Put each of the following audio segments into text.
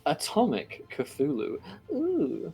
Atomic Cthulhu. Ooh.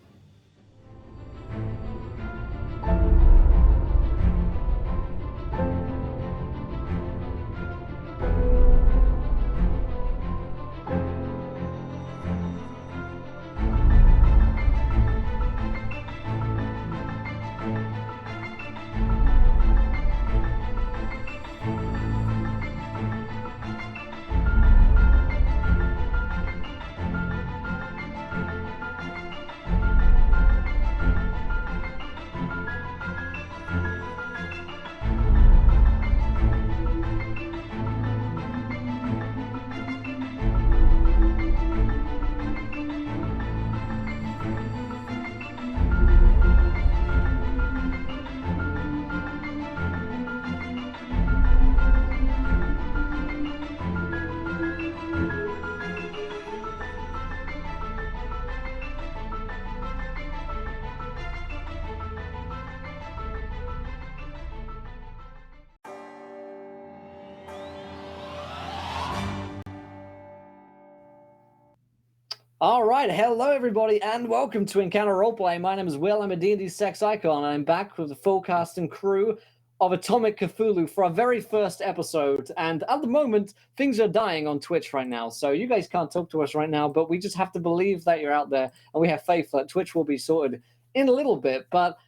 All right, hello everybody, and welcome to Encounter Roleplay. My name is Will. I'm a D&D sex icon. I'm back with the full cast and crew of Atomic Cthulhu for our very first episode. And at the moment, things are dying on Twitch right now, so you guys can't talk to us right now, but we just have to believe that you're out there, and we have faith that Twitch will be sorted in a little bit. But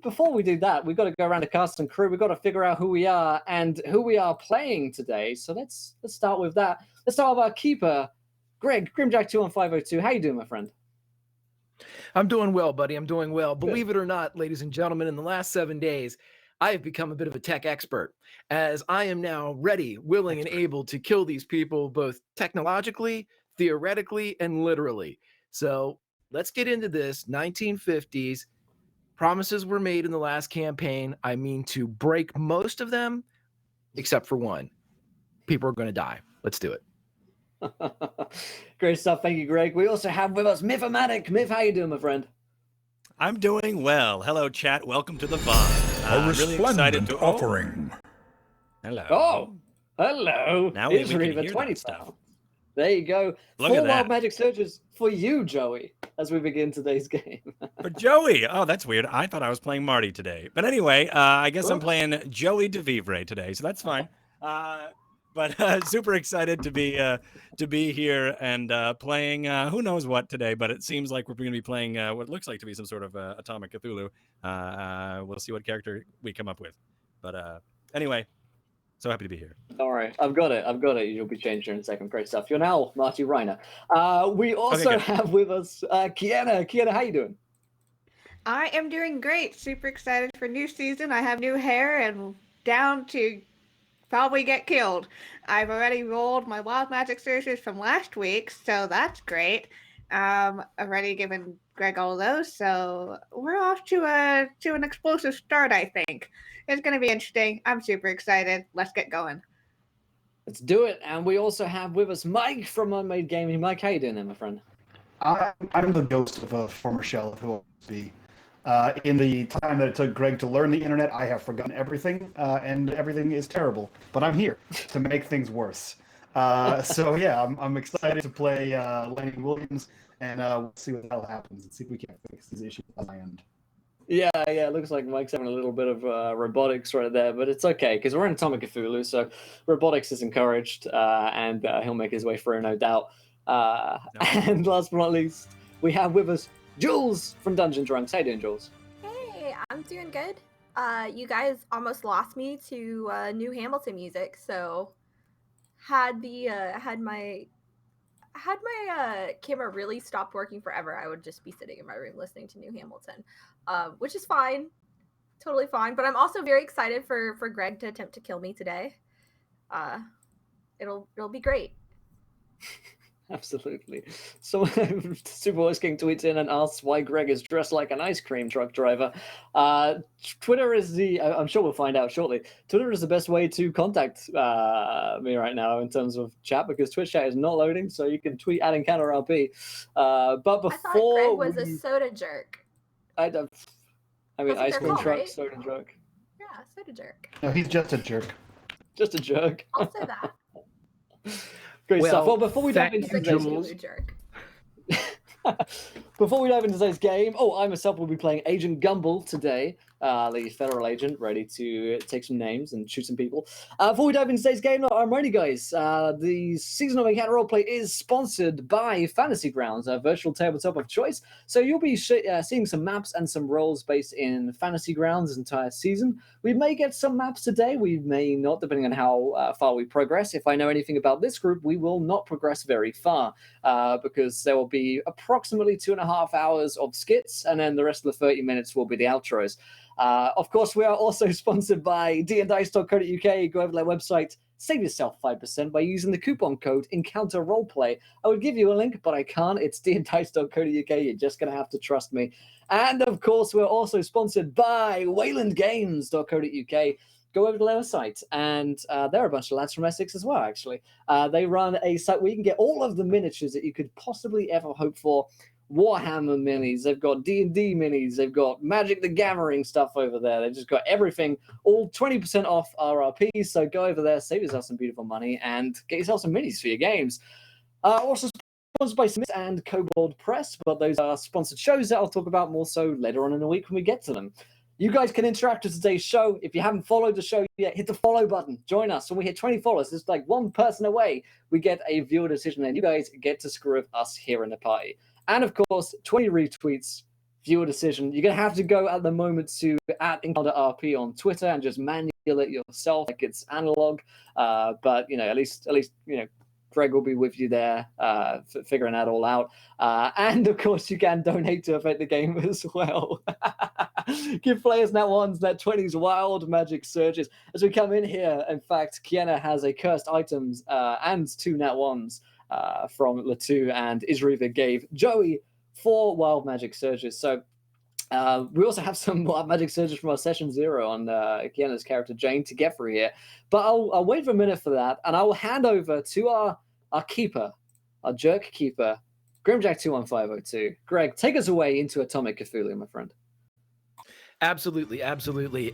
before we do that, we've got to go around the cast and crew. We've got to figure out who we are and who we are playing today. So let's start with that. Let's start with our keeper, Greg, Grimjack21502, how you doing, my friend? I'm doing well, buddy. I'm doing well. Good. Believe it or not, ladies and gentlemen, in the last 7 days, I have become a bit of a tech expert, as I am now ready, willing, and able to kill these people both technologically, theoretically, and literally. So let's get into this. 1950s. Promises were made in the last campaign. I mean to break most of them, except for one. People are going to die. Let's do it. Great stuff. Thank you, Greg. We also have with us Mythomatic. Myth, how you doing, my friend? I'm doing well. Hello, chat. Welcome to the VOD. A resplendent offering. Hello. Oh, hello. Now we It's can Reaver hear 20 that stuff. There you go. Look 4 at that. wild magic surges for you, Joey, as we begin today's game. But Joey, oh, that's weird. I thought I was playing Marty today. But anyway, I guess I'm playing Joey DeVivre today, so that's fine. But super excited to be here and playing who knows what today, but it seems like we're going to be playing what looks like to be some sort of Atomic Cthulhu. We'll see what character we come up with. But anyway, so happy to be here. All right, I've got it. You'll be changed here in a second. Great stuff. You're now Marty Reiner. We also have with us Kiana. Kiana, how you doing? I am doing great. Super excited for new season. I have new hair and down to probably get killed. I've already rolled my wild magic surges from last week, so that's great. I've already given Greg all those, so we're off to an explosive start, I think. It's going to be interesting. I'm super excited. Let's get going. Let's do it. And we also have with us Mike from Unmade Gaming. Mike, how you doing there, my friend? I'm the ghost of a former shell of who I was to be. In the time that it took Greg to learn the internet, I have forgotten everything, and everything is terrible. But I'm here to make things worse. So yeah, I'm excited to play Lenny Williams, and we'll see what the hell happens and see if we can fix these issues on my end. Yeah, it looks like Mike's having a little bit of robotics right there, but it's okay, because we're in Atomic Cthulhu, so robotics is encouraged, and he'll make his way through, no doubt. And last but not least, we have with us Jules from Dungeon Drunks. How you doing, Jules? Hey, I'm doing good. You guys almost lost me to New Hamilton music, so had my camera really stopped working forever, I would just be sitting in my room listening to New Hamilton, which is fine, totally fine. But I'm also very excited for Greg to attempt to kill me today. It'll be great. Absolutely. So Super Voice King tweets in and asks why Greg is dressed like an ice cream truck driver. Twitter is I'm sure we'll find out shortly. Twitter is the best way to contact me right now in terms of chat, because Twitch chat is not loading, so you can tweet at EncounterRP. But before I thought Greg was a soda jerk. I mean, ice cream truck, right? Soda jerk. Yeah, soda jerk. No, he's just a jerk. Just a jerk. I'll say that. Great stuff. Well, before we dive into Jules. Before we dive into today's game, I myself will be playing Agent Gumball today, the federal agent ready to take some names and shoot some people. Before we dive into today's game, I'm ready, guys. The season of Encounter Roleplay is sponsored by Fantasy Grounds, a virtual tabletop of choice. So you'll be seeing some maps and some roles based in Fantasy Grounds' entire season. We may get some maps today, we may not, depending on how far we progress. If I know anything about this group, we will not progress very far, because there will be approximately 2.5 hours of skits, and then the rest of the 30 minutes will be the outros. Of course, we are also sponsored by dndice.co.uk. Go over to their website, save yourself 5% by using the coupon code Encounter Roleplay. I would give you a link, but I can't. It's dndice.co.uk. You're just going to have to trust me. And of course, we're also sponsored by waylandgames.co.uk. Go over to their site, and they're a bunch of lads from Essex as well, actually. They run a site where you can get all of the miniatures that you could possibly ever hope for. Warhammer minis, they've got D&D minis, they've got Magic the Gathering stuff over there. They've just got everything, all 20% off RRPs. So go over there, save yourself some beautiful money, and get yourself some minis for your games. Also sponsored by Smith and Kobold Press, but those are sponsored shows that I'll talk about more so later on in the week when we get to them. You guys can interact with today's show. If you haven't followed the show yet, hit the follow button. Join us. When we hit 20 followers, it's like one person away. We get a viewer decision, and you guys get to screw with us here in the party. And of course, 20 retweets, viewer decision. You're going to have to go at the moment to @EncounterRP on Twitter and just manual it yourself like it's analog. But, at least, Greg will be with you there, figuring that all out. And of course, you can donate to affect the game as well. Give players nat 1s, nat 20s, wild magic surges. As we come in here, in fact, Kiana has a cursed items and 2 nat 1s from Latu, and Isriva gave Joey 4 wild magic surges. So we also have some wild magic surges from our session 0 on Kiana's character Jane to get through here. But I'll wait for a minute for that, and I will hand over to our keeper, our jerk keeper, Grimjack21502. Greg, take us away into Atomic Cthulhu, my friend. Absolutely.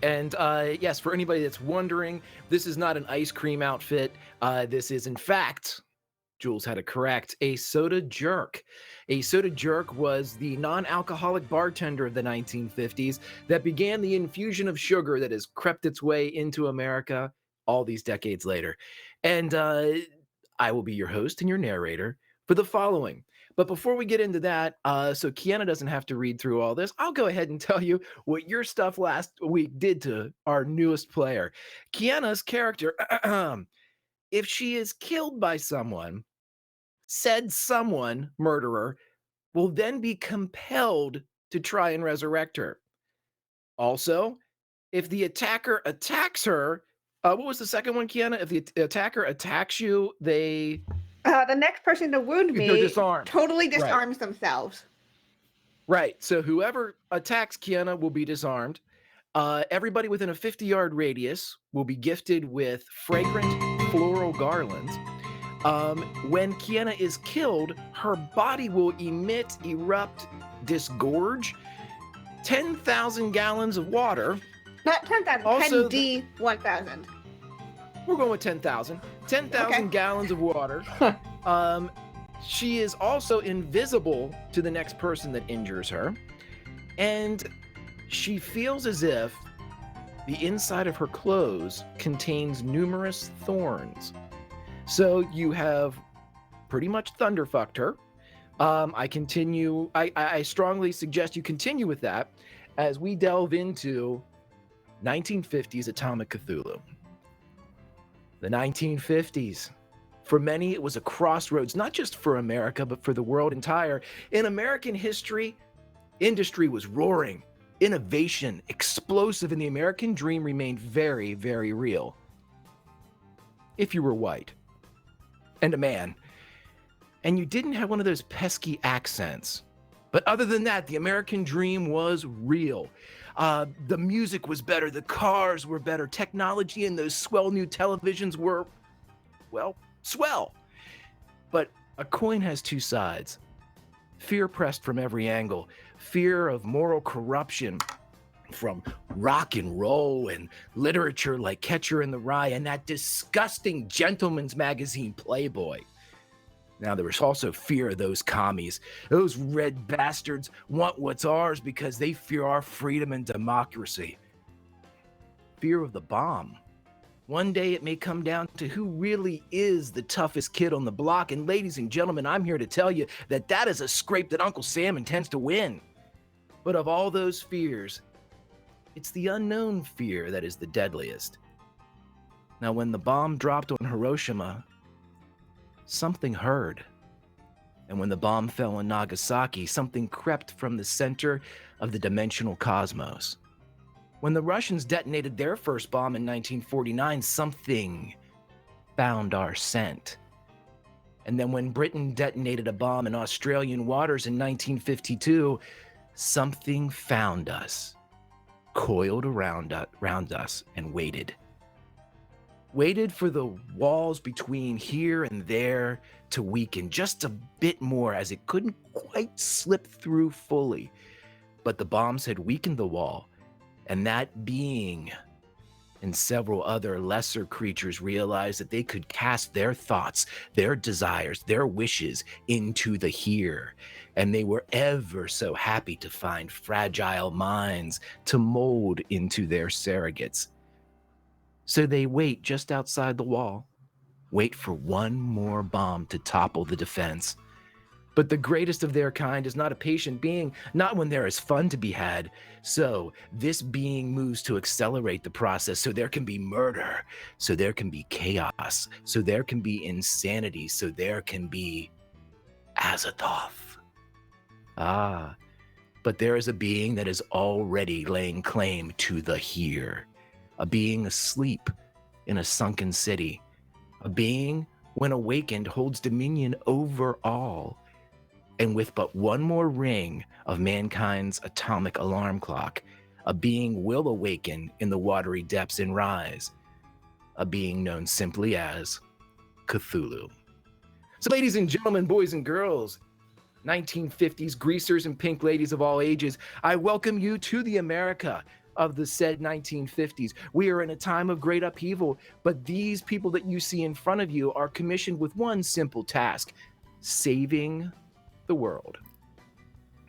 And yes, for anybody that's wondering, this is not an ice cream outfit. This is, in fact, Jules had it correct, a soda jerk. A soda jerk was the non-alcoholic bartender of the 1950s that began the infusion of sugar that has crept its way into America all these decades later. And I will be your host and your narrator for the following. But before we get into that, so Kiana doesn't have to read through all this, I'll go ahead and tell you what your stuff last week did to our newest player. Kiana's character, if she is killed by someone, said someone, murderer, will then be compelled to try and resurrect her. Also, if the attacker attacks her, what was the second one, Kiana? If the attacker attacks you, they... the next person to wound me totally disarms themselves. Right. So whoever attacks Kiana will be disarmed. Everybody within a 50-yard radius will be gifted with fragrant floral garlands. When Kiana is killed, her body will emit, erupt, disgorge 10,000 gallons of water. Not 10,000, Also 10,000. We're going with 10,000. 10,000 gallons of water. She is also invisible to the next person that injures her. And she feels as if the inside of her clothes contains numerous thorns. So you have pretty much thunderfucked her. I strongly suggest you continue with that as we delve into 1950s Atomic Cthulhu. The 1950s. For many, it was a crossroads, not just for America, but for the world entire. In American history, industry was roaring. Innovation, explosive, and the American dream remained very, very real. If you were white and a man, and you didn't have one of those pesky accents. But other than that, the American dream was real. The music was better, the cars were better, technology and those swell new televisions were, well, swell. But a coin has two sides. Fear pressed from every angle. Fear of moral corruption from rock and roll and literature like Catcher in the Rye and that disgusting gentleman's magazine Playboy. Now, there was also fear of those commies. Those red bastards want what's ours because they fear our freedom and democracy. Fear of the bomb. One day it may come down to who really is the toughest kid on the block. And ladies and gentlemen, I'm here to tell you that that is a scrape that Uncle Sam intends to win. But of all those fears, it's the unknown fear that is the deadliest. Now, when the bomb dropped on Hiroshima, something heard. And when the bomb fell on Nagasaki, something crept from the center of the dimensional cosmos. When the Russians detonated their first bomb in 1949, something found our scent. And then when Britain detonated a bomb in Australian waters in 1952, something found us, coiled around us, and waited. Waited for the walls between here and there to weaken just a bit more, as it couldn't quite slip through fully. But the bombs had weakened the wall, and that being and several other lesser creatures realized that they could cast their thoughts, their desires, their wishes into the here. And they were ever so happy to find fragile minds to mold into their surrogates. So they wait just outside the wall, wait for one more bomb to topple the defense. But the greatest of their kind is not a patient being, not when there is fun to be had. So this being moves to accelerate the process, so there can be murder, so there can be chaos, so there can be insanity, so there can be Azathoth. Ah, but there is a being that is already laying claim to the here. A being asleep in a sunken city. A being, when awakened, holds dominion over all. And with but one more ring of mankind's atomic alarm clock, a being will awaken in the watery depths and rise. A being known simply as Cthulhu. So ladies and gentlemen, boys and girls, 1950s greasers and pink ladies of all ages, I welcome you to the America of the said 1950s. We are in a time of great upheaval, but these people that you see in front of you are commissioned with one simple task: saving the world.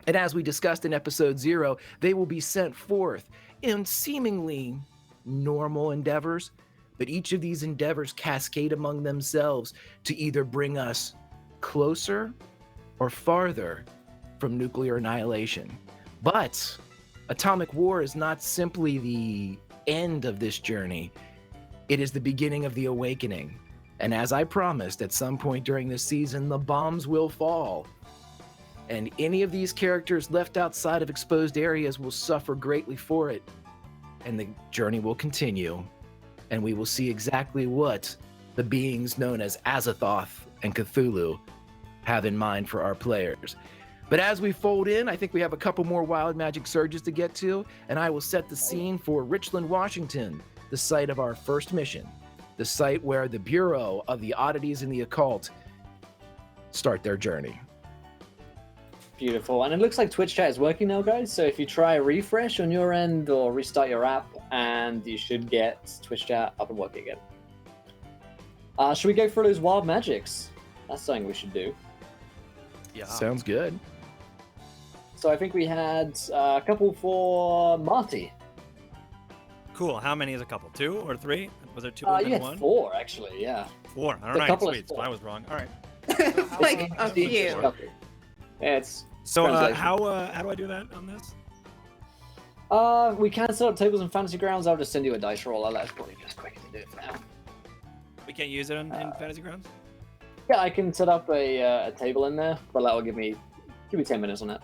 And as we discussed in episode 0, they will be sent forth in seemingly normal endeavors, but each of these endeavors cascade among themselves to either bring us closer or farther from nuclear annihilation. But atomic war is not simply the end of this journey. It is the beginning of the awakening. And as I promised, at some point during this season, the bombs will fall. And any of these characters left outside of exposed areas will suffer greatly for it. And the journey will continue. And we will see exactly what the beings known as Azathoth and Cthulhu have in mind for our players. But as we fold in, I think we have a couple more wild magic surges to get to, and I will set the scene for Richland, Washington, the site of our first mission, the site where the Bureau of the Oddities and the Occult start their journey. Beautiful. And it looks like Twitch chat is working now, guys. So if you try a refresh on your end or restart your app, and you should get Twitch chat up and working again. Should we go through those wild magics? That's something we should do. Yeah. Sounds good. So I think we had a couple for Marty. Cool. How many is a couple? 2 or 3? Was there 2 You and had 1? 4, actually, yeah. 4. All The right, couple sweet. is So 4. I was wrong. All right. Like a few. Yeah, it's So translation. how do I do that on this? We can set up tables and fantasy grounds. I'll just send you a dice roll. Let's probably just quickly do it for now. We can't use it in Fantasy Grounds? Yeah, I can set up a table in there, but that will give me 10 minutes on it.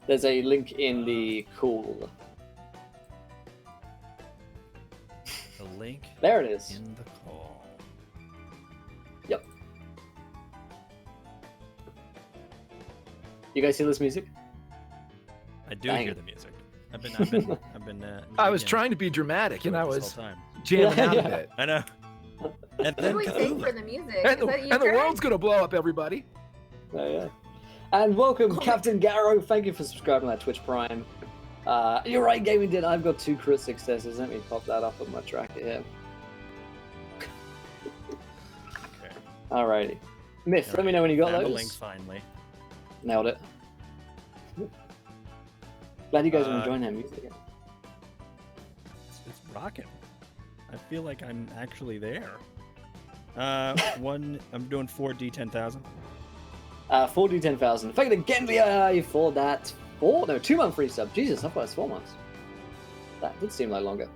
There's a link in the call. The link There it is. in the call. Yep. You guys hear this music? I do Dang. hear the music. I've been I was muting trying to be dramatic, and I this was whole time. jamming out Yeah. a bit. I know. And What then do we think Cthulhu. for the music? And Is that you, the Greg? world's gonna blow up, everybody. Oh, yeah. And welcome, Oh. Captain Garrow. Thank you for subscribing to that Twitch Prime. You're right, Gaming did. I've got 2 crit successes. Let me pop that up on my tracker here. Okay. Alrighty. Myth, let me know when you got Found those. the link finally. Nailed it. Glad you guys are enjoying that music again. It's rocking. I feel like I'm actually there. I'm doing 4D10,000. 4D10,000. Thank you again, Leah, for that 2-month free sub. Jesus, I thought it was 4 months. That did seem like longer.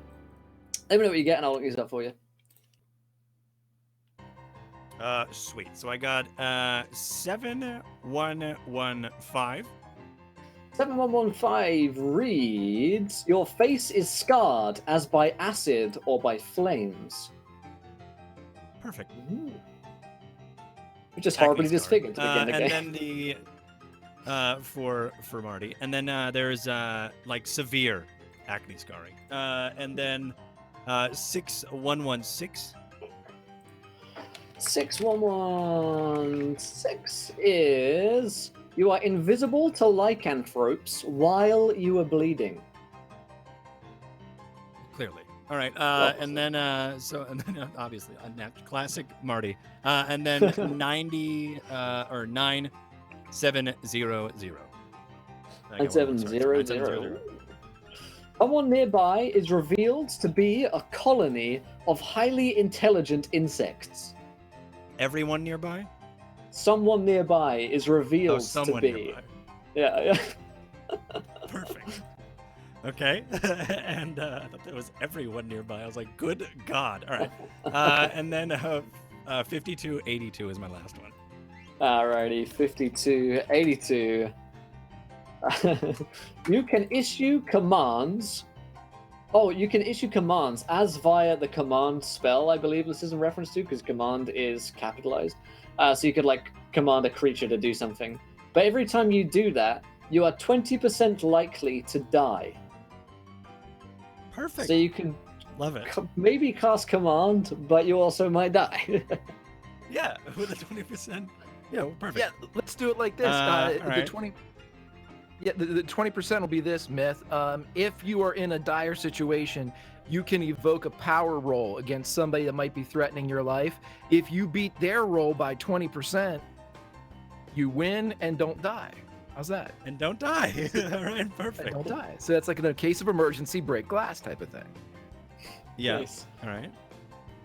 Let me know what you get and I'll look these up for you. Sweet. So I got 7115. 7115 reads, your face is scarred as by acid or by flames. Perfect. Ooh. Just horribly disfigured to begin the game. And then the for Marty. And then there's like severe acne scarring. And then 6116. 6116 is you are invisible to lycanthropes while you are bleeding. Clearly. All right. And then obviously classic Marty. And then 90 or 9700. 9700. Someone nearby is revealed to be a colony of highly intelligent insects. Everyone nearby? Someone nearby is revealed to be. Nearby. Yeah. Perfect. Okay. And I thought that was everyone nearby. I was like, good God. All right. And then 5282 is my last one. Alrighty, 5282. You can issue commands. Oh, you can issue commands as via the command spell, I believe this is in reference to, because command is capitalized. So you could like command a creature to do something. But every time you do that, you are 20% likely to die. Perfect. So you can love it. Maybe cast command, but you also might die. Yeah, with a 20%. Yeah, perfect. Yeah, let's do it like this. All right. The 20% will be this, Myth. If you are in a dire situation, you can evoke a power roll against somebody that might be threatening your life. If you beat their roll by 20%, you win and don't die. How's that? And don't die. All right, perfect. And don't die. So that's like in a case of emergency, break glass type of thing. Yeah. Nice. All right.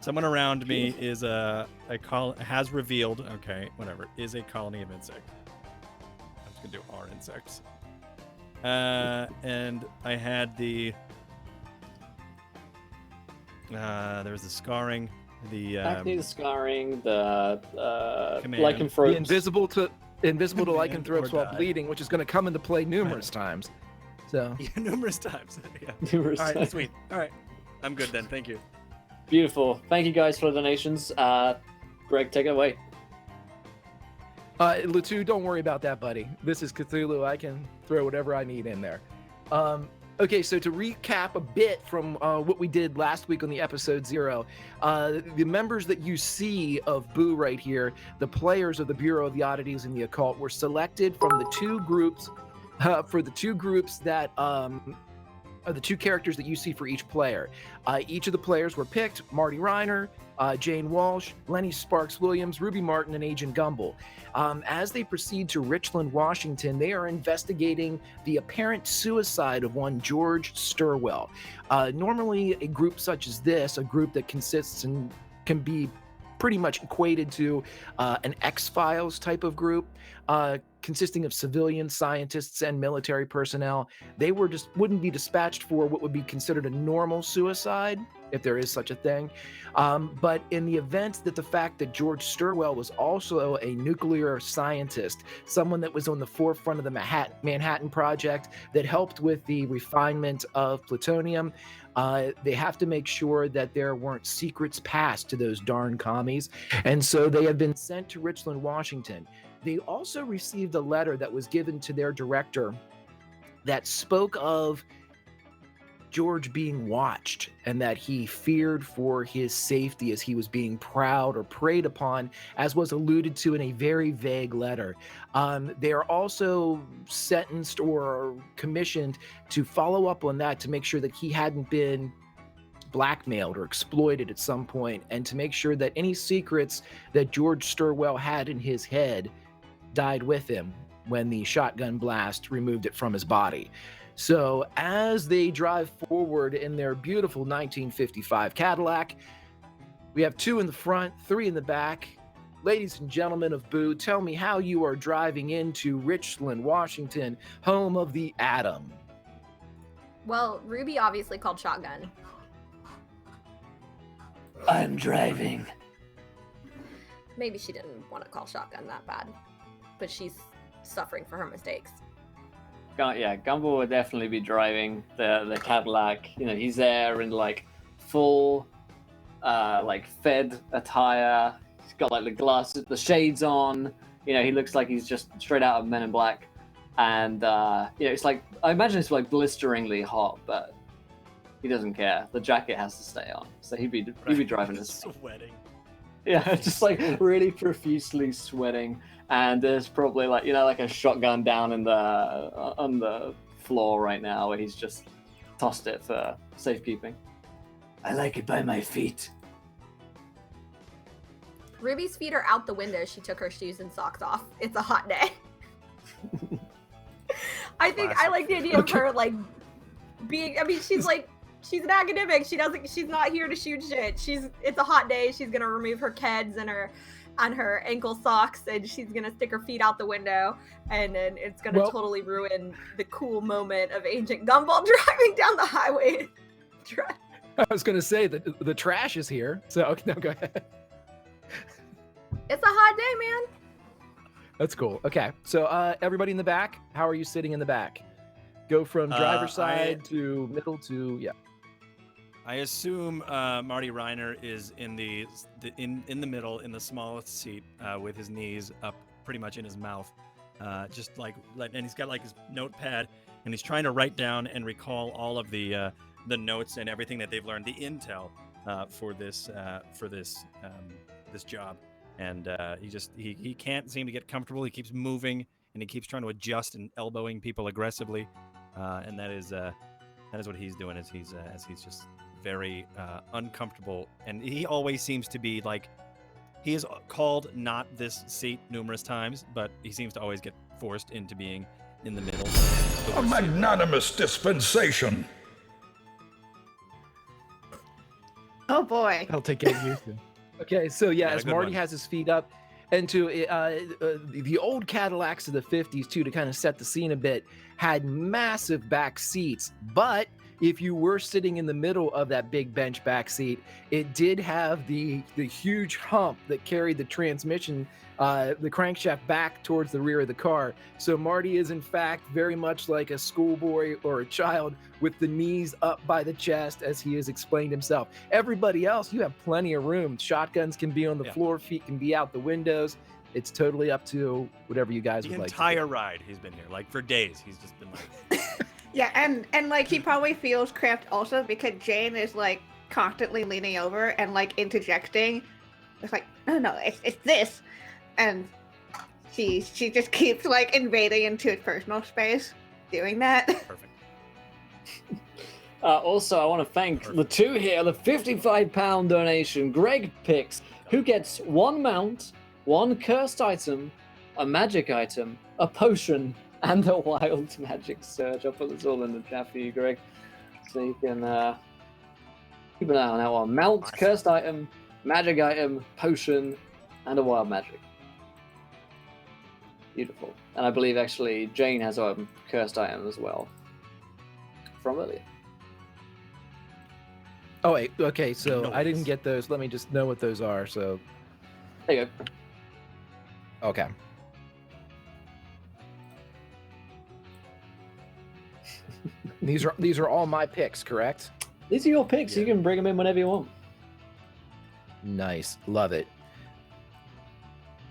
Someone around me is has revealed. Okay, whatever. Is a colony of insects. I'm just gonna do R insects. And I had the. There was the scarring, the Acne, the scarring, the Command. lycanthropes. Be invisible to lycanthropes while die. bleeding, which is going to come into play numerous times. So yeah, numerous times. Yeah. Numerous All right, times. sweet. All right, I'm good then. Thank you. Beautiful. Thank you guys for the donations. Greg, take it away. Latu, don't worry about that, buddy. This is Cthulhu. I can throw whatever I need in there. Okay, so to recap a bit from what we did last week on the episode 0, the members that you see of Boo right here, the players of the Bureau of the Oddities and the Occult, were selected from the two groups that are the two characters that you see for each player. Each of the players were picked: Marty Reiner, Jane Walsh, Lenny Sparks Williams, Ruby Martin, and Agent Gumble. As they proceed to Richland, Washington, they are investigating the apparent suicide of one George Stirwell. Normally, a group such as this, a group that consists and can be pretty much equated to an X-Files type of group, consisting of civilians, scientists, and military personnel. They wouldn't be dispatched for what would be considered a normal suicide, if there is such a thing. But in the event that the fact that George Stirwell was also a nuclear scientist, someone that was on the forefront of the Manhattan Project that helped with the refinement of plutonium, they have to make sure that there weren't secrets passed to those darn commies. And so they have been sent to Richland, Washington. They also received a letter that was given to their director that spoke of George being watched and that he feared for his safety as he was being prowled or preyed upon, as was alluded to in a very vague letter. They are also sentenced or commissioned to follow up on that to make sure that he hadn't been blackmailed or exploited at some point, and to make sure that any secrets that George Stirwell had in his head died with him when the shotgun blast removed it from his body. So as they drive forward in their beautiful 1955 Cadillac, we have 2 in the front, 3 in the back. Ladies and gentlemen of Boo, tell me how you are driving into Richland, Washington, home of the Atom. Well, Ruby obviously called shotgun. I'm driving. Maybe she didn't want to call shotgun that bad, but she's suffering for her mistakes. Yeah, Gumball would definitely be driving the Cadillac. You know, he's there in like full, like Fed attire. He's got like the glasses, the shades on. You know, he looks like he's just straight out of Men in Black. And you know, it's like, I imagine it's like blisteringly hot, but he doesn't care. The jacket has to stay on, so he'd be driving his sweating. Yeah, just like really profusely sweating, and there's probably like, you know, like a shotgun down in the on the floor right now where he's just tossed it for safekeeping. I like it by my feet. Ruby's feet are out the window. She took her shoes and socks off. It's a hot day. I think I like the idea of her like being, I mean, she's an academic. She's not here to shoot shit. It's a hot day. She's gonna remove her Keds and her ankle socks, and she's gonna stick her feet out the window, and then it's gonna totally ruin the cool moment of Agent Gumball driving down the highway. I was gonna say that the trash is here, so okay, no, go ahead. It's a hot day, man. That's cool. Okay, so everybody in the back, how are you sitting in the back? Go from driver's side to middle to, yeah. I assume Marty Reiner is in the middle, in the smallest seat, with his knees up pretty much in his mouth, just like, and he's got like his notepad, and he's trying to write down and recall all of the notes and everything that they've learned, the intel for this job. And he can't seem to get comfortable. He keeps moving, and he keeps trying to adjust and elbowing people aggressively, and that is what he's doing. As he's just very uncomfortable, and he always seems to be like, he is called not this seat numerous times, but he seems to always get forced into being in the middle. A magnanimous dispensation. Oh boy. I'll take getting used to. Okay, so yeah, as Marty has his feet up, and to the old Cadillacs of the 50s too, to kind of set the scene a bit, had massive back seats, but if you were sitting in the middle of that big bench back seat, it did have the huge hump that carried the transmission, the crankshaft back towards the rear of the car. So Marty is in fact very much like a schoolboy or a child with the knees up by the chest, as he has explained himself. Everybody else, you have plenty of room. Shotguns can be on the floor, feet can be out the windows. It's totally up to whatever you guys would like. The entire ride he's been here, like for days. He's just been like... Yeah, and like he probably feels cramped also because Jane is like constantly leaning over and like interjecting. It's like, no, it's this, and she just keeps like invading into his personal space, doing that. Perfect. Also, I want to thank the two here, the £55 donation. Greg picks who gets one mount, one cursed item, a magic item, a potion, and a wild magic surge. I'll put this all in the chat for you, Greg, so you can keep an eye on that one. Mount, cursed item, magic item, potion, and a wild magic. Beautiful. And I believe actually Jane has a cursed item as well from earlier. Oh wait, okay, so I didn't get those. Let me just know what those are. So there you go. Okay. These are all my picks, correct? These are your picks. Yeah. You can bring them in whenever you want. Nice, love it.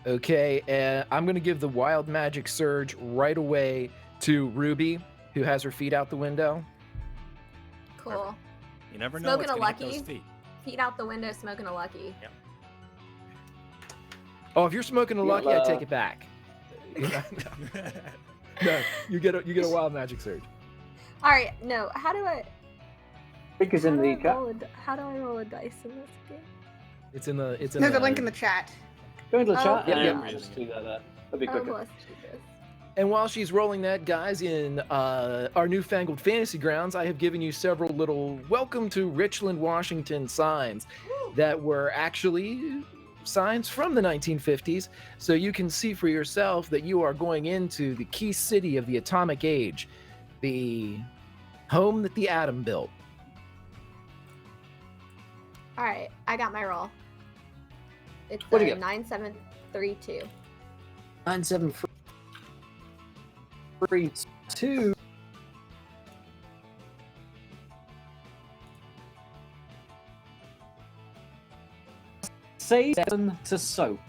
Okay, and I'm gonna give the wild magic surge right away to Ruby, who has her feet out the window. Cool. Perfect. You never know what's gonna hit those feet. Feet out the window, smoking a lucky. Yep. Oh, if you're smoking a lucky, I take it back. No, you get a wild magic surge. All right, no. How do I? Link is in the chat. How do I roll a dice in this game? It's in the. There's a link in the chat. Go into the chat Okay. and Yep. just do that. That'll be Oh, quicker. bless Jesus. And while she's rolling that, guys, in our newfangled fantasy grounds, I have given you several little welcome to Richland, Washington signs that were actually signs from the 1950s. So you can see for yourself that you are going into the key city of the atomic age, the home that the atom built. All right, I got my roll. It's What do you get? 9732. 9732. Say seven to soap.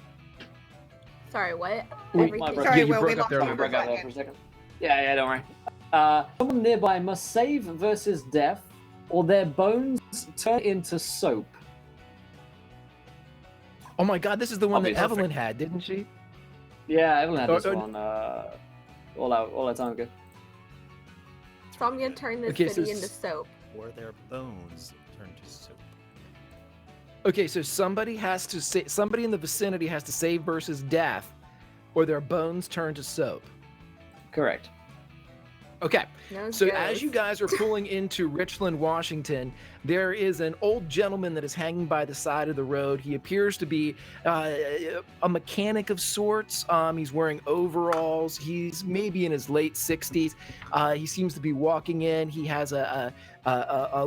Sorry, what? Wait, my Everything. brother. Sorry, you Will, we broke up lost there a you little for a Broke out there for second. a second. Yeah, don't worry. Someone nearby must save versus death, or their bones turn into soap. Oh my God, this is the one that Obviously. Evelyn had, didn't she? Yeah, Evelyn had this Oh, one all that time ago. So I'm gonna turn this Okay, so city into soap. Or their bones turned to soup. Okay, so somebody in the vicinity has to save versus death, or their bones turn to soap. Correct. Okay, No so goes. as you guys are pulling into Richland, Washington, there is an old gentleman that is hanging by the side of the road. He appears to be a mechanic of sorts. He's wearing overalls. He's maybe in his late 60s. He seems to be walking in. He has a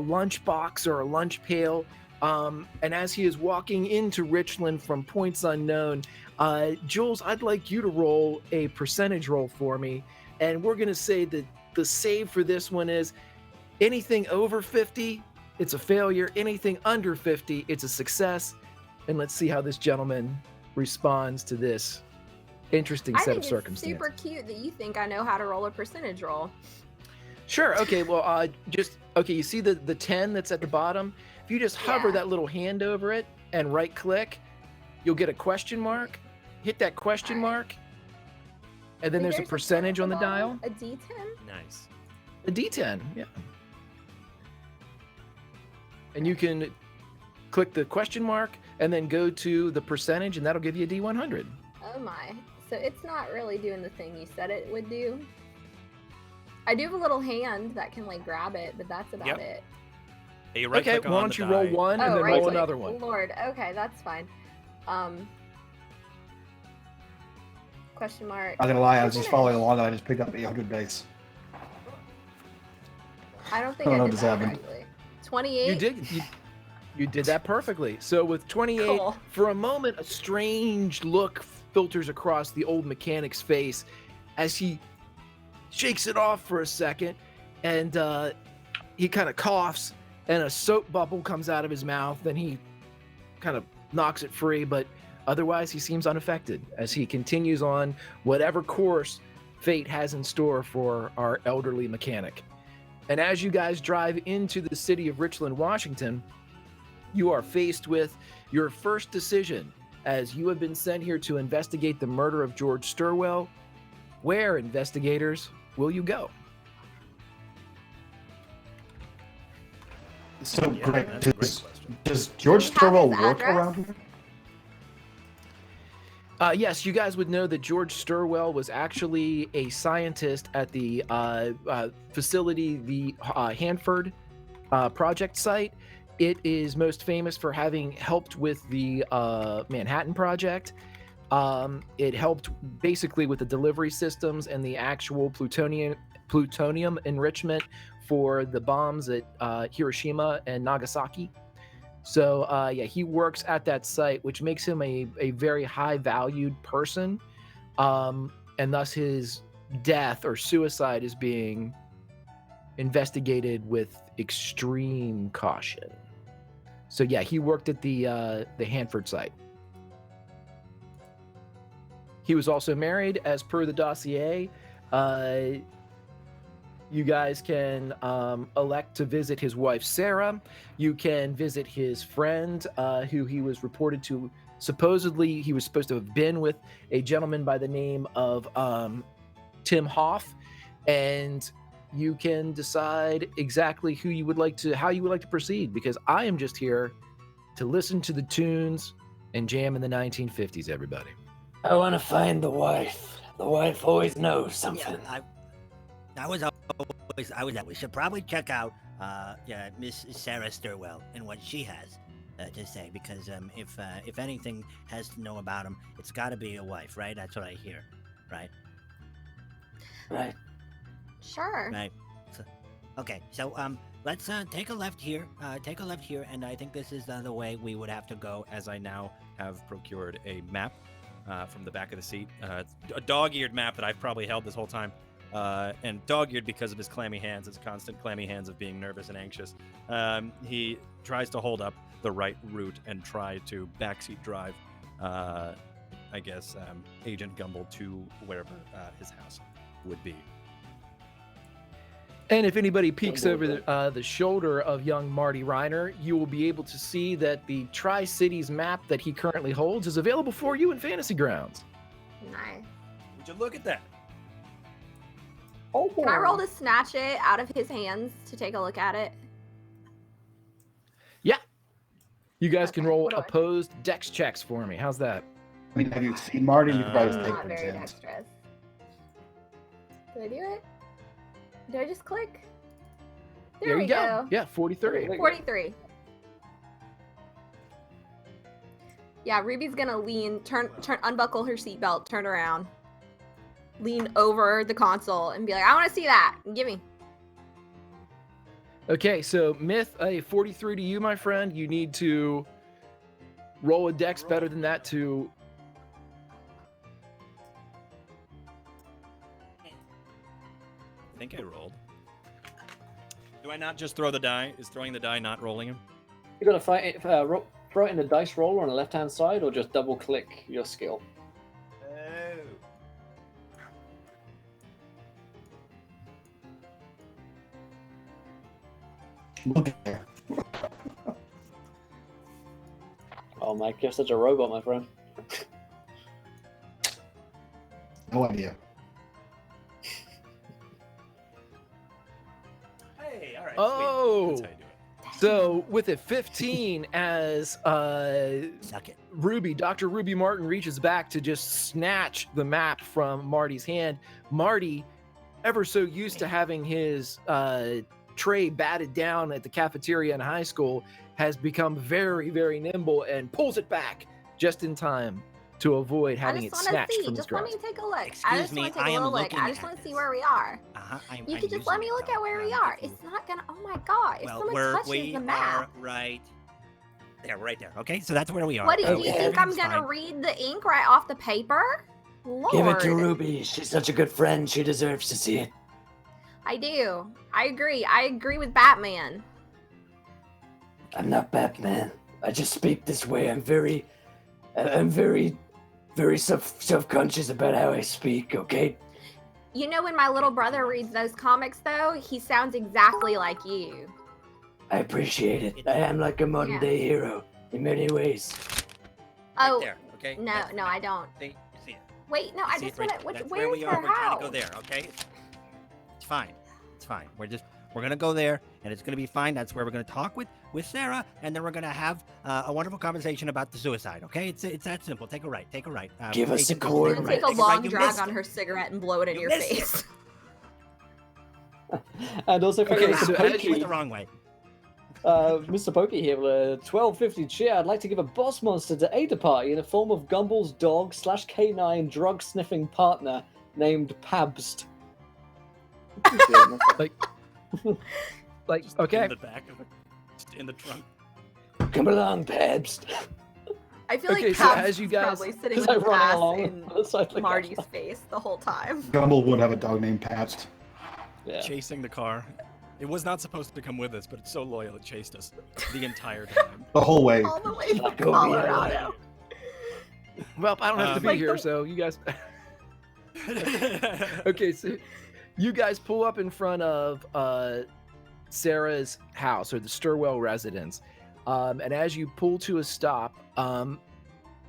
lunch box or a lunch pail. And as he is walking into Richland from points unknown, Jules, I'd like you to roll a percentage roll for me. And we're going to say that the save for this one is anything over 50, it's a failure. Anything under 50, it's a success. And let's see how this gentleman responds to this interesting I set think of it's circumstances. super cute that you think I know how to roll a percentage roll. Sure. Okay. Well, you see the 10 that's at the bottom? If you just hover Yeah. that little hand over it and right click, you'll get a question mark. Hit that question mark. And then Wait, there's a 10 percentage at on the bottom? dial. A D10? Nice. A D10, yeah. And you can click the question mark and then go to the percentage, and that'll give you a D100. Oh my. So it's not really doing the thing you said it would do. I do have a little hand that can like grab it, but that's about Yep. it. Hey, right Okay, click why on don't the you roll die. one and then right roll click. another one? Lord, okay, that's fine. Question mark. I'm not gonna lie, I was just following along and I just picked up 800 dice. I don't think I don't I know did this that happened. correctly. 28. You did. You did that perfectly. So with 28, Cool. for a moment, a strange look filters across the old mechanic's face as he shakes it off for a second, and he kind of coughs, and a soap bubble comes out of his mouth. Then he kind of knocks it free, but otherwise he seems unaffected as he continues on whatever course fate has in store for our elderly mechanic. And as you guys drive into the city of Richland, Washington, you are faced with your first decision as you have been sent here to investigate the murder of George Stirwell. Where, investigators, will you go? So, Yeah, Greg, that's a great question. does George Do you have Stirwell his work address? around here? Yes, you guys would know that George Stirwell was actually a scientist at the facility, the Hanford project site. It is most famous for having helped with the Manhattan Project. It helped basically with the delivery systems and the actual plutonium enrichment for the bombs at Hiroshima and Nagasaki. So yeah, he works at that site, which makes him a very high valued person. And thus his death or suicide is being investigated with extreme caution. So yeah, he worked at the Hanford site. He was also married, as per the dossier. You guys can elect to visit his wife, Sarah. You can visit his friend, who he was reported to, supposedly he was supposed to have been with a gentleman by the name of Tim Hoff. And you can decide exactly how you would like to proceed, because I am just here to listen to the tunes and jam in the 1950s, everybody. I want to find the wife. The wife always knows something. I was we should probably check out Miss Sarah Stirwell and what she has to say, because if anything has to know about him, it's got to be a wife, right? That's what I hear, right? Right. Sure. Right. Okay, so let's take a left here. And I think this is the way we would have to go. As I now have procured a map from the back of the seat, a dog-eared map that I've probably held this whole time, and dog-eared because of his clammy hands, his constant clammy hands of being nervous and anxious. He tries to hold up the right route and try to backseat drive, Agent Gumble to wherever his house would be. And if anybody peeks over the shoulder of young Marty Reiner, you will be able to see that the Tri-Cities map that he currently holds is available for you in Fantasy Grounds. Nice. Would you look at that? Oh, Can I roll to snatch it out of his hands to take a look at it? Yeah. You guys can Okay, roll what do I- opposed dex checks for me. How's that? I mean, have you seen Marty? You could probably Uh, take Not it in his very hands. dexterous. Did I do it? Did I just click? There we go. Yeah, 43. 43. Yeah, Ruby's gonna lean, unbuckle her seatbelt, turn around, lean over the console, and be like, "I want to see that. Give me." Okay, so Myth, a 43 to you, my friend. You need to roll a dex better than that to... I think I rolled. Do I not just throw the die? Is throwing the die not rolling him? You got to fight it, throw it in the dice roller on the left-hand side, or just double-click your skill. Look there. Oh, Mike, you're such a robot, my friend. No idea. Hey, all right. Oh! Sweet. That's how you do it. So with a 15 as Suck it. Dr. Ruby Martin reaches back to just snatch the map from Marty's hand. Marty, ever so used to having his tray batted down at the cafeteria in high school, has become very, very nimble and pulls it back just in time to avoid having I it just want snatched to see. from his Just let grasp. me take a look. Excuse I just me, want to take I a am little look. looking I just at want to see this. where we are. You I'm could just let me using look it, at where we though. are. If you- It's not gonna. Oh my god! If Well, someone touches we the map, are right there. Okay, so that's where we are. what do you Okay, think? I'm everything's gonna fine. read the ink right off the paper? Lord. Give it to Ruby. She's such a good friend. She deserves to see it. I do. I agree. I agree with Batman. I'm not Batman. I just speak this way. I'm very self-conscious about how I speak, okay? You know, when my little brother reads those comics, though, he sounds exactly like you. I appreciate it. I am like a modern-day hero in many ways. Oh, Right there, okay? no, That's- no, I don't. See, you see it. Wait, no, You I see just it right want to. there. That's Where's where we her are. We're trying house? to go there, okay? It's fine. It's fine. We're gonna go there, and it's gonna be fine. That's where we're gonna talk with Sarah, and then we're gonna have a wonderful conversation about the suicide. Okay? It's that simple. Take a right. Give us a Agent Gumble, cord. I'm take gonna take a right. long You drag missed on it. her cigarette and blow it in You your missed it. face. And also, Okay, Mr. so Went as Pokey, the wrong way. Mr. Pokey here with a 1250 cheer. I'd like to give a boss monster to Ada Party in the form of Gumble's dog / canine drug sniffing partner named Pabst. Like, Just okay. in the back of it, just in the trunk. Come along, Pabst. I feel Okay, like so Pabst as you is guys- probably sitting As with I his run ass along in on the side like Marty's that. face the whole time. Gumble would have a dog named Pabst. Yeah. Chasing the car. It was not supposed to come with us, but it's so loyal it chased us the entire time. The whole way. All the way from Like, oh, yeah. Colorado. Well, I don't have to be Like here, the- so you guys... Okay, so you guys pull up in front of Sarah's house, or the Stirwell residence. And as you pull to a stop,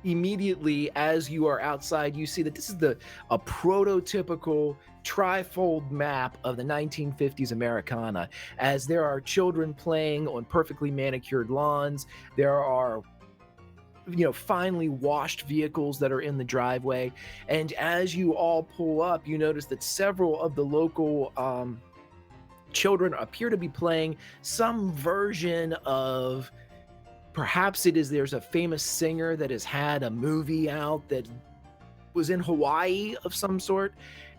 immediately as you are outside, you see that this is a prototypical trifold map of the 1950s Americana, as there are children playing on perfectly manicured lawns. There are finely washed vehicles that are in the driveway. And as you all pull up, you notice that several of the local children appear to be playing some version of, perhaps there's a famous singer that has had a movie out that was in Hawaii of some sort.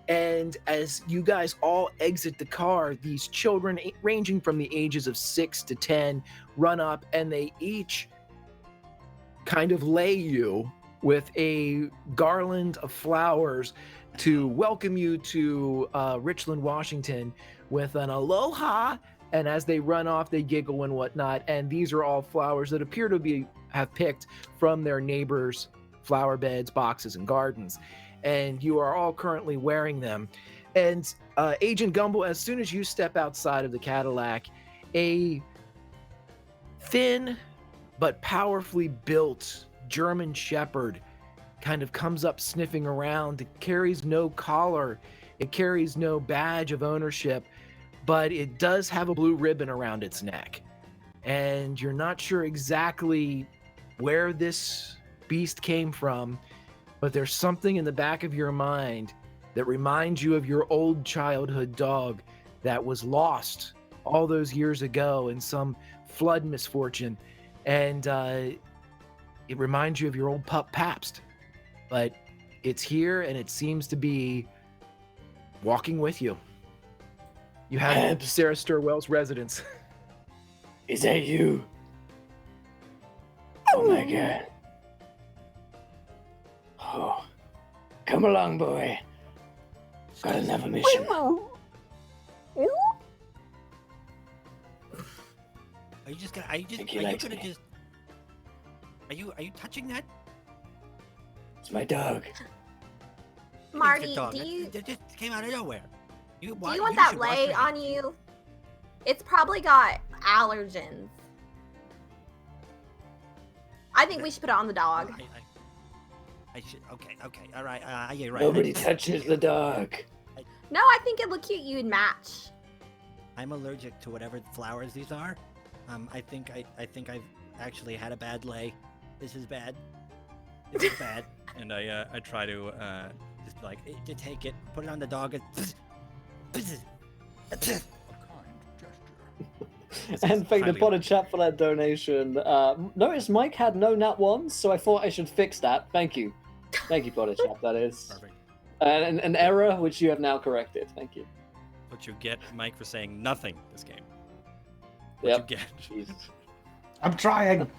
And as you guys all exit the car, these children ranging from the ages of 6 to 10 run up, and they each kind of lay you with a garland of flowers to welcome you to Richland, Washington, with an aloha. And as they run off, they giggle and whatnot. And these are all flowers that appear to have picked from their neighbors' flower beds, boxes, and gardens. And you are all currently wearing them. And Agent Gumble, as soon as you step outside of the Cadillac, a thin but powerfully built German Shepherd kind of comes up sniffing around. It carries no collar. It carries no badge of ownership, but it does have a blue ribbon around its neck. And you're not sure exactly where this beast came from, but there's something in the back of your mind that reminds you of your old childhood dog that was lost all those years ago in some flood misfortune. And it reminds you of your old pup Pabst, but it's here and it seems to be walking with you. You have Sarah Stirwell's residence. Is that you? Oh my god. Oh, come along, boy. Got another mission. Are you just gonna? Are you touching that? It's my dog. Marty, Dog. do you That just came out of nowhere. do you want that lay on you? It's probably got allergens. I think we should put it on the dog. I should. Okay. All right. You're right. Nobody touches the dog. No, I think it look cute. You'd match. I'm allergic to whatever flowers these are. I think I've actually had a bad lay. This is bad. This is bad. And I try to Just like to take it, put it on the dog, and And thank the highly- potted chap for that donation. Notice Mike had no nat ones, so I thought I should fix that. Thank you. Thank you, potted chap, that is. Perfect. An error which you have now corrected. Thank you. What you get, Mike, for saying nothing this game. Yep. What you Jesus. I'm trying.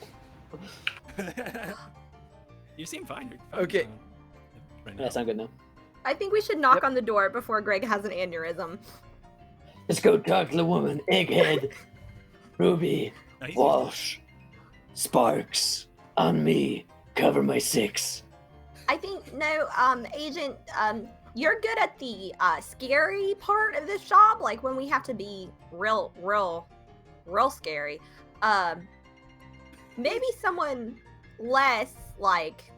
get. You seem fine. You're fine, Okay. Right Yes, I'm good now. I think we should knock on the door before Greg has an aneurysm. Let's go talk to the woman. Egghead, Ruby, No, he's- Walsh, Sparks, on me. Cover my 6. I think Agent, you're good at the scary part of this job, like when we have to be real scary. Maybe someone less like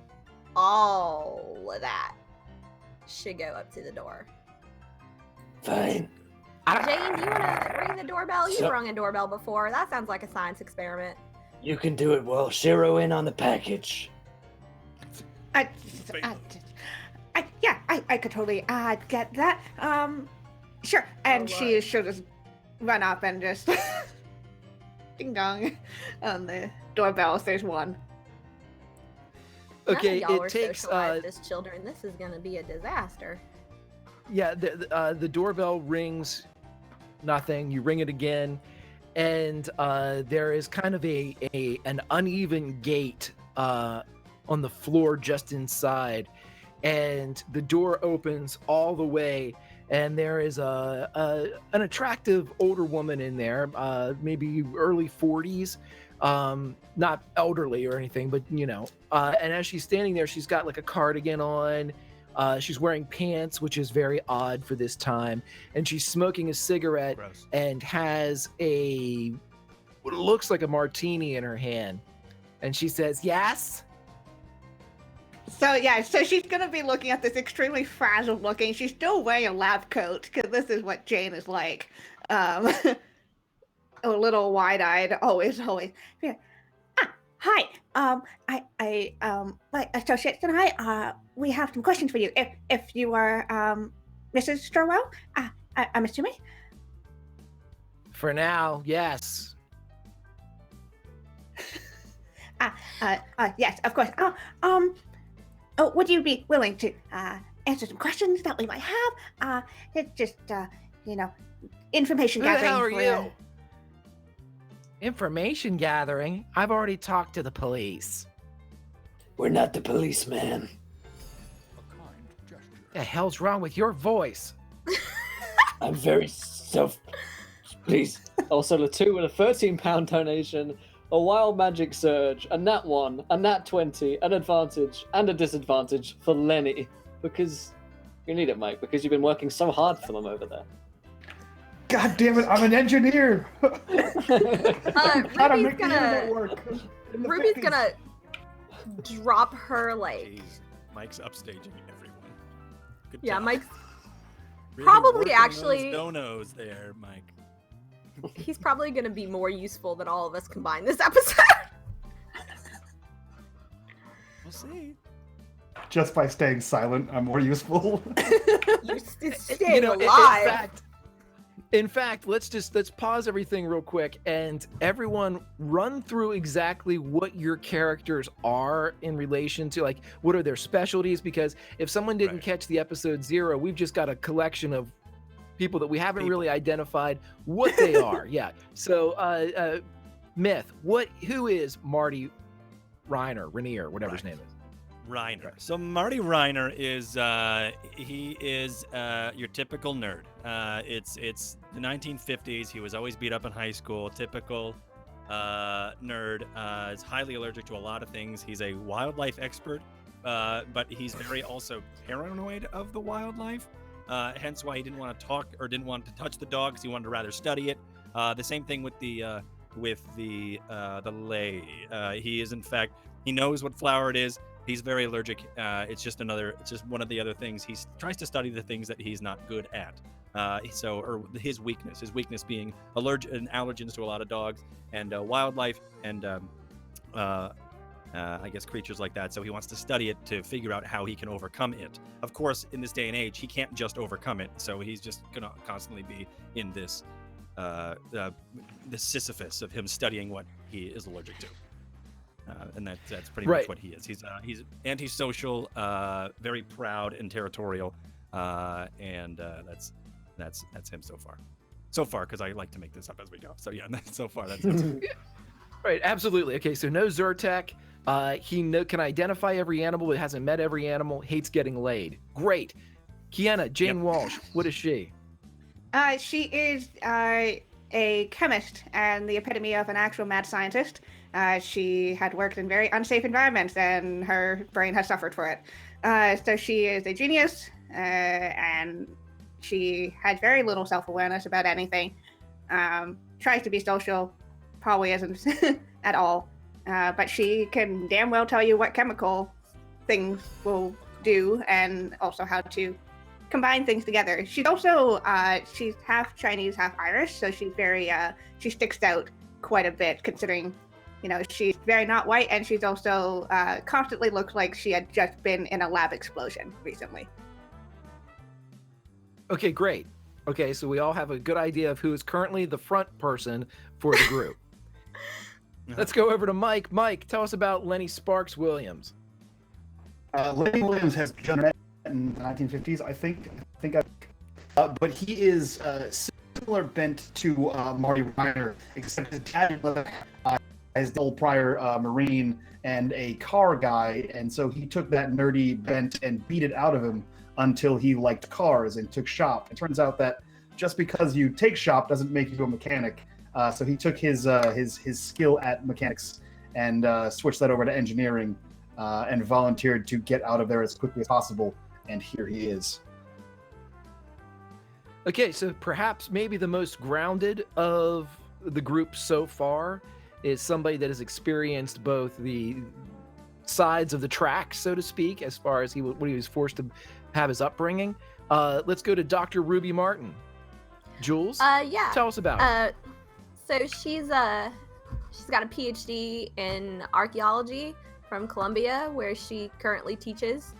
all of that should go up to the door. Fine. Jane, do you want to ring the doorbell? You've So- rung a doorbell before. That sounds like a science experiment. You can do it, Walsh. Zero in on the package. I could totally get that. Sure. And she'll just run up and just ding dong on the doorbell. There's one. Okay, None of y'all are it takes socialized as children. This is gonna be a disaster. yeah, the doorbell rings, nothing. You ring it again, and there is kind of an uneven gate on the floor just inside, and the door opens all the way, and there is an attractive older woman in there, maybe early 40s, not elderly or anything, but and as she's standing there, she's got like a cardigan on. She's wearing pants, which is very odd for this time, and she's smoking a cigarette Gross. and has what looks like a martini in her hand. And she says, "Yes." So she's gonna be looking at this extremely frazzled looking. She's still wearing a lab coat because this is what Jane is like. A little wide-eyed, always. Yeah. Hi. My associates and I, we have some questions for you. If you are, Mrs. Stirwell, I'm assuming. For now, yes. Yes, of course. Would you be willing to answer some questions that we might have? It's just, information Who the gathering. hell are for, you? Information gathering? I've already talked to the police. We're not the policeman. The hell's wrong with your voice? I'm very Please. Also, the 2 with a £13 donation, a wild magic surge, a nat 1, a nat 20, an advantage, and a disadvantage for Lenny. Because you need it, mate, because you've been working so hard for them over there. God damn it, I'm an engineer! Ruby's gonna drop her, like... Jeez. Mike's upstaging everyone. Good Yeah, job. Mike's Really probably working actually- those donos there, Mike. He's probably gonna be more useful than all of us combined this episode. We'll see. Just by staying silent, I'm more useful. You're staying In alive. fact, let's pause everything real quick and everyone run through exactly what your characters are in relation to, like, what are their specialties? Because if someone didn't catch the episode 0, we've just got a collection of people that we haven't really identified what they are. Yeah. So, Myth, who is Marty Rainier, whatever his name is? Reiner. So Marty Reiner is your typical nerd. It's the 1950s. He was always beat up in high school. Typical nerd. Is highly allergic to a lot of things. He's a wildlife expert, but he's very also paranoid of the wildlife. Hence why he didn't want to talk or didn't want to touch the dog, because he wanted to rather study it. The same thing with the lay. He is, in fact, he knows what flower it is. He's very allergic. It's just one of the other things. He tries to study the things that he's not good at. Or his weakness being allergic and allergens to a lot of dogs and wildlife and I guess creatures like that. So he wants to study it to figure out how he can overcome it. Of course, in this day and age, he can't just overcome it. So he's just gonna constantly be in this the Sisyphus of him studying what he is allergic to. And that's pretty much what he is. He's antisocial, very proud and territorial, and that's him so far. So far, because I like to make this up as we go. So yeah, so far that's Right, absolutely. Okay, so no Zyrtec. He can identify every animal, but hasn't met every animal. Hates getting laid. Great. Kiana, Jane Walsh. What is she? She is a chemist and the epitome of an actual mad scientist. She had worked in very unsafe environments, and her brain has suffered for it. So she is a genius, and she has very little self-awareness about anything. Tries to be social, probably isn't at all. But she can damn well tell you what chemical things will do, and also how to combine things together. She's also she's half Chinese, half Irish, so she's very she sticks out quite a bit, considering, you know, she's very not white, and she's also constantly looks like she had just been in a lab explosion recently. Okay, great. Okay, so we all have a good idea of who is currently the front person for the group. Let's go over to Mike. Mike, tell us about Lenny Sparks Williams. Lenny Williams has begun in the 1950s, I think. But he is similar bent to Marty Reiner, except his dad is the old prior Marine and a car guy, and so he took that nerdy bent and beat it out of him until he liked cars and took shop. It turns out that just because you take shop doesn't make you a mechanic. So he took his skill at mechanics and switched that over to engineering and volunteered to get out of there as quickly as possible. And here he is. Okay, so perhaps maybe the most grounded of the group so far is somebody that has experienced both the sides of the tracks, so to speak, as far as what he was forced to have his upbringing. Let's go to Dr. Ruby Martin. Jules, Yeah. tell us about it. So she's got a PhD in archaeology from Columbia, where she currently teaches,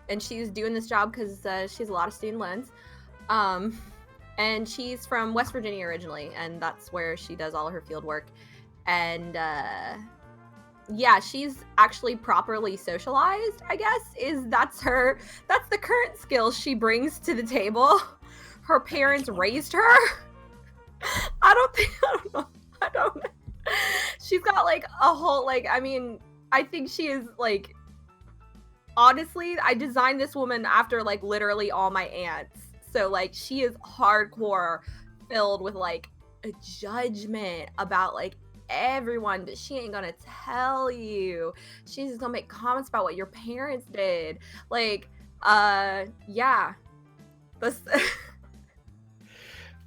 and she's doing this job because she has a lot of student loans. And she's from West Virginia originally, and that's where she does all of her field work. And yeah, she's actually properly socialized, I guess. That's the current skill she brings to the table. Her parents raised her. I don't know. She's got like a whole, like, I mean, I think she is like, honestly, I designed this woman after like literally all my aunts. So like she is hardcore filled with like a judgment about like everyone, but she ain't gonna tell you. She's just gonna make comments about what your parents did. Like, yeah. That's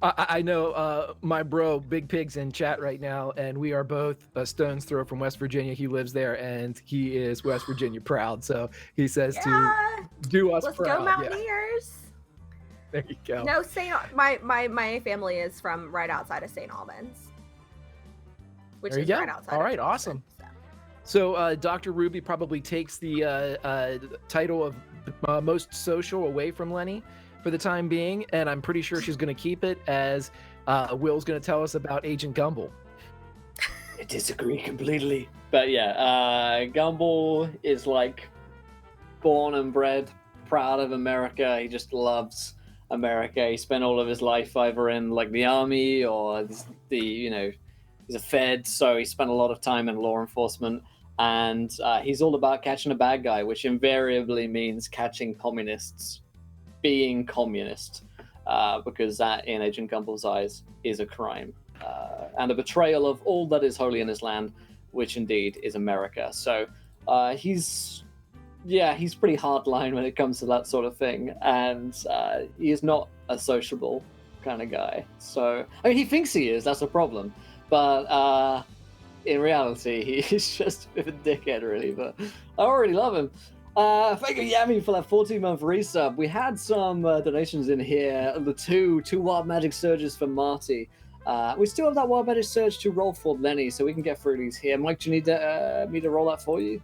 I know my bro Big Pig's in chat right now, and we are both a stone's throw from West Virginia. He lives there, and he is West Virginia proud. So he says to do us let's proud. go Mountaineers. Yeah. There you go. No, my family is from right outside of St. Albans, which There you is go. right outside. All of right, Boston, awesome. So Dr. Ruby probably takes the title of most social away from Lenny for the time being, and I'm pretty sure she's going to keep it, as Will's going to tell us about Agent Gumbel. I disagree completely. But yeah, Gumbel is like born and bred, proud of America. He just loves America. He spent all of his life either in like the army or he's a Fed, so he spent a lot of time in law enforcement. And he's all about catching a bad guy, which invariably means catching communists being communist, because that, in Agent Gumbel's eyes, is a crime and a betrayal of all that is holy in his land, which indeed is America. So he's pretty hardline when it comes to that sort of thing, and he is not a sociable kind of guy. So I mean, he thinks he is. That's a problem, but in reality, he's just a bit of a dickhead, really. But I already love him. Thank you, Yami, for that 14-month resub. We had some donations in here. The two Wild Magic Surges for Marty. We still have that Wild Magic Surge to roll for Lenny, so we can get through these here. Mike, do you need me to roll that for you?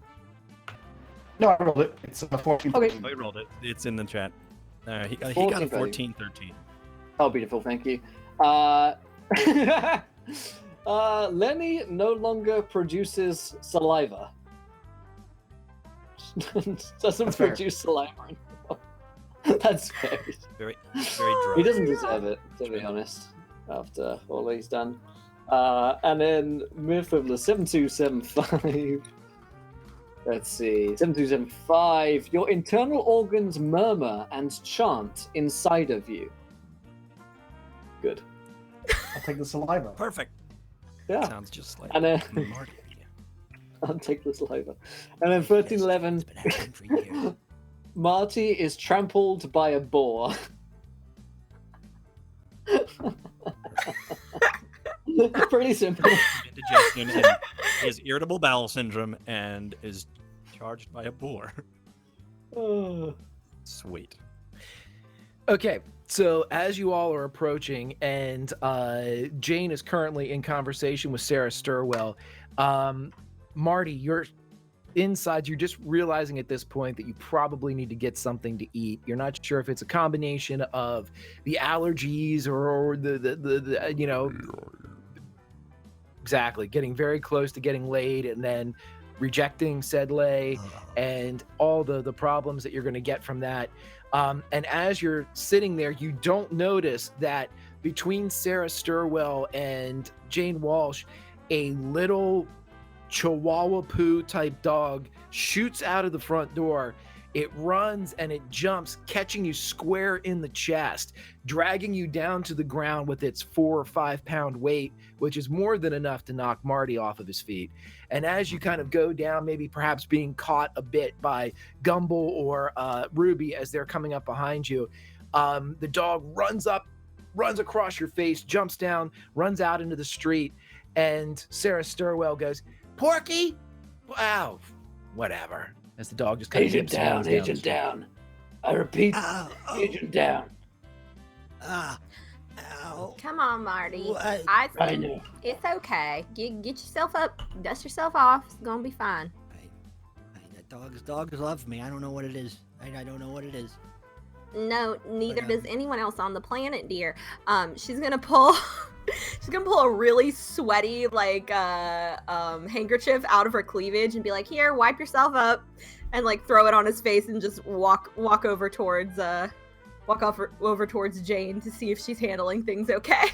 No, I rolled it. It's 14. Okay. Oh, he rolled it. It's in the chat. He got a 14-13. Oh, beautiful. Thank you. Lenny no longer produces saliva. Doesn't produce saliva anymore. That's fair. Very dry. He doesn't deserve it, to be honest, after all he's done. And then Myth of the 7275. Let's see. 7275. Your internal organs murmur and chant inside of you. Good. I'll take the saliva. Perfect. Yeah. Sounds just like And then Marty. I'll take the saliva. And then 1311. It's been happening for years. Marty is trampled by a boar. Pretty simple. Indigestion, and he has irritable bowel syndrome and is charged by a boar. Oh. Sweet. Okay, so as you all are approaching, and Jane is currently in conversation with Sarah Stirwell, Marty, you're inside. You're just realizing at this point that you probably need to get something to eat. You're not sure if it's a combination of the allergies or the you know, exactly, getting very close to getting laid and then rejecting said lay and all the problems that you're going to get from that. And as you're sitting there, you don't notice that between Sarah Stirwell and Jane Walsh, a little Chihuahua poo type dog shoots out of the front door. It runs and it jumps, catching you square in the chest, dragging you down to the ground with its 4 or 5 pound weight, which is more than enough to knock Marty off of his feet. And as you kind of go down, maybe perhaps being caught a bit by Gumbel or Ruby as they're coming up behind you, the dog runs across your face, jumps down, runs out into the street, and Sarah Stirwell goes, "Porky, Wow, whatever. As the dog just kind of Agent down, agent down. I repeat, agent down. Ow. Come on, Marty. What? I know. It's okay. Get yourself up, dust yourself off. It's gonna be fine. The dogs love me. I don't know what it is. I don't know what it is. No, neither does anyone else on the planet, dear. She's gonna pull she's gonna pull a really sweaty handkerchief out of her cleavage and be like, here, wipe yourself up, and like throw it on his face and just walk over towards Jane to see if she's handling things okay.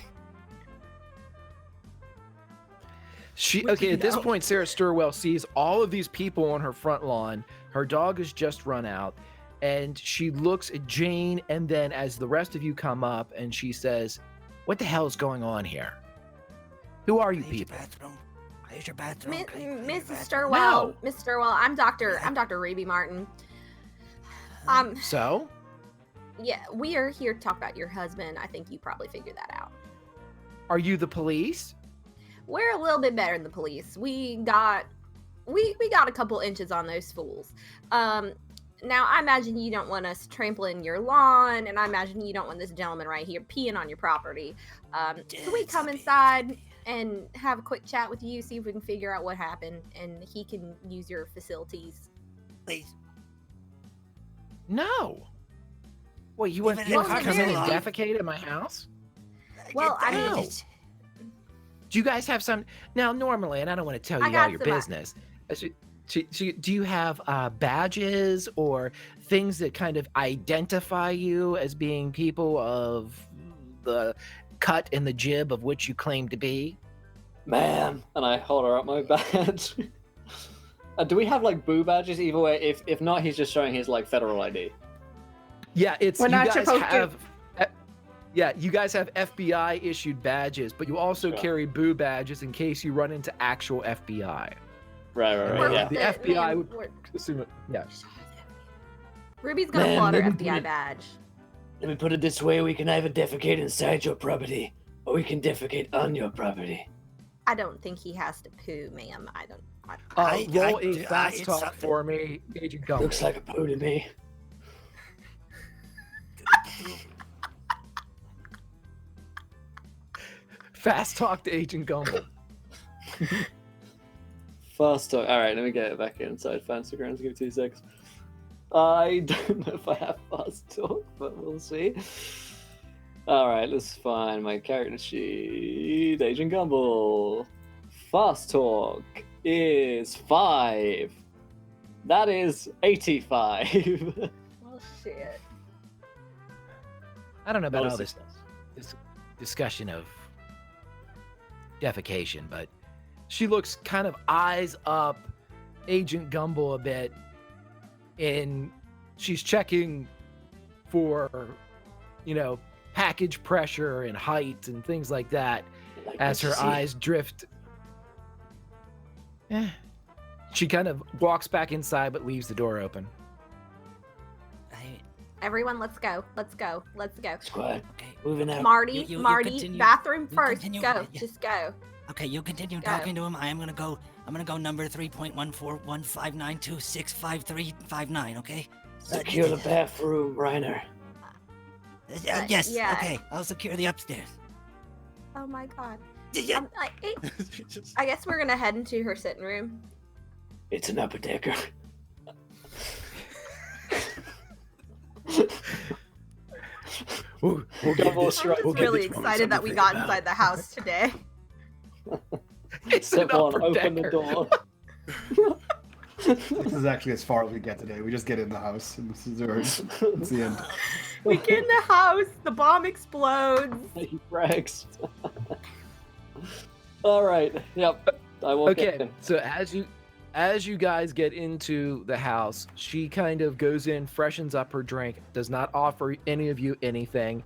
At this point, Sarah Stirwell sees all of these people on her front lawn. Her dog has just run out, and she looks at Jane, and then as the rest of you come up, and she says, "What the hell is going on here? Who are you people?" I use your bathroom. Mrs. Stirwell, Miss Stirwell, I'm Dr. Raby Martin. So? Yeah, we are here to talk about your husband. I think you probably figured that out. Are you the police? We're a little bit better than the police. We got a couple inches on those fools. Now I imagine you don't want us trampling your lawn, and I imagine you don't want this gentleman right here peeing on your property. Can we come inside and have a quick chat with you, see if we can figure out what happened, and he can use your facilities? Please. No. Wait, you want to come in and defecate at my house? Well, I mean, No. Do you guys have some? Now, normally, and I don't want to tell you all your business. Do you have badges or things that kind of identify you as being people of the cut and the jib of which you claim to be? Ma'am, and I hold her up my badge. Do we have like boo badges? Either way, if not, he's just showing his like federal ID. Yeah, it's We're you not guys supposed have. Yeah, you guys have FBI issued badges, but you also carry boo badges in case you run into actual FBI. Right. Yeah. The FBI would assume it. Yeah. Ruby's gonna pull out her FBI badge. Let me put it this way: we can either defecate inside your property, or we can defecate on your property. I don't think he has to poo, ma'am. I don't. Roll a fast talk for me, Agent Gumble. Looks like a poo to me. Fast talk to Agent Gumble. Fast talk. All right, let me get it back inside Fancy Grounds. Give me 2 seconds. I don't know if I have fast talk, but we'll see. All right, let's find my character sheet. Agent Gumble. Fast talk is 5. That is 85. Well, shit. I don't know about all this discussion of defecation, but she looks kind of eyes up Agent Gumble a bit, and she's checking for, package pressure and height and things like that as her eyes drift. She kind of walks back inside but leaves the door open. Everyone, let's go. Let's go. Squad, moving out. Marty, You continue. bathroom first. Continue. Go. Yeah. Just go. Okay, you continue talking to him. I'm gonna go number 3.14159265359. Okay. Secure the bathroom, Reiner. Yes. yeah. Okay, I'll secure the upstairs. Oh my god. Yeah. I guess we're gonna head into her sitting room. It's an upper decker. I'm just really excited that we got inside the house today. It's Step an one, upper open the decker. door. This is actually as far as we get today. We just get in the house, and this is it's the end. We get in the house, the bomb explodes. He brags. All right. Yep. I will get Okay, in. so as you guys get into the house, she kind of goes in, freshens up her drink, does not offer any of you anything,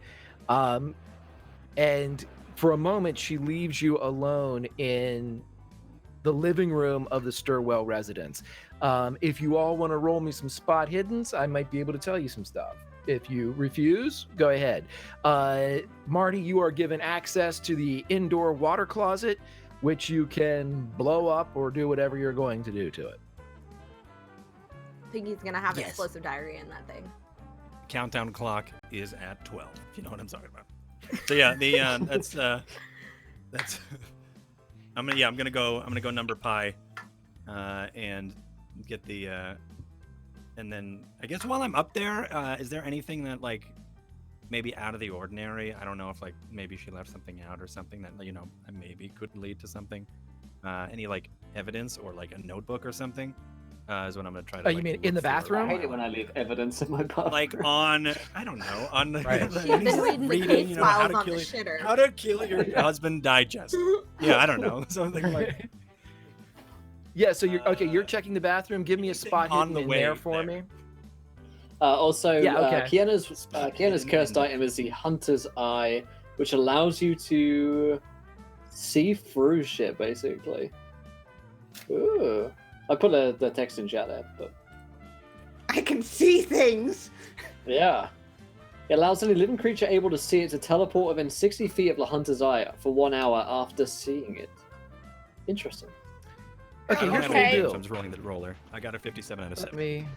and for a moment she leaves you alone in the living room of the Stirwell residence. If you all want to roll me some spot hiddens, I might be able to tell you some stuff. If you refuse, go ahead. Marty, you are given access to the indoor water closet. which you can blow up or do whatever you're going to do to it. I think he's gonna have Yes. explosive diarrhea in that thing. Countdown clock is at 12. If you know what I'm talking about. So yeah, the that's. I'm gonna go number pi, and get the. And then I guess while I'm up there, is there anything that like maybe out of the ordinary? I don't know if like maybe she left something out or something that maybe could lead to something. Any like evidence or like a notebook or something? Is what I'm gonna try to. Oh, you mean in the bathroom? I hate it when I leave evidence in my bathroom. Like on, I don't know, on the, Right. She's been reading the case files on the shitter. how to kill your husband digest. Yeah, I don't know, something like. Yeah, so you're checking the bathroom. Give me a spot on hidden the in way there for there. me. Also, Yeah, okay. Kiana's cursed item is the Hunter's Eye, which allows you to see through shit, basically. Ooh. I put the text in chat there, but I can see things. yeah. It allows any living creature able to see it to teleport within 60 feet of the Hunter's Eye for 1 hour after seeing it. Interesting. Okay, I don't here's have what any we'll games, do. I'm just rolling the roller. I got a 57 out of Let 7. me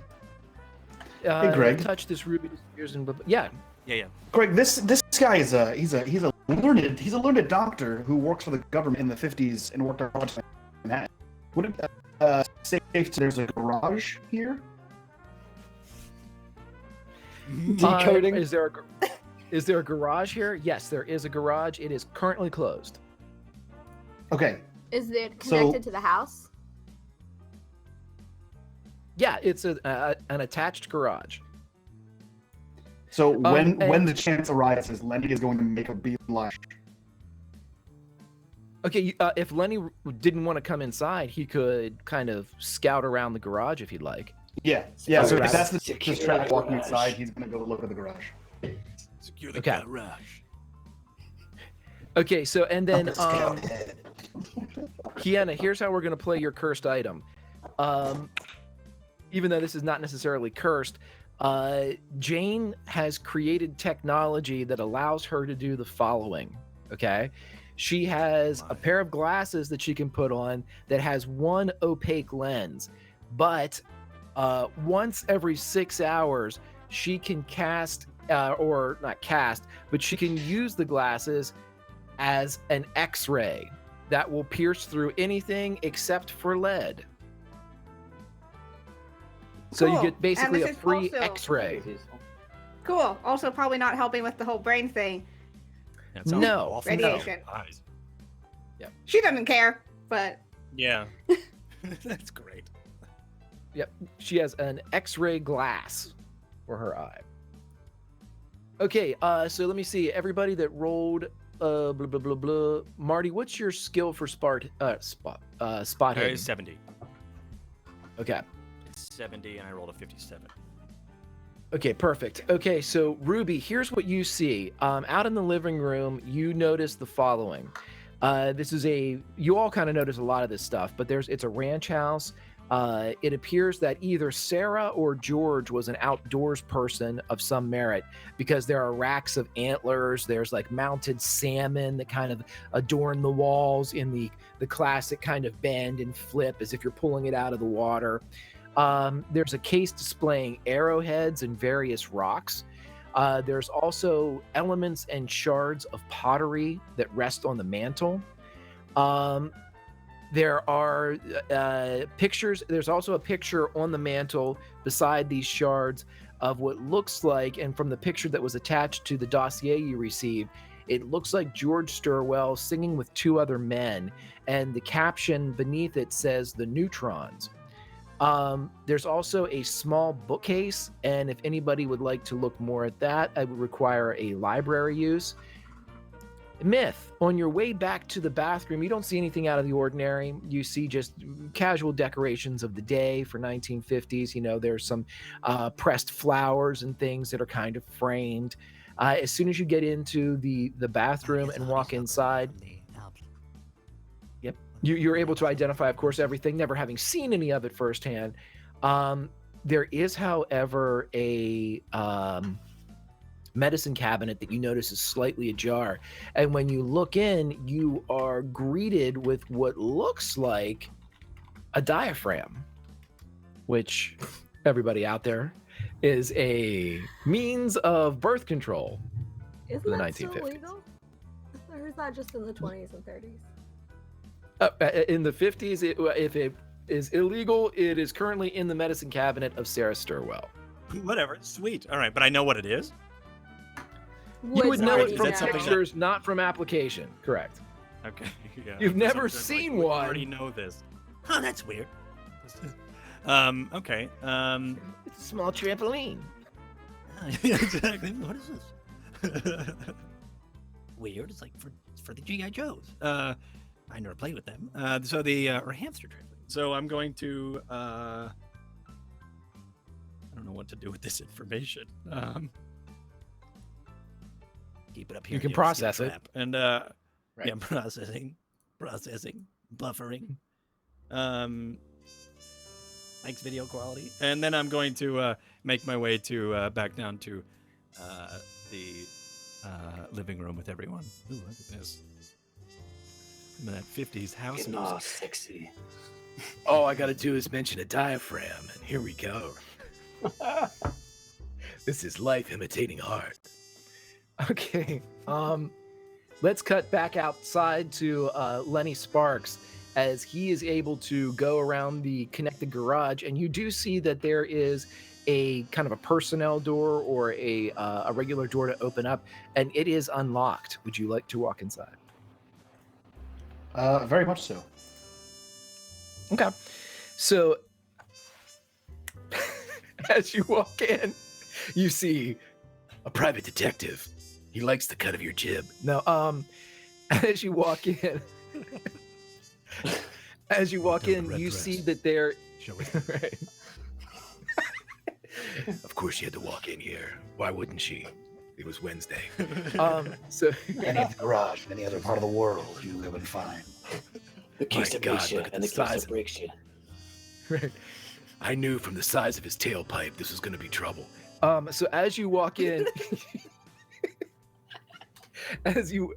Greg. touch this ruby disappears and yeah. Yeah. Greg, this guy is he's a learned doctor who works for the government in the 50s and worked on projects in Manhattan. Would it safe to there's a garage here? Decoding. Is there a garage here? Yes, there is a garage. It is currently closed. Okay. Is it So- connected to the house? Yeah, it's an attached garage. So when and- the chance arises, Lenny is going to make a beeline. Okay, if Lenny didn't want to come inside, he could kind of scout around the garage if he'd like. Yeah. So Okay. if that's the Secure trap walking garage. inside, he's going to go look at the garage. Secure the Okay. garage. Okay, so and then Scout. Kiana, here's how we're gonna play your cursed item. Even though this is not necessarily cursed, Jane has created technology that allows her to do the following. Okay, she has a pair of glasses that she can put on that has one opaque lens, but once every 6 hours she can cast, or not cast, but she can use the glasses as an X-ray that will pierce through anything except for lead. So you Cool. get And basically this a is free also- X-ray. Cool. Also, probably not helping with the whole brain thing. Yeah, it sounds No. awful. Radiation. Eyes. She doesn't care, but Yeah. That's great. She has an X-ray glass for her eye. Okay, so let me see. Everybody that rolled, blah blah blah blah. Marty, what's your skill for spot hidden? 70. Okay. It's 70, and I rolled a 57. Okay, perfect. Okay, so Ruby, here's what you see. Out in the living room, you notice the following. You all kind of notice a lot of this stuff, but it's a ranch house. It appears that either Sarah or George was an outdoors person of some merit, because there are racks of antlers. There's like mounted salmon that kind of adorn the walls in the classic kind of bend and flip as if you're pulling it out of the water. There's a case displaying arrowheads and various rocks. There's also elements and shards of pottery that rest on the mantle. There are pictures. There's also a picture on the mantle beside these shards of what looks like, and from the picture that was attached to the dossier you received, it looks like George Stirwell singing with two other men, and the caption beneath it says "The Neutrons." There's also a small bookcase, and if anybody would like to look more at that, I would require a library use. Myth, on your way back to the bathroom, you don't see anything out of the ordinary. You see just casual decorations of the day for 1950s. You know, there's some pressed flowers and things that are kind of framed. As soon as you get into the bathroom and walk inside, you're able to identify, of course, everything, never having seen any of it firsthand. There is, however, a medicine cabinet that you notice is slightly ajar. And when you look in, you are greeted with what looks like a diaphragm, which everybody out there is a means of birth control. Isn't for the that still 1950s. legal? Or is that just in the 20s and 30s? In the 50s, if it is illegal, it is currently in the medicine cabinet of Sarah Stirwell. Whatever. Sweet. All right, but I know what it is. You would know it Is from that something that- pictures, not from application. Correct. Okay. Yeah. You've For never some reason, seen we one. already know this. Oh, that's weird. Okay. It's a small trampoline. Yeah, exactly. What is this? Weird. It's like for the GI Joes. I never played with them. So the or hamster trampoline. So I'm going to. I don't know what to do with this information. Keep it up here. You can dear process Steel it. Trap. And Right. Yeah, processing, buffering. Thanks, video quality. and then I'm going to make my way to back down to the living room with everyone. Ooh, look at this. I'm in that 50s house Getting music. all sexy. All I got to do is mention a diaphragm, and here we go. This is life imitating art. Okay. Let's cut back outside to Lenny Sparks as he is able to go around the connected garage, and you do see that there is a kind of a personnel door or a regular door to open up, and it is unlocked. Would you like to walk inside? Very much so. Okay. So as you walk in, you see a private detective. He likes the cut of your jib. No, as you walk in, you see that there. Show us. Right. Of course, she had to walk in here. Why wouldn't she? It was Wednesday. So Any of the garage, any other part of the world, you live and find. The case My that God, breaks you, look at and the the case size that of- breaks you. right. I knew from the size of his tailpipe this was going to be trouble. So as you walk in, as you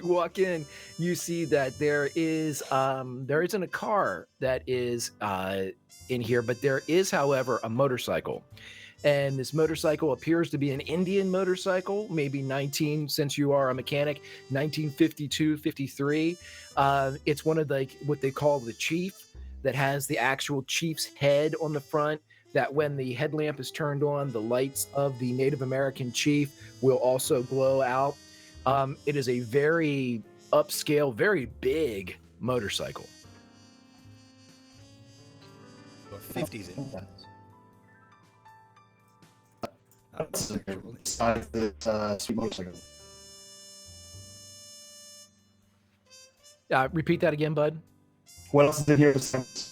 walk in, you see that there isn't a car that is in here, but there is, however, a motorcycle. And this motorcycle appears to be an Indian motorcycle, maybe since you are a mechanic, 1952, 53. It's one of what they call the Chief, that has the actual chief's head on the front, that when the headlamp is turned on, the lights of the Native American chief will also glow out. It is a very upscale, very big motorcycle. 50s in. Besides the sweet motorcycle. Repeat that again, bud. What else is in here besides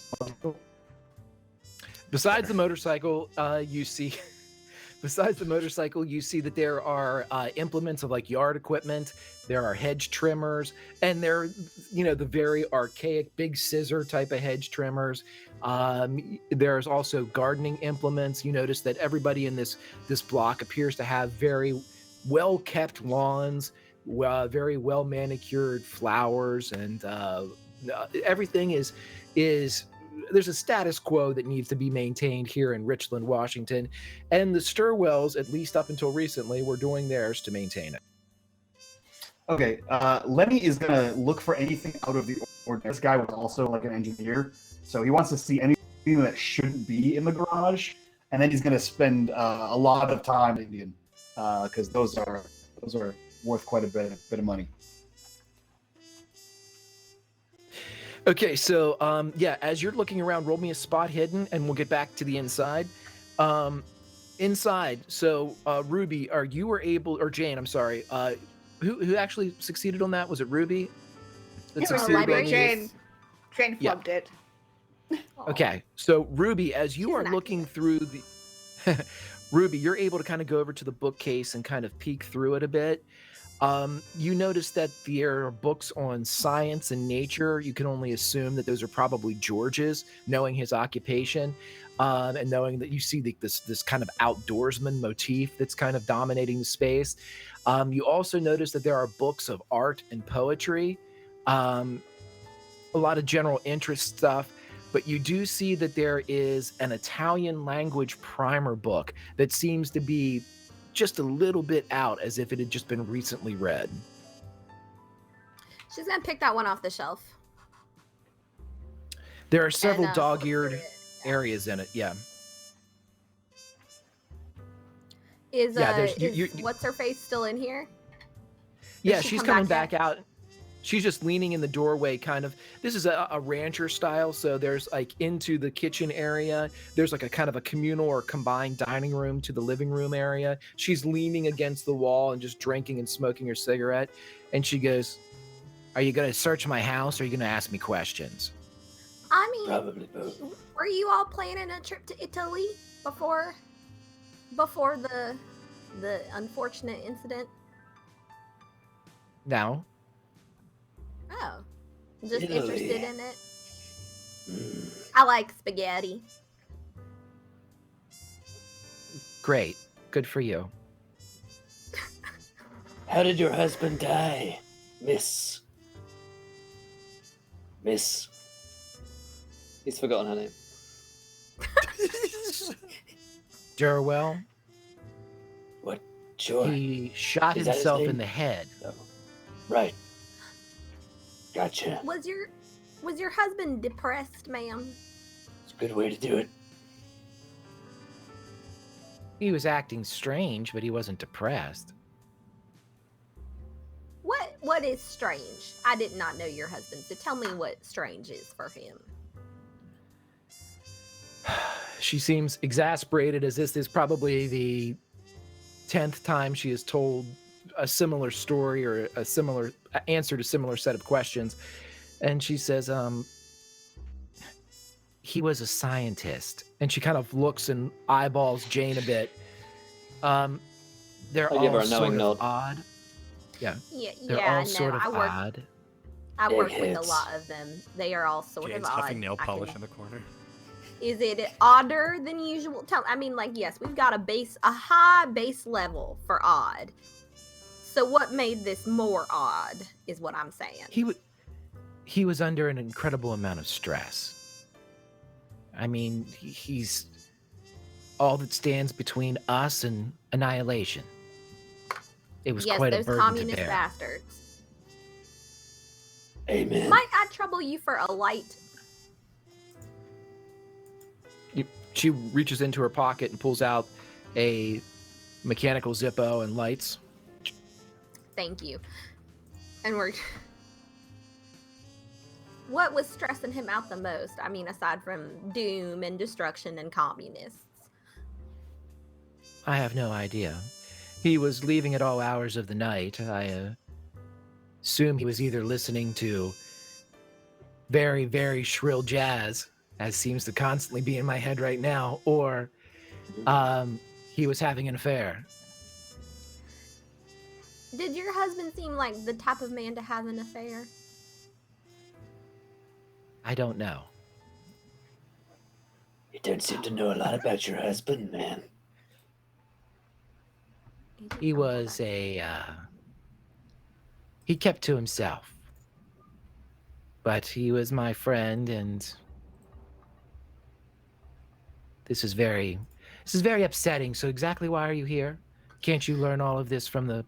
Besides the motorcycle, you see. Besides the motorcycle, you see that there are implements of like yard equipment. There are hedge trimmers, and they're, the very archaic big scissor type of hedge trimmers. There's also gardening implements. You notice that everybody in this block appears to have very well kept lawns, very well manicured flowers, and everything is there's a status quo that needs to be maintained here in Richland, Washington, and the Stirwells, at least up until recently, were doing theirs to maintain it. Okay, Lenny is gonna look for anything out of the ordinary. This guy was also like an engineer, so he wants to see anything that shouldn't be in the garage, and then he's gonna spend a lot of time in Indian, because those are worth quite a bit of money. Okay, so as you're looking around, roll me a spot hidden, and we'll get back to the inside. Inside, so Ruby, you were able, or Jane, I'm sorry, who actually succeeded on that? Was it Ruby? That It was succeeded library. on the- Jane Yeah. flubbed it. Okay, so Ruby, as you She's are an looking through the Ruby, you're able to kind of go over to the bookcase and kind of peek through it a bit. You notice that there are books on science and nature. You can only assume that those are probably George's, knowing his occupation, and knowing that you see this kind of outdoorsman motif that's kind of dominating the space. You also notice that there are books of art and poetry, a lot of general interest stuff. But you do see that there is an Italian language primer book that seems to be just a little bit out, as if it had just been recently read. She's gonna pick that one off the shelf. There are several And, dog-eared flip through it. areas in it. Yeah. Is Yeah, there's- is what's her face still in here? Yeah, she she's come coming back back out. She's just leaning in the doorway, kind of. This is a rancher style, so there's like into the kitchen area. There's like a kind of a communal or combined dining room to the living room area. She's leaning against the wall and just drinking and smoking her cigarette. And she goes, "Are you going to search my house, or are you going to ask me questions?" I mean, Probably both. were you all planning a trip to Italy before the unfortunate incident? No. Oh, just Italy. interested in it. Mm. I like spaghetti. Great. Good for you. How did your husband die, Miss? Miss? He's forgotten her name. Stirwell, What? Sure. he shot Is that his himself name? in the head. Oh. Right. Gotcha. Was your husband depressed, ma'am? It's a good way to do it. He was acting strange, but he wasn't depressed. What is strange? I did not know your husband, so tell me what strange is for him. She seems exasperated, as this is probably the 10th time she has told a similar story or a similar answer to a similar set of questions. And she says, he was a scientist. And she kind of looks and eyeballs Jane a bit. They're I give her all a sort knowing of nod. odd. Yeah, Yeah, they're yeah, all no, sort of I work odd. I work with a Eggheads. lot of them. They are all sort Jane's of odd. huffing nail I polish can- in the corner. Is it odder than usual? I mean, like, yes, we've got a high base level for odd. So what made this more odd is what I'm saying. He was under an incredible amount of stress. I mean, he's all that stands between us and annihilation. It was Yes, quite a those burden to communist bear. bastards. Amen. Might I trouble you for a light? She reaches into her pocket and pulls out a mechanical Zippo and lights. Thank you. And we're. What was stressing him out the most? I mean, aside from doom and destruction and communists. I have no idea. He was leaving at all hours of the night. I assume he was either listening to very, very shrill jazz, as seems to constantly be in my head right now, or he was having an affair. Did your husband seem like the type of man to have an affair? I don't know. You don't seem to know a lot about your husband, man. He was he kept to himself. But he was my friend, and this is very upsetting. So exactly why are you here? Can't you learn all of this from the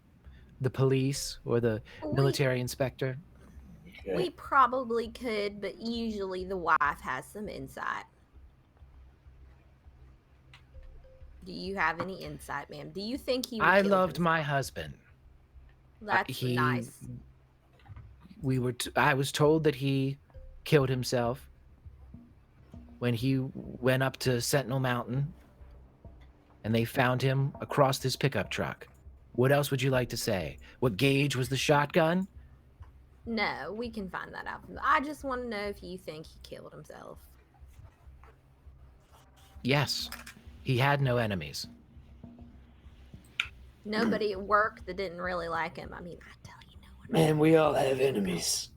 police or the military inspector? We probably could, but usually the wife has some insight. Do you have any insight, ma'am? Do you think he would I kill loved himself? my husband. That's nice. I was told that he killed himself when he went up to Sentinel Mountain, and they found him across this pickup truck. What else would you like to say? What gauge was the shotgun? No, we can find that out. I just want to know if you think he killed himself. Yes. He had no enemies. nobody at work that didn't really like him. I mean, I tell you, no one. Man, we all have enemies.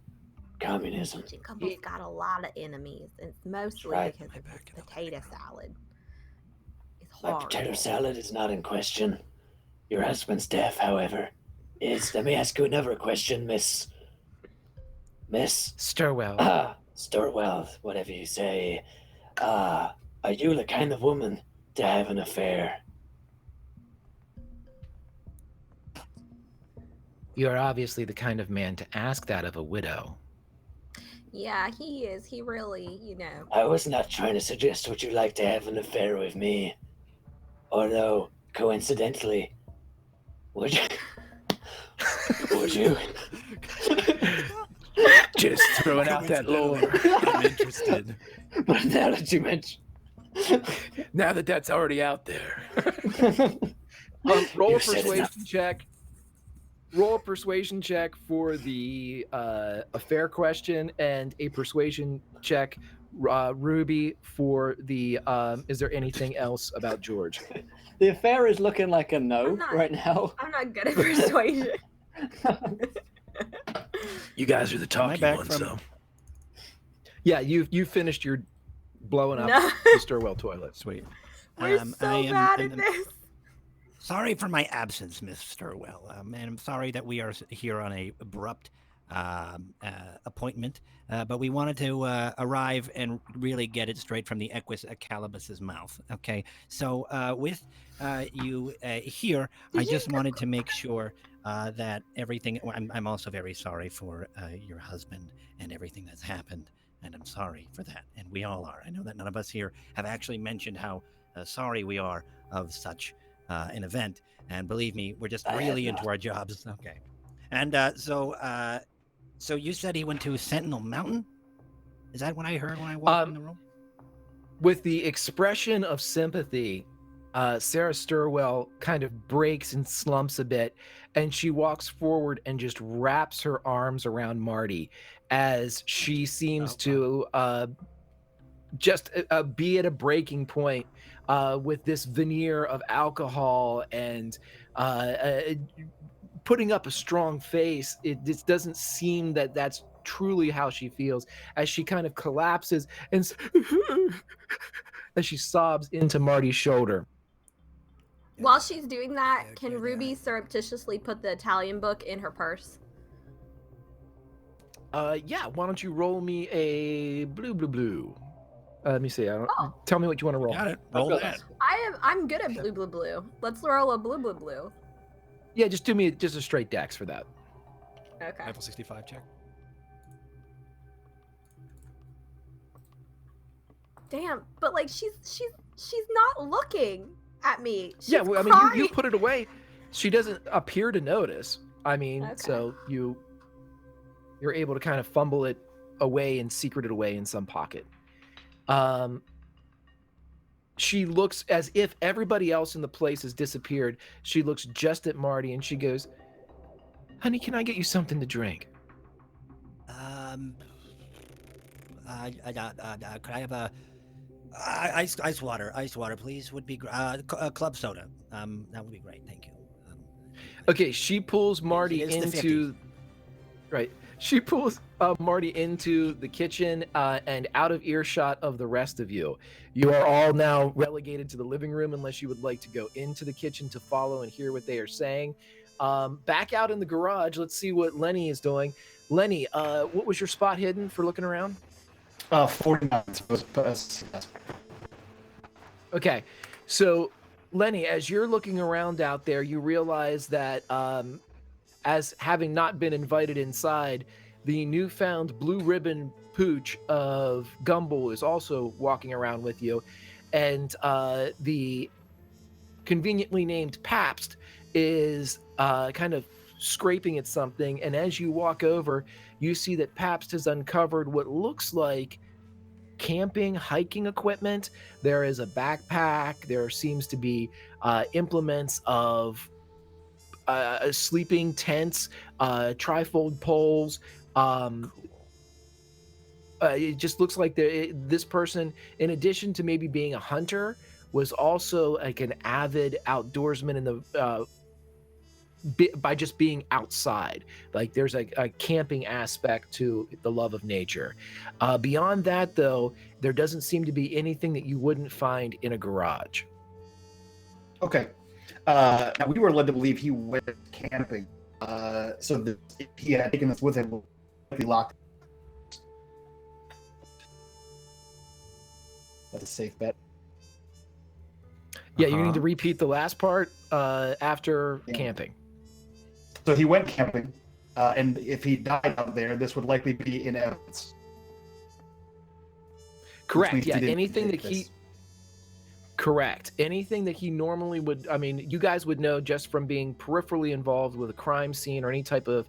Communism. Kitchen Couple's got a lot of enemies. And it's mostly right. because of his potato salad. It's My horrible. potato salad is not in question. Your husband's death, however, is. Let me ask you another question, Miss Stirwell. Stirwell, whatever you say. Are you the kind of woman to have an affair? You're obviously the kind of man to ask that of a widow. Yeah, he is. He really, I was not trying to suggest would you like to have an affair with me. Although, coincidentally, would you? Would you? Just throwing out that lore. I'm interested. But now that you mention, Now that that's already out there. Roll You a said persuasion check. Roll a persuasion check for the affair question and a persuasion check, Ruby, for the is there anything else about George? the affair is looking like a no I'm not- right now. I'm not good at persuasion. You guys are the talky back ones, from- though. Yeah, you finished your blowing up No. the Stirwell toilet. Sweet. We're so bad at this. Sorry for my absence, Miss Stirwell, and I'm sorry that we are here on a abrupt appointment, but we wanted to arrive and really get it straight from the Equus Calibus's mouth. Okay, so with you here, I just wanted to make sure that everything. I'm also very sorry for your husband and everything that's happened, and I'm sorry for that, and we all are. I know that none of us here have actually mentioned how sorry we are of such an event, and believe me, we're just really into our jobs. Okay, and so you said he went to Sentinel Mountain? Is that what I heard when I walked in the room? With the expression of sympathy, Sarah Stirwell kind of breaks and slumps a bit, and she walks forward and just wraps her arms around Marty as she seems to just be at a breaking point with this veneer of alcohol and putting up a strong face. It just doesn't seem that that's truly how she feels, as she kind of collapses and as she sobs into Marty's shoulder. While she's doing that, can Ruby surreptitiously put the Italian book in her purse? Yeah, why don't you roll me a blue? Let me see. Tell me what you want to roll. Got it. Roll that. I'm good at blue. Let's roll a blue. Yeah, just do me just a straight dex for that. Okay. Level 65 check. Damn, but like she's not looking at me. She's Yeah, well, I mean, you put it away. She doesn't appear to notice. I mean, Okay. so you're able to kind of fumble it away and secret it away in some pocket. She looks as if everybody else in the place has disappeared. She looks just at Marty and she goes, "Honey, can I get you something to drink?" Could I have a ice water? Ice water, please. Would be club soda. That would be great. Thank you. Okay, she pulls Marty It's the into 50s. right. She pulls Marty into the kitchen and out of earshot of the rest of you. You are all now relegated to the living room unless you would like to go into the kitchen to follow and hear what they are saying. Back out in the garage, let's see what Lenny is doing. Lenny, what was your spot hidden for looking around? 49. Okay, so Lenny, as you're looking around out there, you realize that as having not been invited inside, the newfound blue ribbon pooch of Gumball is also walking around with you, and the conveniently named Pabst is kind of scraping at something, and as you walk over, you see that Pabst has uncovered what looks like hiking equipment. There is a backpack. There seems to be implements of sleeping tents, trifold poles. It just looks like this person, in addition to maybe being a hunter, was also like an avid outdoorsman in the by just being outside. Like there's a camping aspect to the love of nature. Beyond that, though, there doesn't seem to be anything that you wouldn't find in a garage. Okay. Now we were led to believe he went camping. So that if he had taken this with him, would be locked. That's a safe bet. Yeah, you need to repeat the last part after camping. So he went camping, and if he died out there, this would likely be in evidence. Correct. Yeah, anything that he... Correct. Anything that he normally would... I mean, you guys would know just from being peripherally involved with a crime scene or any type of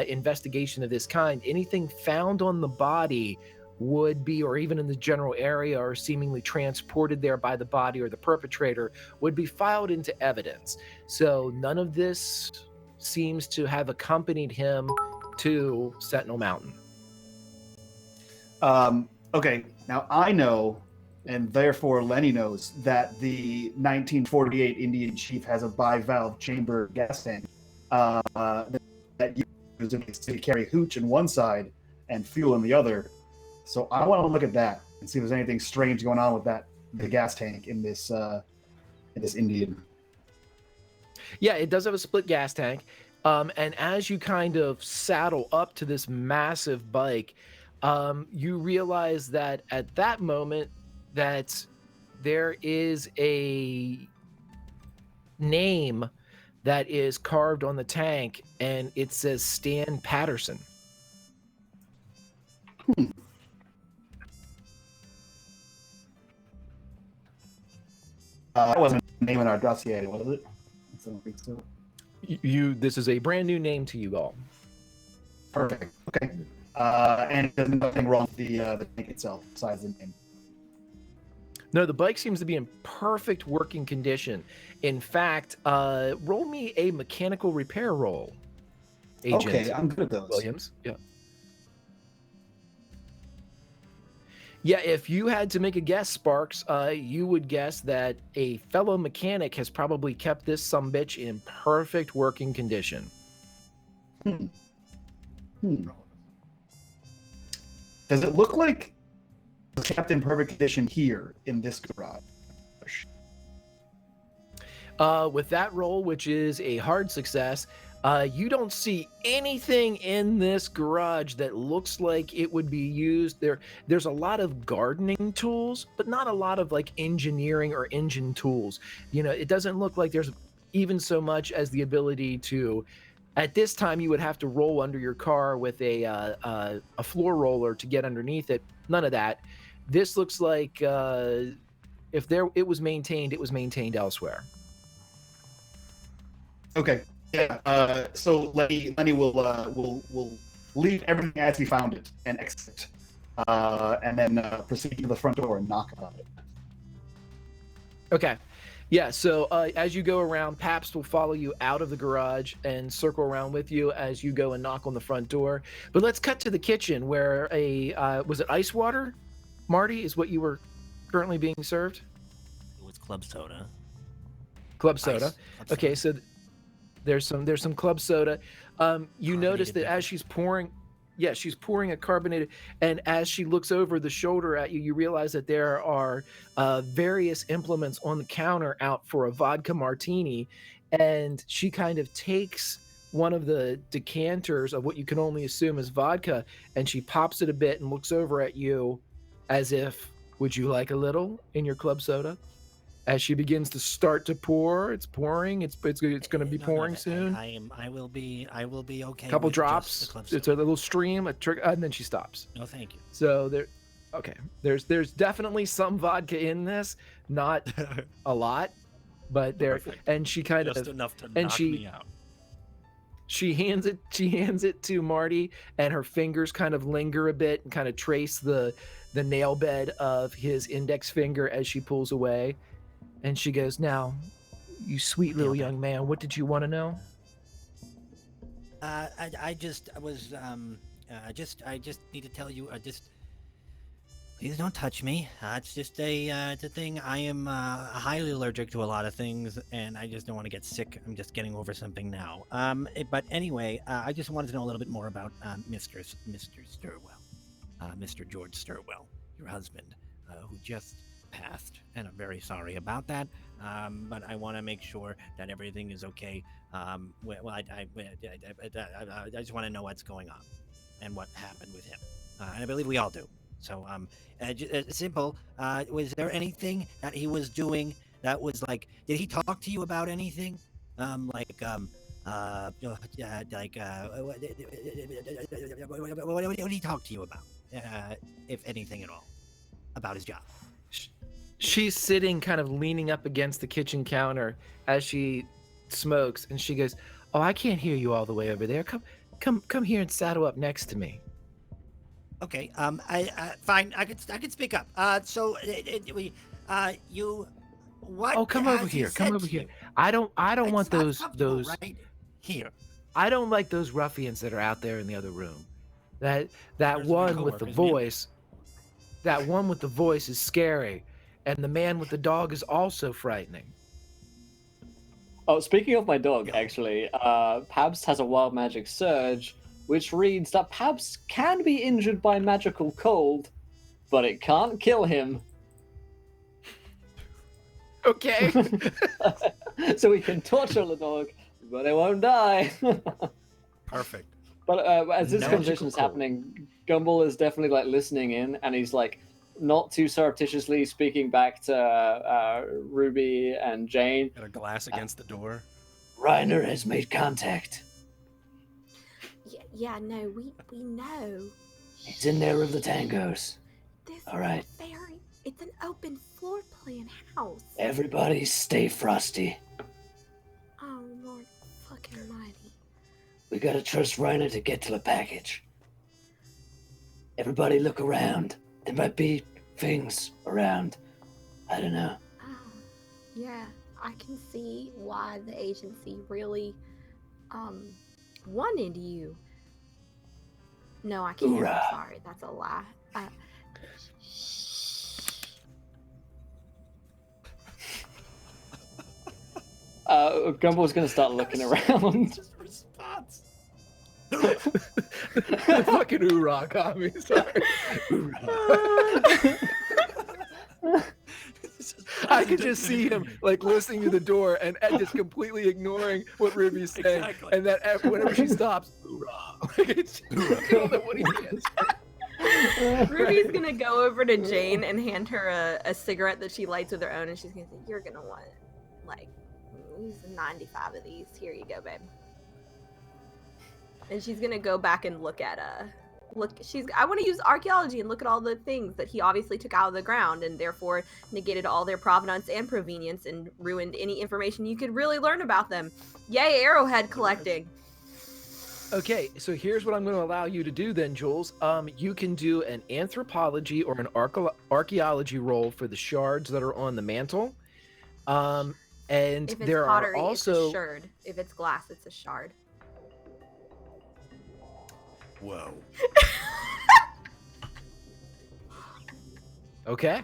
investigation of this kind. Anything found on the body would be, or even in the general area, or seemingly transported there by the body or the perpetrator, would be filed into evidence. So none of this seems to have accompanied him to Sentinel Mountain. Okay, now I know, and therefore Lenny knows, that the 1948 Indian chief has a bivalve chamber gas tank that used to carry hooch in one side and fuel in the other. So I want to look at that and see if there's anything strange going on with the gas tank in this Indian. Yeah, it does have a split gas tank. And as you kind of saddle up to this massive bike, you realize that at that moment that there is a name that is carved on the tank, and it says Stan Patterson. That wasn't a name in our dossier, was it? I don't think so. This is a brand new name to you all. Perfect. Okay. And there's nothing wrong with the tank itself besides the name. No, the bike seems to be in perfect working condition. In fact, roll me a mechanical repair roll, Agent Okay, I'm good at those. Williams. Yeah. Yeah, if you had to make a guess, Sparks, you would guess that a fellow mechanic has probably kept this sumbitch in perfect working condition. Does it look like it's kept in perfect condition here in this garage? With that roll, which is a hard success, you don't see anything in this garage that looks like it would be used. There's a lot of gardening tools, but not a lot of like engineering or engine tools. You know, it doesn't look like there's even so much as the ability to, at this time, you would have to roll under your car with a floor roller to get underneath it. None of that. This looks like if it was maintained elsewhere. Okay. Yeah. So Lenny will leave everything as he found it and exit, and then proceed to the front door and knock on it. Okay. Yeah, so as you go around, Pabst will follow you out of the garage and circle around with you as you go and knock on the front door. But let's cut to the kitchen where was it ice water, Marty, is what you were currently being served? It was club soda. Club soda. Okay, so there's some club soda. You notice that as she's pouring a carbonated, and as she looks over the shoulder at you, you realize that there are various implements on the counter out for a vodka martini, and she kind of takes one of the decanters of what you can only assume is vodka, and she pops it a bit and looks over at you as if, would you like a little in your club soda? As she begins to start to pour, it's pouring. It's going to be pouring soon. I will be okay. Couple with drops. just the club It's soda. a little stream, and then she stops. No, thank you. So there's definitely some vodka in this, not a lot, but there. Perfect. And she kind Just of enough to and knock she me out. she hands it to Marty, and her fingers kind of linger a bit and kind of trace the nail bed of his index finger as she pulls away. And she goes, "Now, you sweet little young man, what did you want to know?" I just need to tell you, Please don't touch me. It's just it's a thing. I am highly allergic to a lot of things, and I just don't want to get sick. I'm just getting over something now. But anyway, I just wanted to know a little bit more about Mr. Stirwell, Mr. George Stirwell, your husband, who just passed, and I'm very sorry about that. But I want to make sure that everything is okay. I just want to know what's going on and what happened with him, and I believe we all do. So, simple. Was there anything that he was doing that was like? Did he talk to you about anything? What did he talk to you about? If anything at all, about his job? She's sitting kind of leaning up against the kitchen counter as she smokes, and she goes, "Oh, I can't hear you all the way over there. Come here and saddle up next to me." Okay. Fine. I could speak up. You. What? Oh, come over here. Come over here. I don't want those right here. I don't like those ruffians that are out there in the other room. That one with the voice. That one with the voice is scary, and the man with the dog is also frightening. Oh, speaking of my dog, actually, Pabst has a wild magic surge, which reads that Pabst can be injured by magical cold, but it can't kill him. Okay. So we can torture the dog, but it won't die. Perfect. But as this conversation is happening, Gumball is definitely like listening in, and he's like not too surreptitiously speaking back to Ruby and Jane. Got a glass against the door. Reiner has made contact. Yeah, no, we know. He's in there with the tangos. This All right. is it's an open floor plan house. Everybody stay frosty. Oh, Lord fucking almighty. We gotta trust Reiner to get to the package. Everybody look around. There might be things around. I don't know. Yeah, I can see why the agency really wanted you. No, I can't. Hoorah. I'm sorry, that's a lie. Gumball's gonna start looking around. Just response. The fucking hoorah got me. Sorry. I could just see him like listening to the door and just completely ignoring what Ruby's saying, Exactly. and that whenever she stops, hoorah! Like it's, I don't know what he is. Ruby's gonna go over to Jane and hand her a cigarette that she lights with her own, and she's gonna say, "You're gonna want like 95 of these. Here you go, babe." And she's gonna go back and look at I want to use archaeology and look at all the things that he obviously took out of the ground and therefore negated all their provenance and provenience and ruined any information you could really learn about them. Yay, arrowhead collecting. Okay, so here's what I'm going to allow you to do then, Jules. You can do an anthropology or an archaeology roll for the shards that are on the mantle. And If it's there pottery, are also it's a shard. If it's glass, it's a shard. Whoa. okay.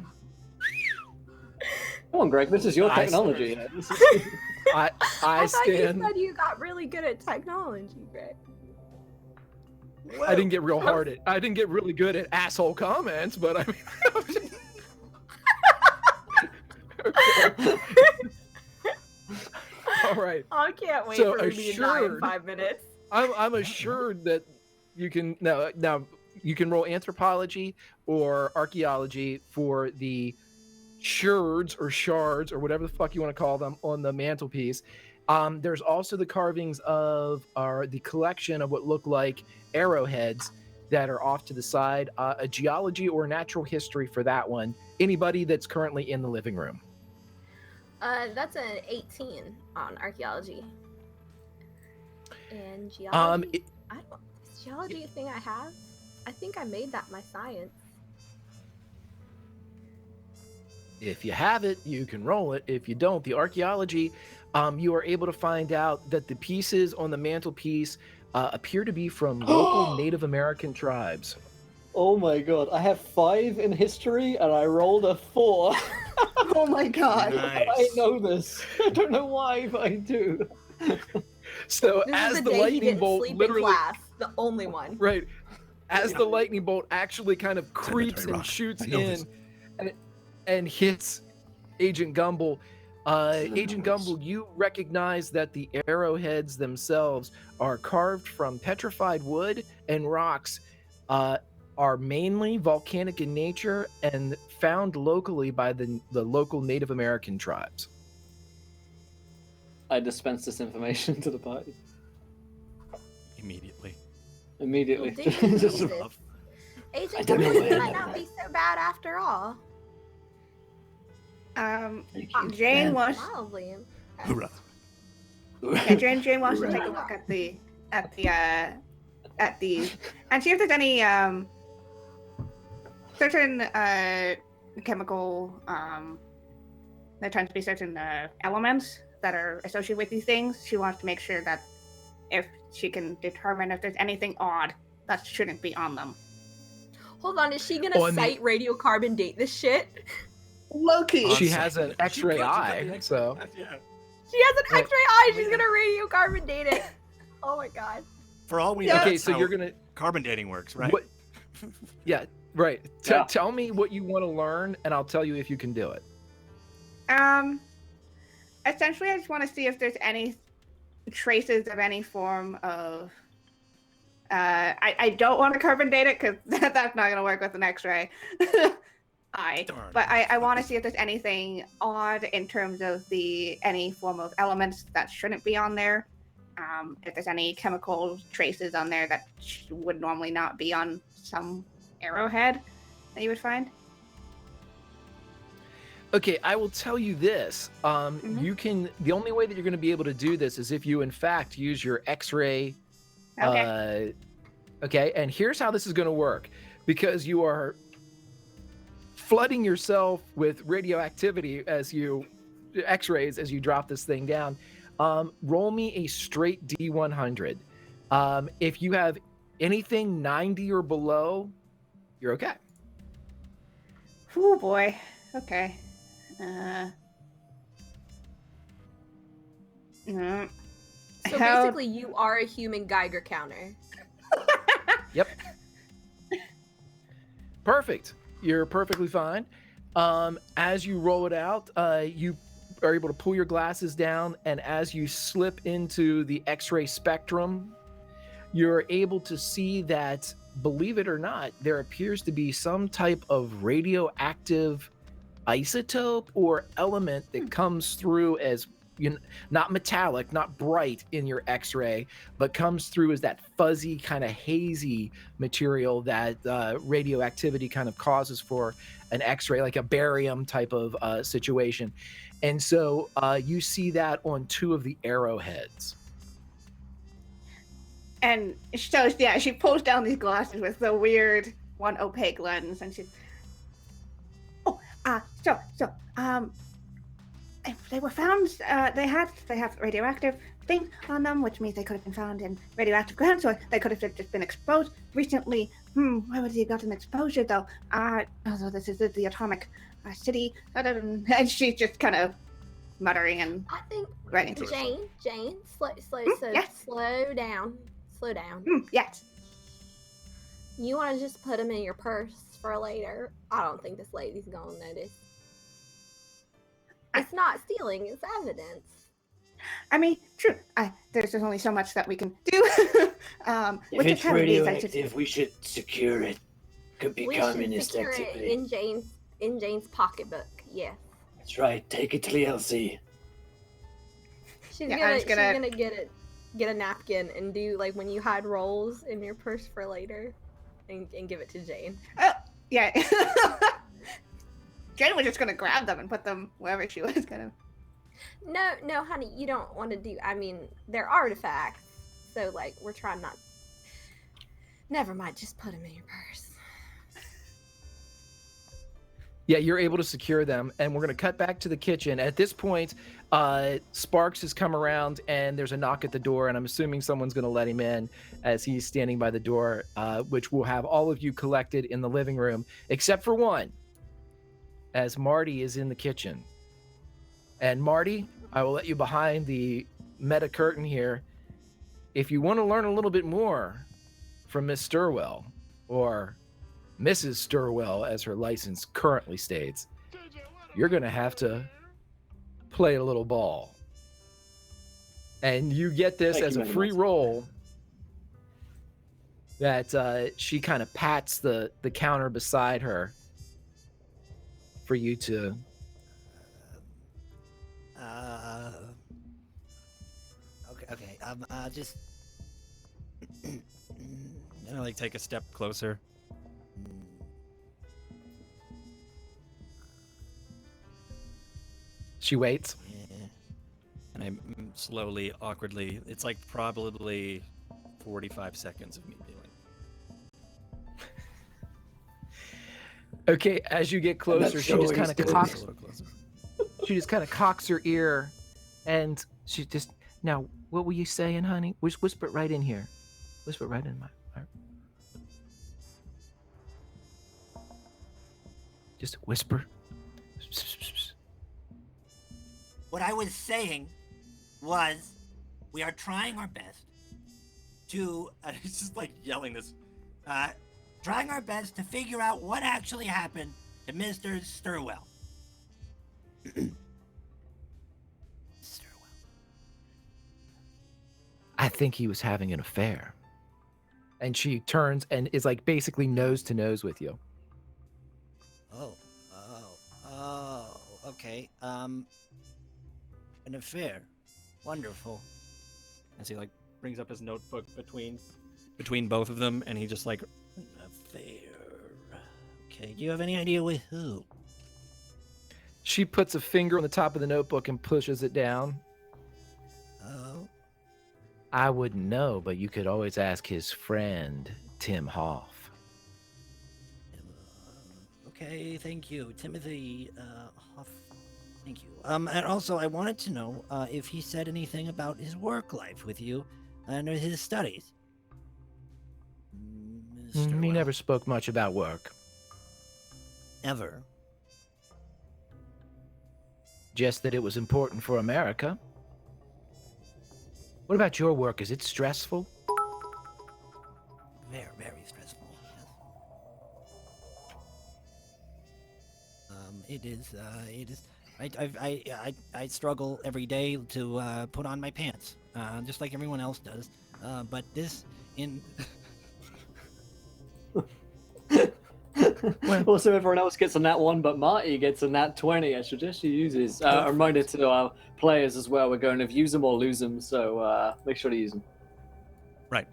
Come on, Greg. This is your I technology. I I thought stand. you said you got really good at technology, Greg. I didn't get real hard at. I didn't get really good at asshole comments, but I mean. All right. I can't wait So for me to die in assured- 5 minutes. I'm assured that you can now you can roll anthropology or archaeology for the shards or whatever the fuck you want to call them on the mantelpiece. There's also the carvings of the collection of what look like arrowheads that are off to the side. A geology or natural history for that one. Anybody that's currently in the living room. That's an 18 on archaeology. And geology. Is geology a thing I have? I think I made that my science. If you have it, you can roll it. If you don't, the archaeology, you are able to find out that the pieces on the mantelpiece appear to be from local Native American tribes. Oh my god, I have 5 in history and I rolled a 4. Oh my god. I Nice. know this. I don't know why, but I do. So This as is the the day he lightning didn't bolt sleep in literally class. The only one. right as the lightning bolt actually kind of creeps Cemetery and rock. shoots I know in this. and hits Agent Gumble. Agent Nice. Gumble, you recognize that the arrowheads themselves are carved from petrified wood and rocks, are mainly volcanic in nature and found locally by the local Native American tribes. I dispense this information to the party Immediately. immediately. Well, do you Just- use it? Agent I don't know Gumble where might that not be so bad after all. Thank you. Jane Man. wants Mildly. Hoorah. yeah, Jane wants to take a look at the and see if there's any certain chemical there tends to be certain elements that are associated with these things. She wants to make sure that if she can determine if there's anything odd that shouldn't be on them. Hold on, is she gonna Oh, and the- cite radiocarbon date this shit? Loki. She has an X-ray She could, she's got eye, the X-ray so eye, yeah. She has an Right. X-ray eye. She's gonna radiocarbon date it. Oh my god. For all we know, okay. that's So how you're gonna carbon dating works, right? What? Yeah, right. Yeah. Tell me what you want to learn, and I'll tell you if you can do it. Essentially, I just want to see if there's any traces of any form of. I don't want to carbon date it because that's not going to work with an X-ray. Darn. But I want to see if there's anything odd in terms of any form of elements that shouldn't be on there. If there's any chemical traces on there that would normally not be on some arrowhead that you would find. Okay, I will tell you this. You can. The only way that you're going to be able to do this is if you, in fact, use your X-ray. Okay. Okay, and here's how this is going to work, because you are flooding yourself with radioactivity as you X-rays as you drop this thing down. Roll me a straight D100. If you have anything 90 or below, you're okay. Oh boy. Okay. So How- basically, you are a human Geiger counter. Yep. Perfect. You're perfectly fine. As you roll it out, you are able to pull your glasses down, and as you slip into the X-ray spectrum, you're able to see that, believe it or not, there appears to be some type of radioactive isotope or element that comes through as not metallic, not bright in your X-ray, but comes through as that fuzzy kind of hazy material that radioactivity kind of causes for an X-ray, like a barium type of situation. And so you see that on 2 of the arrowheads. And so yeah, she pulls down these glasses with the weird one opaque lens, and she's they were found. They have radioactive things on them, which means they could have been found in radioactive ground, so they could have just been exposed recently. Why would he have gotten exposure though? So this is the atomic city, and she's just kind of muttering and I think writing to Jane, slow yes. down. Slow down. Yes. You want to just put them in your purse for later? I don't think this lady's gonna notice. It's not stealing; it's evidence. I mean, true. There's just only so much that we can do. If With it's the radioactive, we should secure it. Could be We should communist secure activity. it in Jane's pocketbook. Yeah, That's right. Take it to the LC. she's Yeah, gonna I'm just gonna- get a napkin and do like when you hide rolls in your purse for later, and give it to Jane. Yeah. Jane was just gonna grab them and put them wherever she was gonna. No, honey, you don't want to do. I mean, they're artifacts, so like we're trying not. Never mind, just put them in your purse. Yeah, you're able to secure them, and we're going to cut back to the kitchen. At this point, Sparks has come around, and there's a knock at the door, and I'm assuming someone's going to let him in as he's standing by the door, which will have all of you collected in the living room, except for one, as Marty is in the kitchen. And Marty, I will let you behind the meta curtain here. If you want to learn a little bit more from Miss Stirwell, or Mrs. Stirwell, as her license currently states, you're going to have to play a little ball. And you get this as a free roll that she kind of pats the counter beside her for you to... Okay. Just... I'm gonna take a step closer. She waits. Yeah. And I slowly, awkwardly, it's like probably 45 seconds of me doing. Okay, as you get closer, she just kind of cocks. She just kind of cocks her ear, and she just, now, what were you saying, honey? Just whisper it right in here. Whisper it right in my heart. Just whisper. What I was saying was, we are trying our best to, it's just like yelling this, trying our best to figure out what actually happened to Mr. Stirwell. Stirwell. I think he was having an affair. And she turns and is like basically nose to nose with you. Okay. An affair. Wonderful. As he like brings up his notebook between both of them, and he just like, An affair. Okay, do you have any idea with who? She puts a finger on the top of the notebook and pushes it down. Oh. I wouldn't know, but you could always ask his friend, Tim Hoff. Okay, thank you. Timothy Hoff. Thank you. And also, I wanted to know if he said anything about his work life with you and his studies. He never spoke much about work. Ever. Just that it was important for America. What about your work? Is it stressful? Very, very stressful. Yes. It is. I struggle every day to put on my pants, just like everyone else does. But this in. Also, everyone else gets a nat 1, but Marty gets a nat 20. I suggest you use his. A reminder to our players as well, we're going to use them or lose them, so make sure to use them. right.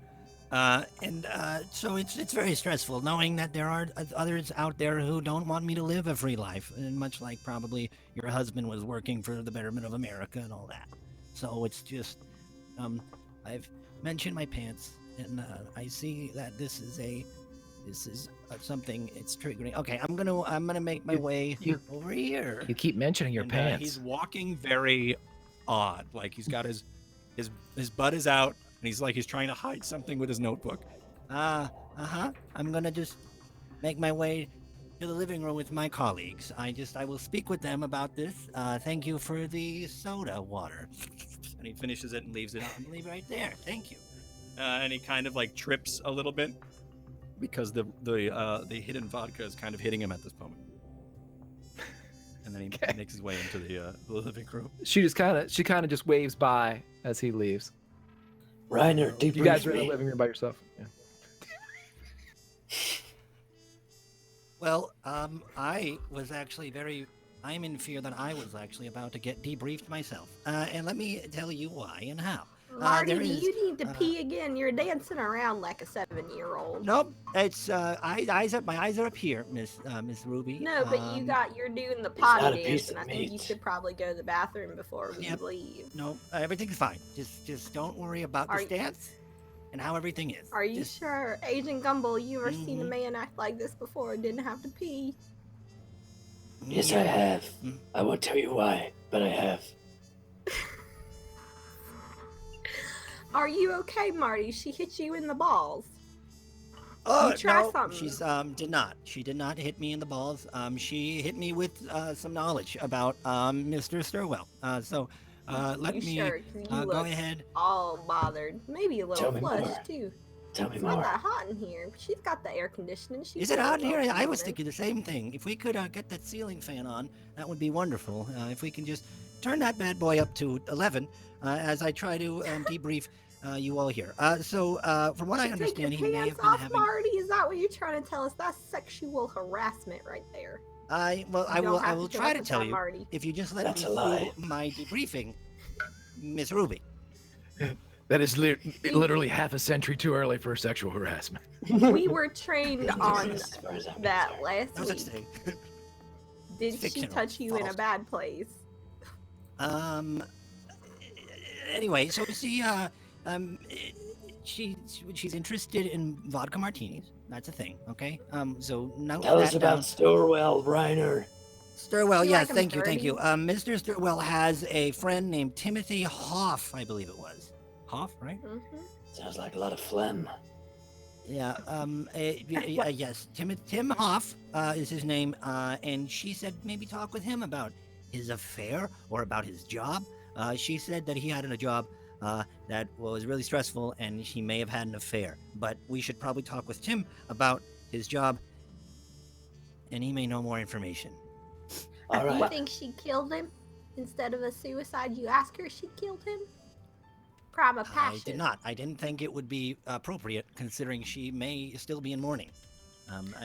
So it's very stressful knowing that there are others out there who don't want me to live a free life, and much like probably your husband was working for the betterment of America and all that. So it's just, I've mentioned my pants, and I see that this is something. It's triggering. Okay, I'm gonna make my way over here. You keep mentioning your pants. He's walking very odd, like he's got his butt is out. And he's trying to hide something with his notebook. I'm gonna just make my way to the living room with my colleagues. I will speak with them about this. Thank you for the soda water. And he finishes it and leaves it. I'll leave it right there. Thank you. And he kind of like trips a little bit because the hidden vodka is kind of hitting him at this moment. And then he makes his way into the living room. She kind of just waves by as he leaves. Reiner, debrief You guys are in me. the living room by yourself. Yeah. Well, I'm in fear that I was actually about to get debriefed myself. And let me tell you why and how. Marty, do you need to pee again? You're dancing around like a 7-year-old. Nope, it's my eyes are up here, Miss Ruby. No, but you're doing the not potty a dance, piece and of I think you meat. should probably go to the bathroom before we Yep. leave. No, everything's fine. Just don't worry about the stance and how everything is. Are you Just- sure, Agent Gumbel? You ever seen a Mhm. man act like this before and didn't have to pee? Yes, I have. I won't tell you why, but I have. Are you okay, Marty? She hit you in the balls. Oh, You try no, something. she's did not. She did not hit me in the balls. She hit me with some knowledge about Mr. Stirwell. Let You me sure? 'Cause you go look ahead. all bothered. Maybe a little Tell me flushed more. too. Tell me It's not more. that hot in here. She's got the air conditioning. She's Is it really hot in here? well I was shielded. thinking the same thing. If we could get that ceiling fan on, that would be wonderful. If we can just turn that bad boy up to 11, as I try to debrief you all here. From what I understand, Take he your may have pants been off, having. Marty. Is that what you're trying to tell us? That's sexual harassment right there. I You don't will have to try put to up with tell that, you Marty. if you just let That's me a lie. do my debriefing, Miss Ruby. That is literally half a century too early for sexual harassment. We were trained on As far as I'm that concerned. last No such week. thing. Did she Fictional. touch you in a False. bad place? Anyway, so she's interested in vodka martinis. That's a thing, okay? So now Tell us that about down. Stirwell, Reiner. Stirwell, You yes, like 'em thank you. dirty? Mr. Stirwell has a friend named Timothy Hoff, I believe it was. Hoff, right? Mm-hmm. Sounds like a lot of phlegm. Yeah, yes. Tim Hoff is his name, and she said maybe talk with him about his affair or about his job. She said that he had a job that was really stressful, and he may have had an affair. But we should probably talk with Tim about his job, and he may know more information. All You right. think she killed him instead of a suicide? You ask her she killed him? Crime of passion. I did not. I didn't think it would be appropriate, considering she may still be in mourning.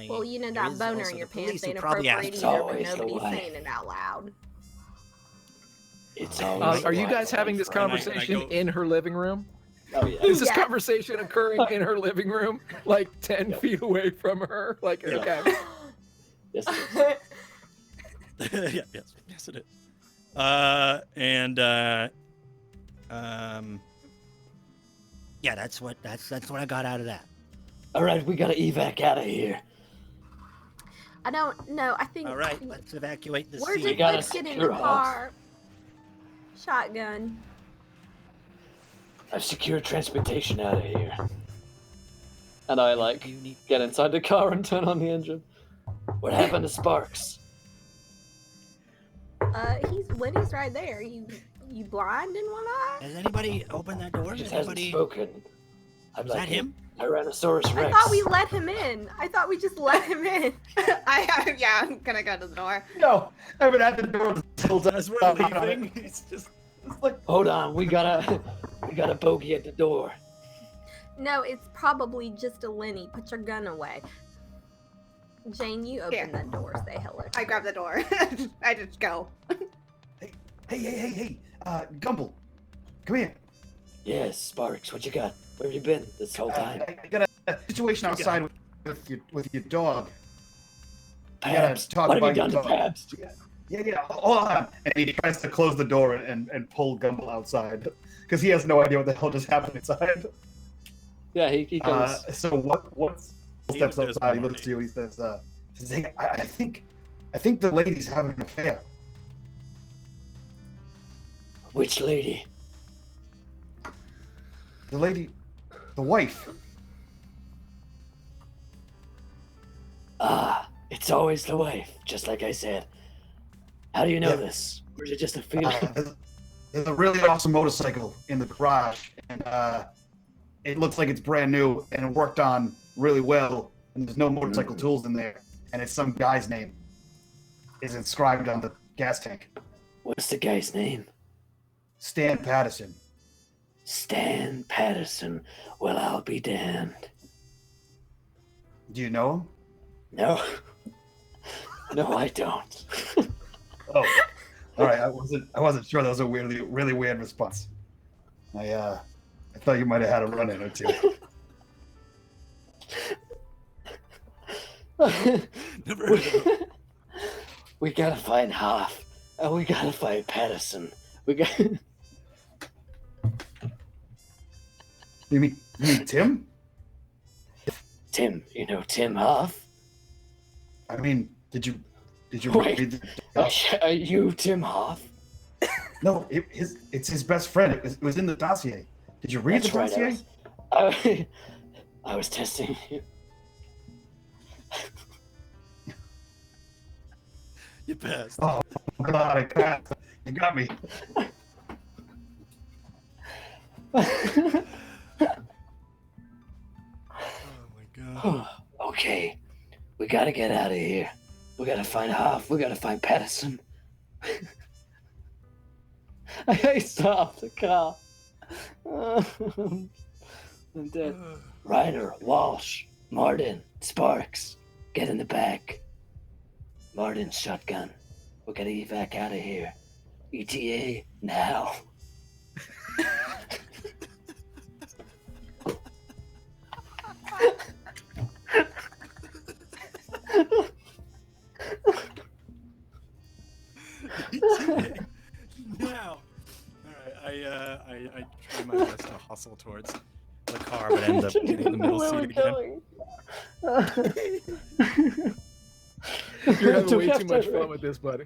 Well, you know there that is boner also in your the police pants who ain't probably appropriate asked- either, but Always the nobody's way. saying it out loud. It's always. Are you the guys right having this way, friend. conversation go- in her living room? Oh yeah. Is this Yeah. conversation occurring in her living room, like 10 feet away from her? Like, Yeah. okay. Yes, it is. yes, it is. Yeah, that's what I got out of that. All right, we gotta evac out of here. I don't know. I think. All right, let's evacuate the Where'd scene. you We gotta let's get in secure the a house. car? Shotgun. I've secured transportation out of here. And I You need- get inside the car and turn on the engine. What happened to Sparks? Lenny's right there. You blind in one eye? Has anybody opened that door? He just Has hasn't anybody? spoken. I'm Is like that him? Tyrannosaurus I Rex. thought we let him in. I thought we just let him in. I'm gonna go to the door. No, I've been at the door this whole time. As we're leaving, It's just, it's like, Hold on, we got a bogey at the door. No, it's probably just a Lenny. Put your gun away. Jane, you open Here. that door. Say hello. I grab the door. I just go. hey, Gumble, come here. Yes, Sparks, what you got? Where have you been this whole time? I got a situation outside with your dog. I gotta Pabs, talk what have you about your done to dog. Pabs? Yeah. Hold on. And he tries to close the door and pull Gumble outside because he has no idea what the hell just happened inside. Yeah, he goes. So what's steps There's outside? He more looks to you. He says, "Hey, I think the lady's having an affair." Which lady? The lady, the wife. Ah, it's always the wife, just like I said. How do you know Yeah. this? Or is it just a feeling? There's a really awesome motorcycle in the garage, and it looks like it's brand new and it worked on really well. And there's no motorcycle tools in there, and it's some guy's name is inscribed on the gas tank. What's the guy's name? Stan Patterson. Stan Patterson. Well, I'll be damned. Do you know him? No. No, I don't. Oh, all right. I wasn't sure. That was a really weird response. I thought you might have had a run-in or two. Never heard of him. We gotta find Hoff, and we gotta find Patterson. We got. You mean Tim? Tim. You know Tim Hoff? I mean, did you Did you Wait. read the Are you Tim Hoff? No, it's his best friend. It was in the dossier. Did you read That's the right. dossier? I was testing you. You passed. Oh God, I passed. You got me. Oh my god. Okay, we gotta get out of here. We gotta find Hoff. We gotta find Patterson. I stopped the car. I'm dead. Ryder, Walsh, Martin, Sparks, get in the back. Martin, shotgun. We gotta evac out of here. ETA now. Now. All right, I try my best to hustle towards the car, but end up getting in the middle seat again. You're having Do way we have too much direct- fun with this, buddy.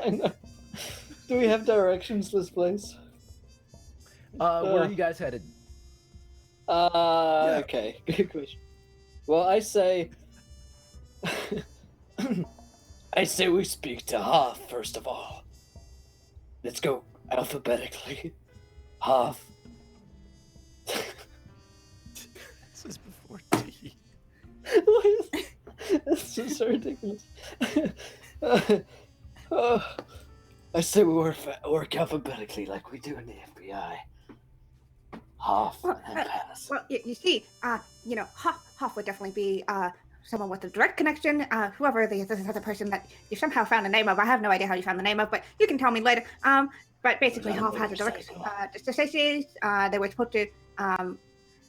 I know. Do we have directions to this place? Where are you guys headed? Okay. Good question. Well, I say I say we speak to Hoff first of all. Let's go alphabetically. Hoff. This is before T. This is so ridiculous. I say we work alphabetically like we do in the FBI. Hoff and then Patterson. Well, you see, Hoff would definitely be someone with a direct connection. Whoever the other person that you somehow found the name of, I have no idea how you found the name of, but you can tell me later. But basically, Well, Hoff has a direct motorcycle. association. They were supposed to.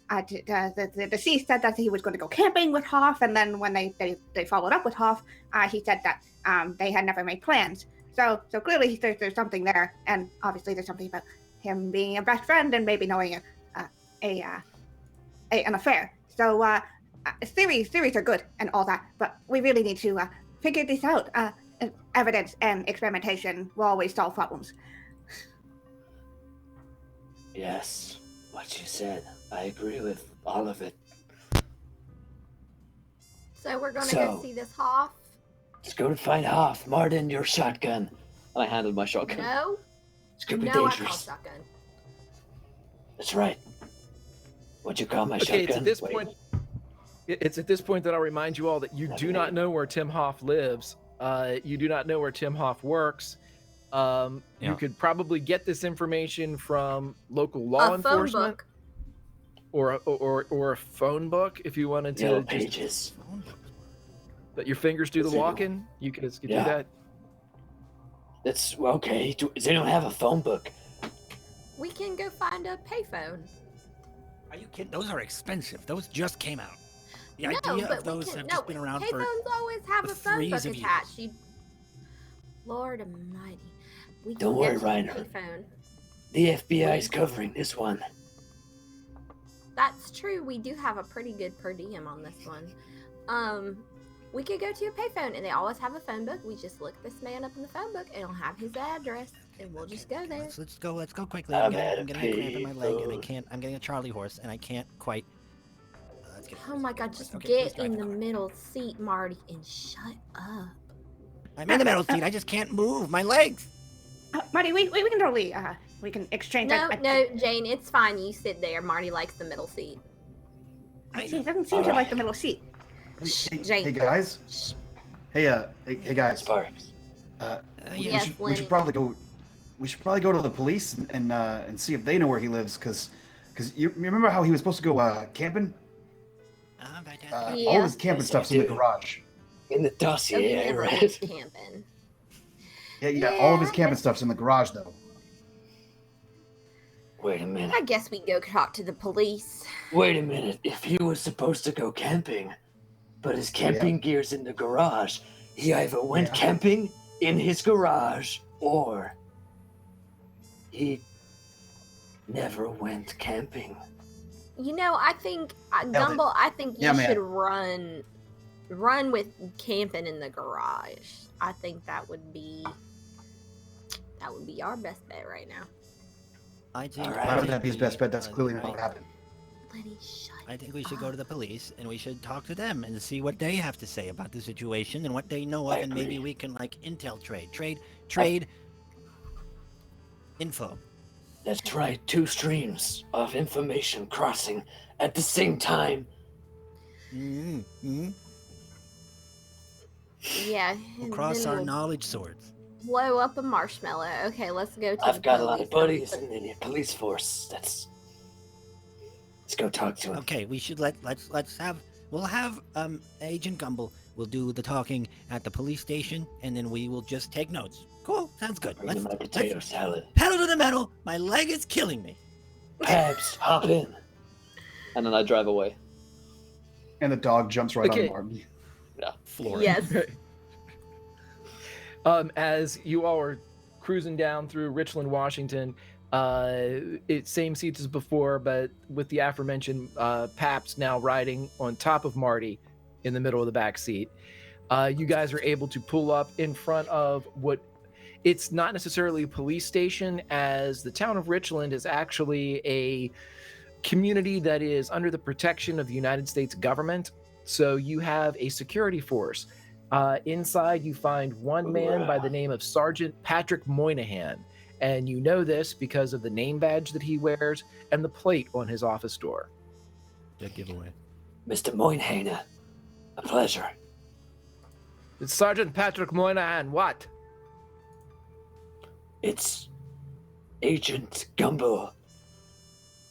The deceased said that he was going to go camping with Hoff, and then when they followed up with Hoff, he said that they had never made plans. So clearly there's something there, and obviously there's something about him being a best friend and maybe knowing an affair. So theories are good and all that, but we really need to figure this out. Evidence and experimentation will always solve problems. Yes, what you said. I agree with all of it. So we're gonna So- go see this Hoff? Let's go to find Hoff. Martin, your shotgun. And I handled my shotgun. No? It's gonna be No, I call dangerous. shotgun. That's right. What'd you call my Okay, shotgun? it's at this Wait. point. It's at this point that I'll remind you all that you do not know where Tim Hoff lives. You do not know where Tim Hoff works. Yeah. You could probably get this information from local law A phone enforcement, book. or a phone book if you wanted to. Yellow Just pages. let your fingers do the Is it- walking. You could do Yeah. that. That's okay. They don't have a phone book. We can go find a payphone. Are you kidding? Those are expensive. Those just came out. The No, idea but of those we can, have no, just been around for. payphones always have the a phone book threes of years. attached. Lord Almighty. We Don't can worry, get you a Reiner. payphone. The FBI's covering this one. That's true. We do have a pretty good per diem on this one. We could go to a payphone, and they always have a phone book. We just look this man up in the phone book, and it'll have his address, and we'll just go there. Let's go. Let's go quickly. I'm I'm at a getting a cramp in my leg, and I payphone. can't. I'm getting a Charlie horse, and I can't quite. Let's get. Oh my God! Just Okay, please get drive in the the car. middle seat, Marty, and shut up. I'm in the middle seat. I just can't move my legs. Marty, we can totally we can exchange. No, Jane, it's fine. You sit there. Marty likes the middle seat. He doesn't seem to like the middle seat. Hey guys. Hey guys. Sparks. Yes, we Lenny. should probably go. We should probably go to the police and see if they know where he lives, because you remember how he was supposed to go camping? All Yeah. of his camping Yes, I stuff's in the do. garage. In the So he dossier, I never read. went camping. Yeah, all of his Yeah, camping stuff's in the garage though. Wait a minute. I guess we go talk to the police. Wait a minute. If he was supposed to go camping, but his camping gear's in the garage, he either went Yeah. camping in his garage or he never went camping. You know, I think Gumball. I think you Yeah, man. should run run with camping in the garage. I think that would be our best bet right now. I think. Why would that be his best bet? That's clearly not what happened. Lenny, shut I think we should go to the police and we should talk to them and see what they have to say about the situation and what they know of, and maybe we can like intel trade info. That's right, 2 streams of information crossing at the same time. Mm-hmm. Yeah. We'll cross our knowledge swords. Blow up a marshmallow. Okay, let's go to I've the got a lot police of buddies in the police force. Let's go talk to him. Okay, we should we'll have Agent Gumble will do the talking at the police station, and then we will just take notes. Cool, sounds good. Bring my potato salad. Pedal to the metal. My leg is killing me. Pabs, hop in. And then I drive away. And the dog jumps right Okay. on Marty. Yeah. Floor. Yes. As you all are cruising down through Richland, Washington, it's same seats as before, but with the aforementioned Paps now riding on top of Marty in the middle of the back seat. You guys are able to pull up in front of what it's not necessarily a police station, as the town of Richland is actually a community that is under the protection of the United States government. So you have a security force. Inside, you find one man by the name of Sergeant Patrick Moynihan. And you know this because of the name badge that he wears and the plate on his office door. Good giveaway. Mr. Moynihan, a pleasure. It's Sergeant Patrick Moynihan, what? It's Agent Gumbo.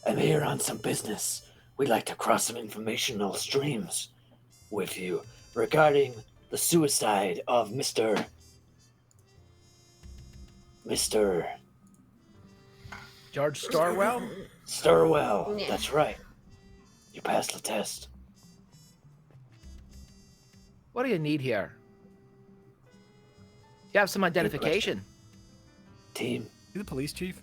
I'm here on some business. We'd like to cross some informational streams with you regarding the suicide of Mr. George Stirwell? Stirwell. Yeah. That's right. You passed the test. What do you need here? You have some identification. Team. You the police chief?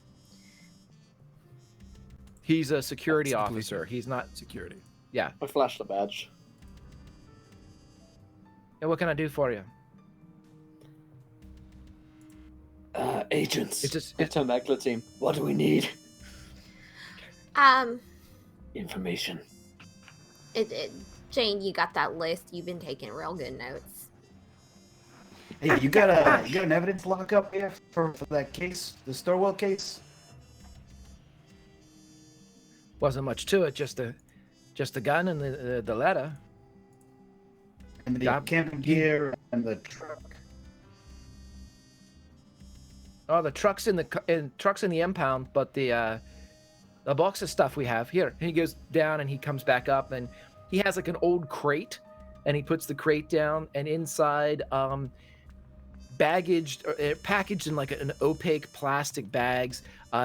He's a security That's the police officer. He's not. Security. Yeah. I flash the badge. And what can I do for you? Agents. It's just. I turn back to the team. What do we need? Information. Jane, you got that list. You've been taking real good notes. Hey, you got an evidence lockup here for that case, the Stirwell case? Wasn't much to it. Just the gun and the letter. And the Yeah. camping gear and the truck. Oh, the truck's in the impound, but the box of stuff we have here. And he goes down and he comes back up and he has like an old crate, and he puts the crate down, and inside, packaged in like an opaque plastic bags.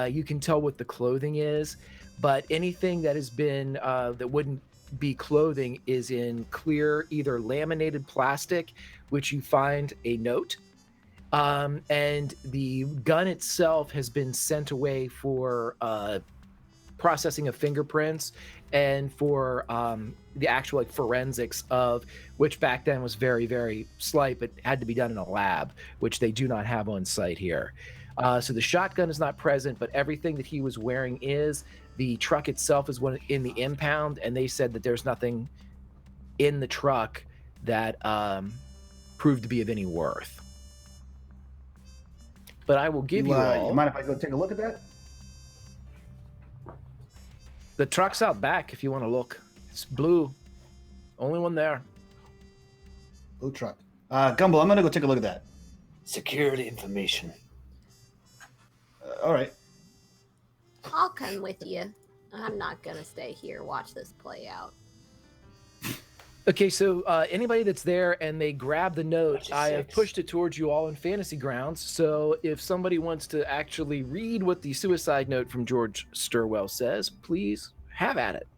You can tell what the clothing is, but anything that has been that wouldn't be clothing is in clear, either laminated plastic, which you find a note. And the gun itself has been sent away for processing of fingerprints and for the actual like forensics of, which back then was very, very slight, but had to be done in a lab, which they do not have on site here. So the shotgun is not present, but everything that he was wearing is. The truck itself is one in the impound, and they said that there's nothing in the truck that proved to be of any worth. But I will give you all. You mind if I go take a look at that? The truck's out back if you want to look. It's blue. Only one there. Blue truck. Gumble, I'm gonna go take a look at that. Security information. All right. I'll come with you. I'm not gonna stay here. Watch this play out. Okay, so anybody that's there and they grab the note, That's a I have 6. pushed it towards you all in fantasy grounds. So if somebody wants to actually read what the suicide note from George Stirwell says, please have at it.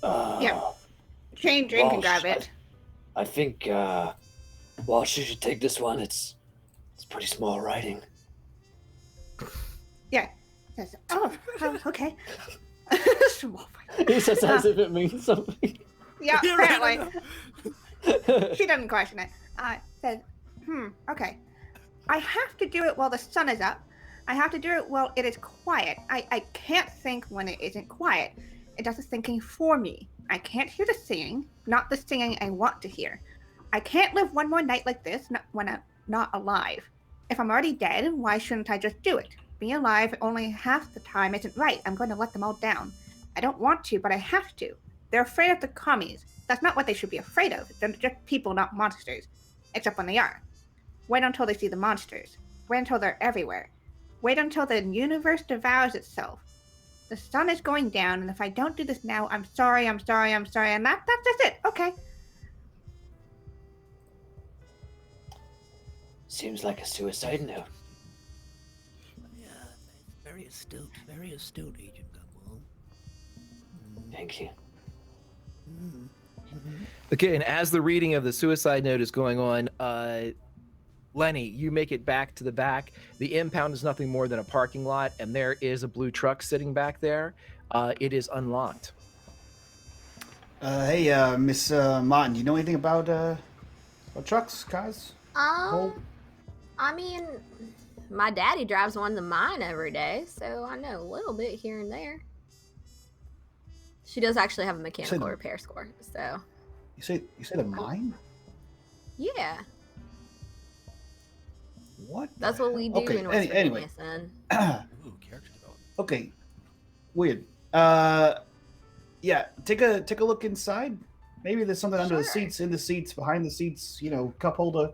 Yeah. Jane, drink and grab it. I think Walsh, you should take this one. It's pretty small writing. Yeah. Yes. Oh, okay. Small He says as if it means something. Yeah, Yeah, right, apparently. She doesn't question it. Says, okay. I have to do it while the sun is up. I have to do it while it is quiet. I can't think when it isn't quiet. It does the thinking for me. I can't hear the singing, not the singing I want to hear. I can't live one more night like this when I'm not alive. If I'm already dead, why shouldn't I just do it? Being alive only half the time isn't right. I'm going to let them all down. I don't want to, but I have to. They're afraid of the commies. That's not what they should be afraid of. They're just people, not monsters. Except when they are. Wait until they see the monsters. Wait until they're everywhere. Wait until the universe devours itself. The sun is going down, and if I don't do this now, I'm sorry, and that's just it. Okay. Seems like a suicide note. Yeah, very astute, Agent Gumbo. Thank you. Okay, and as the reading of the suicide note is going on, Lenny, you make it back to the back. The impound is nothing more than a parking lot, and there is a blue truck sitting back there. It is unlocked. Hey, Miss Martin, do you know anything about trucks, cars? I mean, my daddy drives one of mine every day, so I know a little bit here and there. She does actually have a mechanical repair score, so. You say the mine? Yeah. What? That's what we do in West Virginia, son. Ooh, character development. Okay. Weird. Yeah, take a look inside. Maybe there's something under the seats, in the seats, behind the seats, cup holder,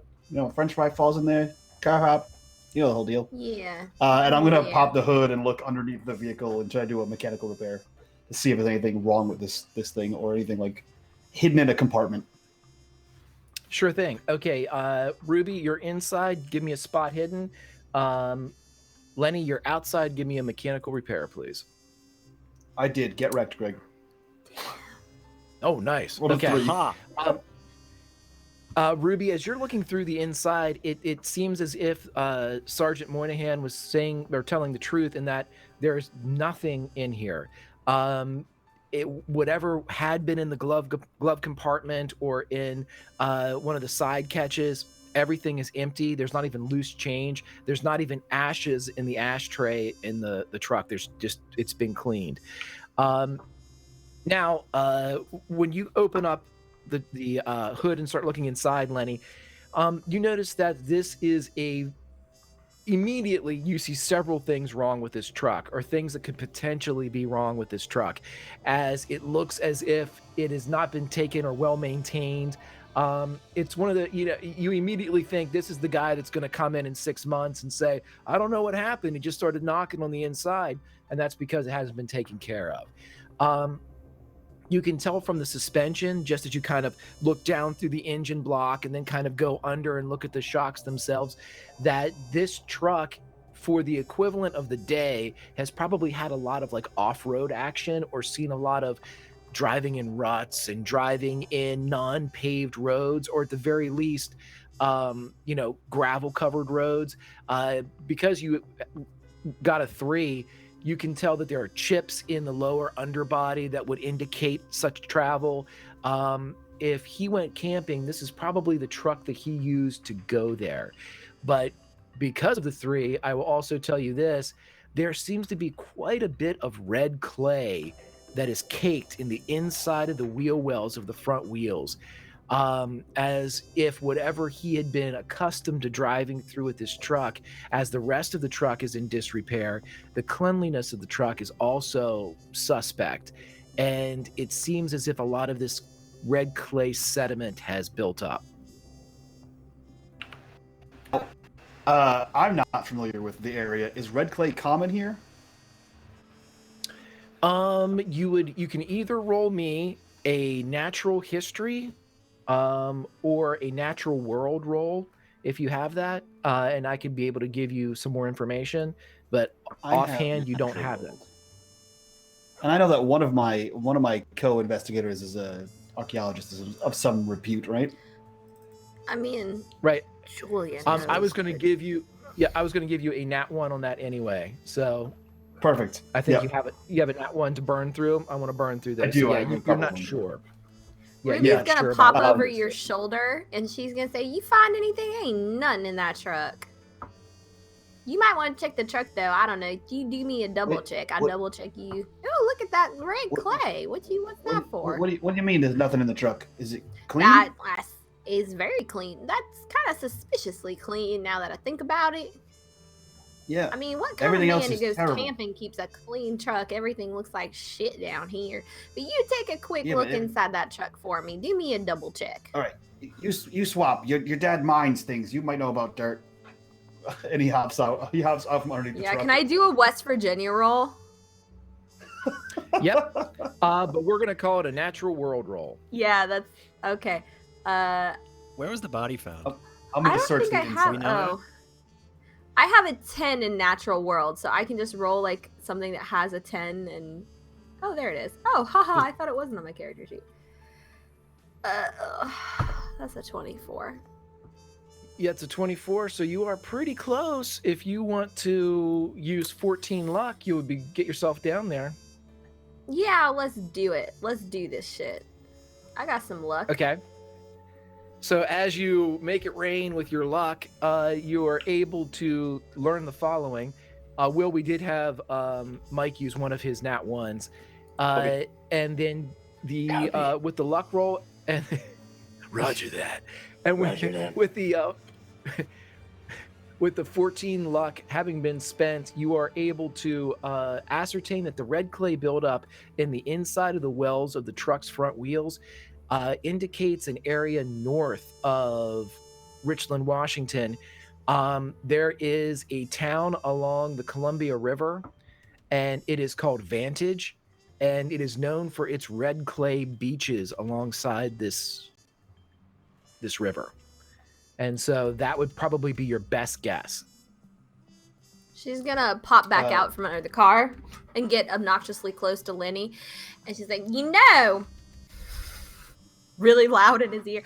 French fry falls in there, car hop, the whole deal. Yeah. And I'm gonna pop the hood and look underneath the vehicle and try to do a mechanical repair to see if there's anything wrong with this thing or anything like hidden in a compartment. Sure thing. Okay, Ruby, you're inside. Give me a spot hidden. Lenny, you're outside. Give me a mechanical repair, please. I did. Get wrecked, Greg. Oh, nice. What a Okay. three. Ruby, as you're looking through the inside, it seems as if Sergeant Moynihan was saying or telling the truth in that there's nothing in here. Whatever had been in the glove compartment or in one of the side catches, everything is empty. There's not even loose change. There's not even ashes in the ashtray in the truck. There's just, it's been cleaned. Now, when you open up the hood and start looking inside, Lenny, you notice that this is immediately you see several things wrong with this truck, or things that could potentially be wrong with this truck, as it looks as if it has not been taken or well maintained. It's one of the, you immediately think this is the guy that's going to come in 6 months and say, I don't know what happened. He just started knocking on the inside. And that's because it hasn't been taken care of. You can tell from the suspension, just as you kind of look down through the engine block and then kind of go under and look at the shocks themselves, that this truck, for the equivalent of the day, has probably had a lot of like off-road action or seen a lot of driving in ruts and driving in non-paved roads, or at the very least, gravel covered roads. Because you got a 3, you can tell that there are chips in the lower underbody that would indicate such travel. If he went camping, this is probably the truck that he used to go there. But because of the 3, I will also tell you this, there seems to be quite a bit of red clay that is caked in the inside of the wheel wells of the front wheels. As if whatever he had been accustomed to driving through with this truck, as the rest of the truck is in disrepair, the cleanliness of the truck is also suspect. And it seems as if a lot of this red clay sediment has built up. I'm not familiar with the area. Is red clay common here? You can either roll me a natural history or a natural world roll if you have that, and I could be able to give you some more information, but offhand you don't have it. And I know that one of my co-investigators is a archaeologist of some repute, right? I mean, right. Julian. I was going to give you a nat 1 on that anyway. So Perfect. I think Yep. you have a nat 1 to burn through. I want to burn through this. I do, Yeah, I have a you're couple not of them. sure. Yeah, Ruby's you're not gonna sure pop about over your shoulder and she's gonna say, "You find anything? Ain't nothing in that truck." You might want to check the truck though. I don't know. You do me a double Wait, check. I what- double check you. Oh, look at that red What- clay. What's that for? What do you mean there's nothing in the truck? Is it clean? That is very clean. That's kind of suspiciously clean now that I think about it. Yeah. I mean, what kind Everything of else man who is goes terrible. camping keeps a clean truck? Everything looks like shit down here. But you take a quick Yeah, look but inside that truck for me. Do me a double check. All right. You swap. Your dad mines things. You might know about dirt. And he hops out. He hops off from underneath the Yeah, truck. can I do a West Virginia roll? Yep. But we're gonna call it a natural world roll. Yeah, that's okay. Where was the body found? I'm I gonna don't search think the I inside. have. We know Oh, I have a 10 in natural world, so I can just roll like something that has a 10 and. Oh, there it is. Oh, haha! I thought it wasn't on my character sheet. That's a 24. Yeah, it's a 24, so you are pretty close. If you want to use 14 luck, you would get yourself down there. Yeah, let's do it. Let's do this shit. I got some luck. Okay. So as you make it rain with your luck, you are able to learn the following. Will, we did have Mike use one of his nat ones. Okay. And then with the luck roll, and Roger that. and Roger that. with the with the 14 luck having been spent, you are able to ascertain that the red clay buildup in the inside of the wells of the truck's front wheels indicates an area north of Richland, Washington. There is a town along the Columbia River, and it is called Vantage, and it is known for its red clay beaches alongside this river. And so that would probably be your best guess. She's gonna pop back out from under the car and get obnoxiously close to Lenny. And she's like, really loud in his ear,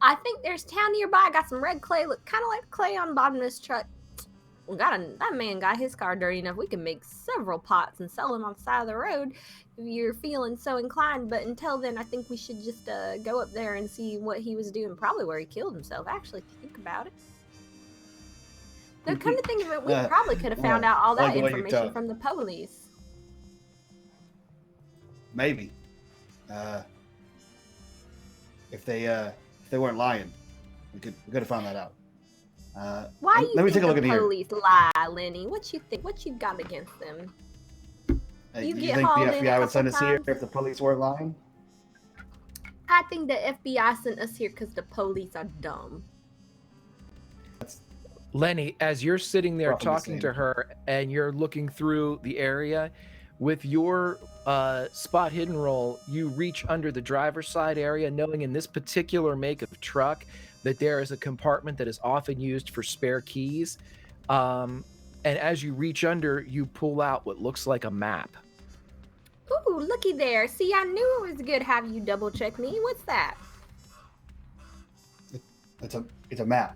I think there's a town nearby. Got some red clay, look kind of like clay on the bottom of this truck. That man got his car dirty enough. We can make several pots and sell them on the side of the road if you're feeling so inclined. But until then, I think we should just go up there and see what he was doing. Probably where he killed himself, actually, if you think about it. Though, come to think of it, we probably could have found out all that information from the police. Maybe. If they weren't lying, we could have found that out. Why do you let me think take a look the in here. police lie, Lenny? What you think? What you got against them? You get think the hauled in a FBI would send couple us here times? if the police weren't lying? I think the FBI sent us here because the police are dumb. Lenny, as you're sitting there Roughly the talking same. to her and you're looking through the area, with your spot hidden roll, you reach under the driver's side area, knowing in this particular make of truck that there is a compartment that is often used for spare keys. And as you reach under, you pull out what looks like a map. Ooh, looky there. See, I knew it was good to have you double check me. What's that? It's a map.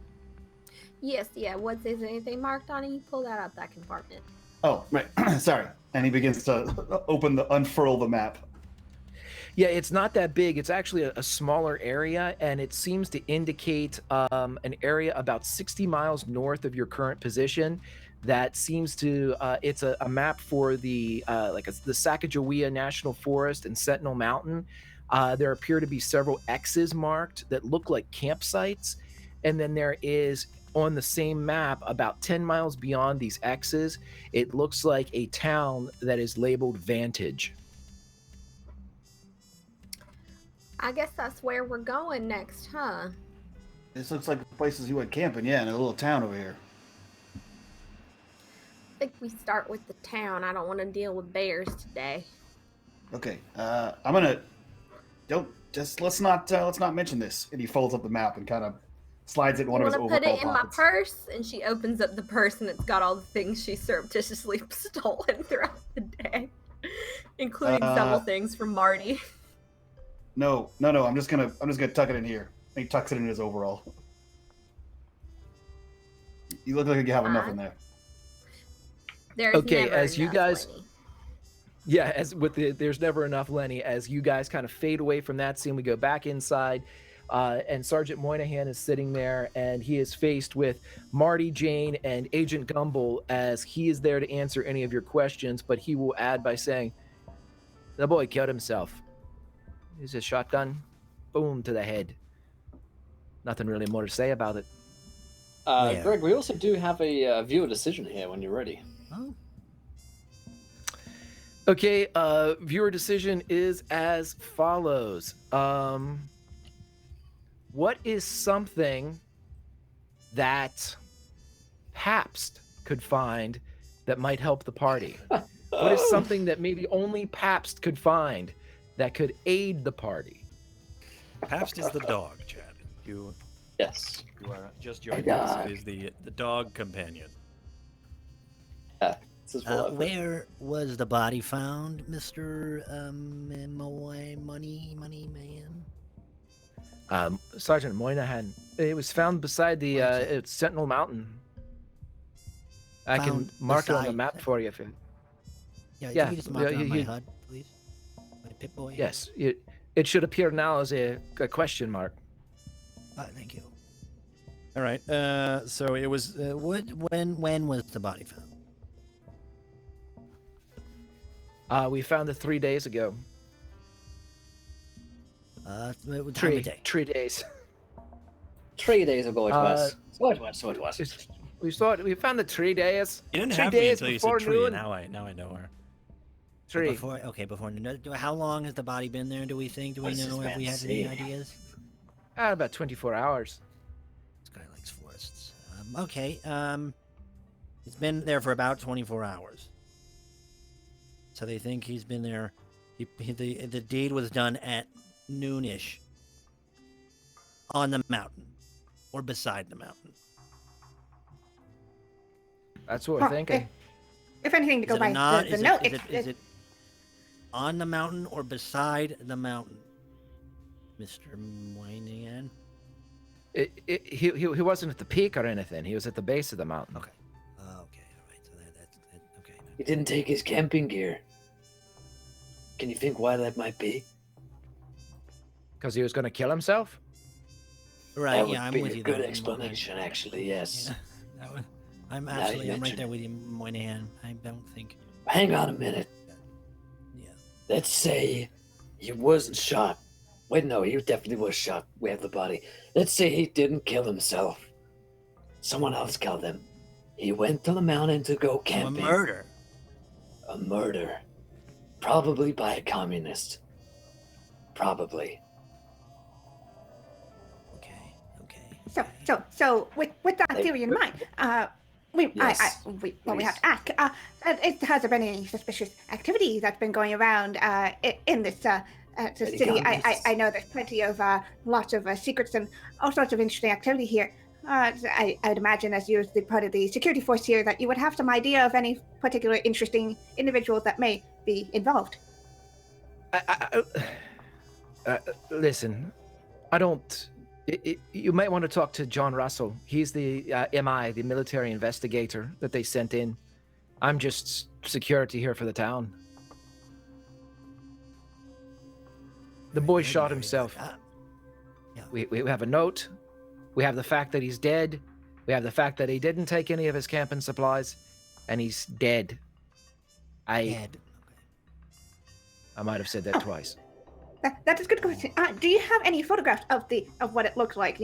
Yes, yeah. Is there anything marked on it? You pull that out that compartment. Oh, right. Sorry. And he begins to unfurl the map. Yeah, it's not that big. It's actually a smaller area, and it seems to indicate an area about 60 miles north of your current position. That seems to it's a map for the the Sacagawea National Forest and Sentinel Mountain. There appear to be several X's marked that look like campsites, and then there is on the same map about 10 miles beyond these X's, it looks like a town that is labeled Vantage. I guess that's where we're going next, huh? This looks like the places you went camping, yeah, in a little town over here. I think we start with the town. I don't want to deal with bears today. Okay, let's not mention this. And he folds up the map and kind of slides it in one You of his want to overall put it in my pockets. purse? And she opens up the purse and it's got all the things she surreptitiously stolen throughout the day, including several things from Marty. No. I'm just gonna tuck it in here. And he tucks it in his overall. You look like you have enough in there. There's Okay, never as you enough guys- Lenny. Yeah, as with there's never enough Lenny. As you guys kind of fade away from that scene, we go back inside, and Sergeant Moynihan is sitting there, and he is faced with Marty, Jane, and Agent Gumble, as he is there to answer any of your questions. But he will add by saying, "The boy killed himself. He's a shotgun, boom to the head. Nothing really more to say about it." Yeah. Greg, we also do have a viewer decision here when you're ready. Oh. Okay, viewer decision is as follows. What is something that Pabst could find that might help the party? What is something that maybe only Pabst could find that could aid the party? Pabst is the dog, Chad. You Yes. are just joining us. It is the dog companion. This is what I think. Where was the body found, Mr. Money Man? Sergeant Moynihan, it was found beside the Sentinel Mountain. I can Found mark it on the beside- map for you if you. Yeah, Yeah, can you just mark it yeah, on my you- HUD, please? My Pip-Boy? Yes, it should appear now as a question mark. Thank you. All right. So it was. When was the body found? We found it 3 days ago. What time of day? 3 days. 3 days ago it was. So it was. We found it 3 days. You didn't 3 have me days until you before said tree. noon. Now I know her. Three. Before noon. How long has the body been there? Do we think? Do we What does know? this Have we man had any say? ideas? About 24 hours. This guy likes forests. Okay. It's been there for about 24 hours. So they think he's been there. The deed was done at noonish on the mountain or beside the mountain. That's what we're thinking. If anything, to Is go it by not? the Is note, is it on the mountain or beside the mountain, Mr. Moynihan? He wasn't at the peak or anything. He was at the base of the mountain. Okay. Okay. All right. So that's okay. He didn't take his camping gear. Can you think why that might be? Because he was going to kill himself? Right. That would Yeah, I'm be with a you. good there, explanation, actually, yes. Yeah, that would, I'm Now you absolutely. I'm right mention there it. with you, Moynihan. I don't think. Hang on a minute. Yeah. Let's say he wasn't shot. Wait, no, he definitely was shot. We have the body. Let's say he didn't kill himself. Someone else killed him. He went to the mountain to go A camping. murder. A murder. Probably by a communist. Probably. Okay. So with that theory in mind, we have to ask. Has there been any suspicious activity that's been going around in this city? I know there's plenty of lots of secrets and all sorts of interesting activity here. I'd imagine, as you're part of the security force here, that you would have some idea of any particular interesting individuals that may be involved. Listen, I don't. You might want to talk to John Russell. He's the MI, the military investigator that they sent in. I'm just security here for the town. The boy shot himself. Yeah. We have a note. We have the fact that he's dead. We have the fact that he didn't take any of his camping supplies, and he's dead. Dead. I might have said that twice. That is a good question. Do you have any photographs of what it looked like?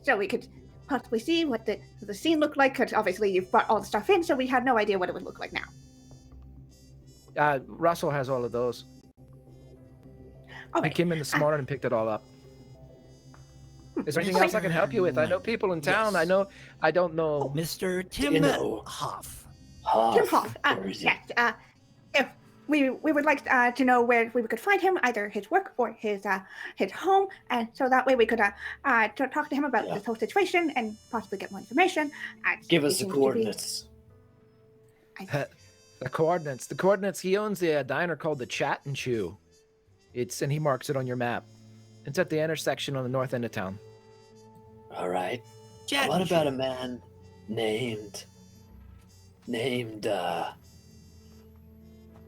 So we could possibly see what the scene looked like. Because obviously you've brought all the stuff in, so we had no idea what it would look like now. Russell has all of those. Okay. He came in this morning and picked it all up. Is there anything else I can help you with? I know people in town. Yes. I don't know. Mr. Tim Hoff. Tim Hoff. Yes. If we would like to know where we could find him, either his work or his home, and so that way we could talk to him about this whole situation and possibly get more information. Give us the coordinates. The coordinates. The coordinates. He owns a diner called the Chat and Chew. And he marks it on your map. It's at the intersection on the north end of town. All right. What about a man named named,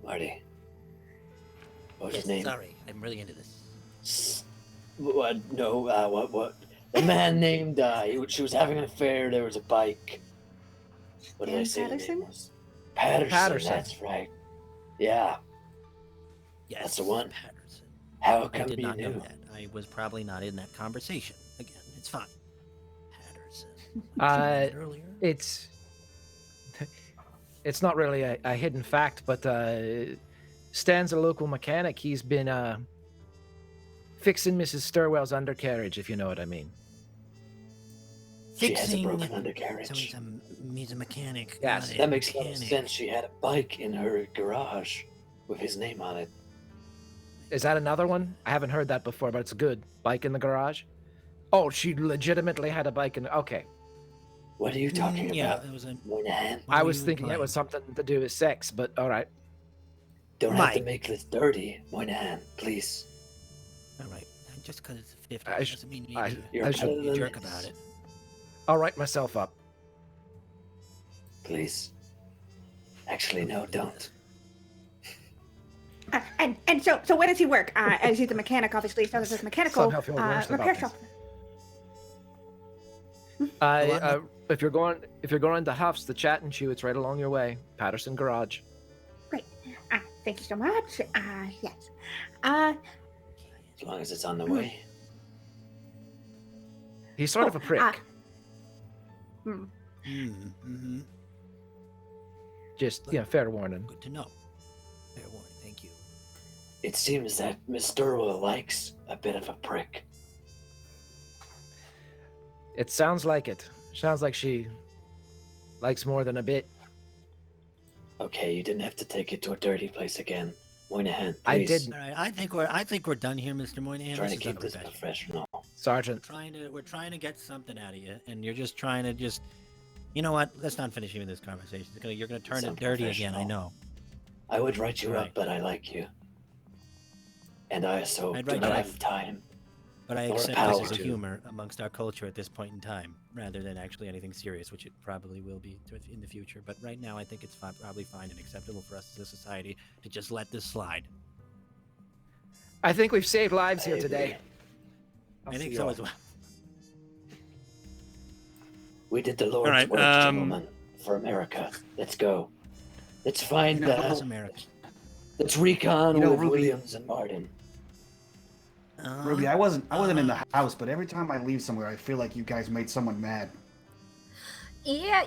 Marty. What was his name? Sorry, I'm really into this. What? No, what? A man named, she was having an affair, there was a bike. What did I say the name was? Patterson, that's right. Yeah. Yes, that's the one. Patterson. How I come did you not know knew? that. I was probably not in that conversation. Again, it's fine. Patterson. Earlier. It's not really a hidden fact, but Stan's a local mechanic. He's been fixing Mrs. Stirwell's undercarriage, if you know what I mean. She has a broken undercarriage. So he's a mechanic. Yes, that makes a lot of sense. She had a bike in her garage with his name on it. Is that another one? I haven't heard that before, but it's good. Bike in the garage? Oh, she legitimately had a bike in... Okay. What are you talking Yeah, about? it was a... I was thinking it was something to do with sex, but all right. Don't have to make this dirty, Moynihan, please. All right. Just because it's 50 doesn't mean you need You're to be a jerk about it. I'll write myself up. Please. Actually, no, don't. And so where does he work? As he's a mechanic, obviously, so there's a mechanical Somehow feel worse about repair this. shop. If you're going to Huff's, the Chat and Chew, it's right along your way. Patterson Garage. Great. Thank you so much. Yes. As long as it's on the way. He's sort of a prick. Just, fair warning. Good to know. Fair warning. Thank you. It seems that Miss Stirwell likes a bit of a prick. It sounds like it. Sounds like she likes more than a bit. Okay, you didn't have to take it to a dirty place again. Moynihan, please. I didn't. All right. I think we're done here, Mr. Moynihan. Trying to This is keep this unprofessional. professional. Sergeant. We're trying to get something out of you, and you're just trying to you know what? Let's not finish even this conversation. You're gonna turn it dirty again. I know. I would write you up, but I like you. And I also do not have time. But I or accept power this as a to. humor amongst our culture at this point in time, rather than actually anything serious, which it probably will be in the future. But right now, I think it's probably fine and acceptable for us as a society to just let this slide. I think we've saved lives here today. I think so as well. We did the Lord's work, gentlemen, for America. Let's go. Let's find America. Let's recon with Ruby, Williams and Martin. Ruby, I wasn't in the house, but every time I leave somewhere, I feel like you guys made someone mad. Yeah,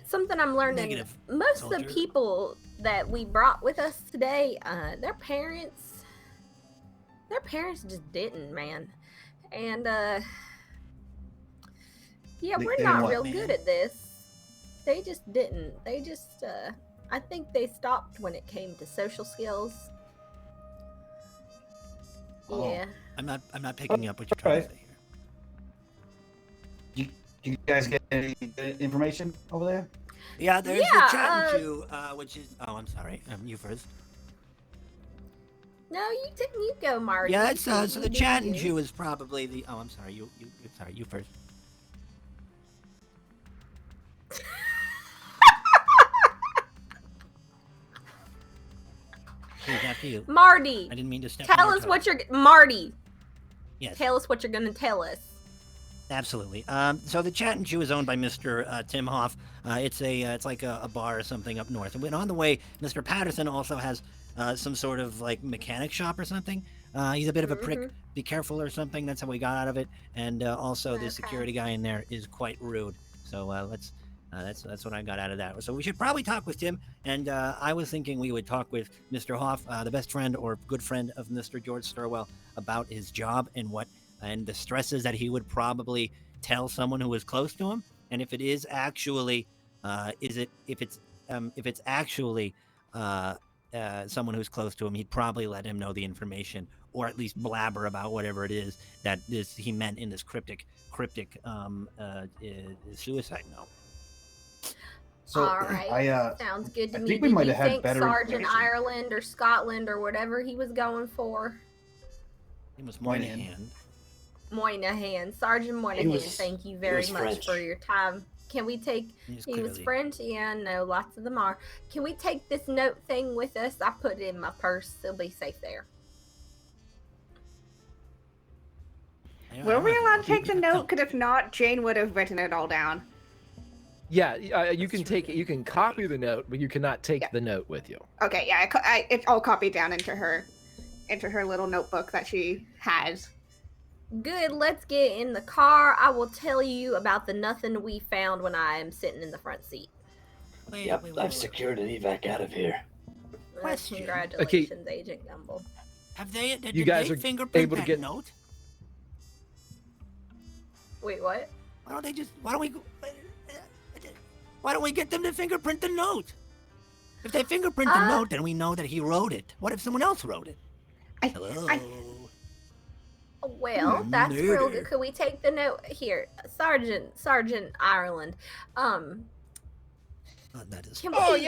something I'm learning. Negative, most soldier. of the people that we brought with us today, their parents just didn't, man. And we're not real good at this. They just didn't. They just I think they stopped when it came to social skills. Yeah. I'm not picking up what you're trying to say here. Do you guys get any information over there? Yeah, there's the chat and Chew, which is. Oh, I'm sorry. You first. No, you go, Marty. Yeah, it's so the chat and Chew is probably the. Oh, I'm sorry. You first. After you. Marty. I didn't mean to step. Tell us what you're Marty. Yes. Tell us what you're gonna tell us. Absolutely. So the Chat and Chew is owned by Mr. Tim Hoff. It's like a bar or something up north. And on the way, Mr. Patterson also has some sort of like mechanic shop or something. He's a bit of a prick. Be careful or something. That's how we got out of it. And also the security guy in there is quite rude. So that's what I got out of that. So we should probably talk with Tim. And I was thinking we would talk with Mr. Hoff, the best friend or good friend of Mr. George Stirwell, about his job and the stresses that he would probably tell someone who was close to him. And if it is actually, if it's actually someone who's close to him, he'd probably let him know the information, or at least blabber about whatever it is that he meant in this cryptic suicide note. So all right, sounds good to me. I think we might have had better Sergeant information. Ireland or Scotland or whatever he was going for. It was Moynihan. Moynihan, Sergeant Moynihan. was- Thank you he very was much French. for your time. Can we take? Yes, He was clearly. French. Yeah, I know. Lots of them are. Can we take this note thing with us? I put it in my purse. It'll be safe there. Were we allowed to take the note? Because if not, Jane would have written it all down. Yeah, you can take it. You can copy the note, but you cannot take the note with you. Okay, yeah, it's all copied down into her little notebook that she has. Good. Let's get in the car. I will tell you about the nothing we found when I am sitting in the front seat. Yep, I've secured an evac out of here. Question. Congratulations, Agent Gumble. Have they? Did You guys they are fingerprint able to that get- note? Wait, what? Why don't they just? Why don't we get them to fingerprint the note? If they fingerprint the note, then we know that he wrote it. What if someone else wrote it? Hello. Well, that's real Murder. good. Could we take the note here, Sergeant Ireland? Oh, that is. Can we,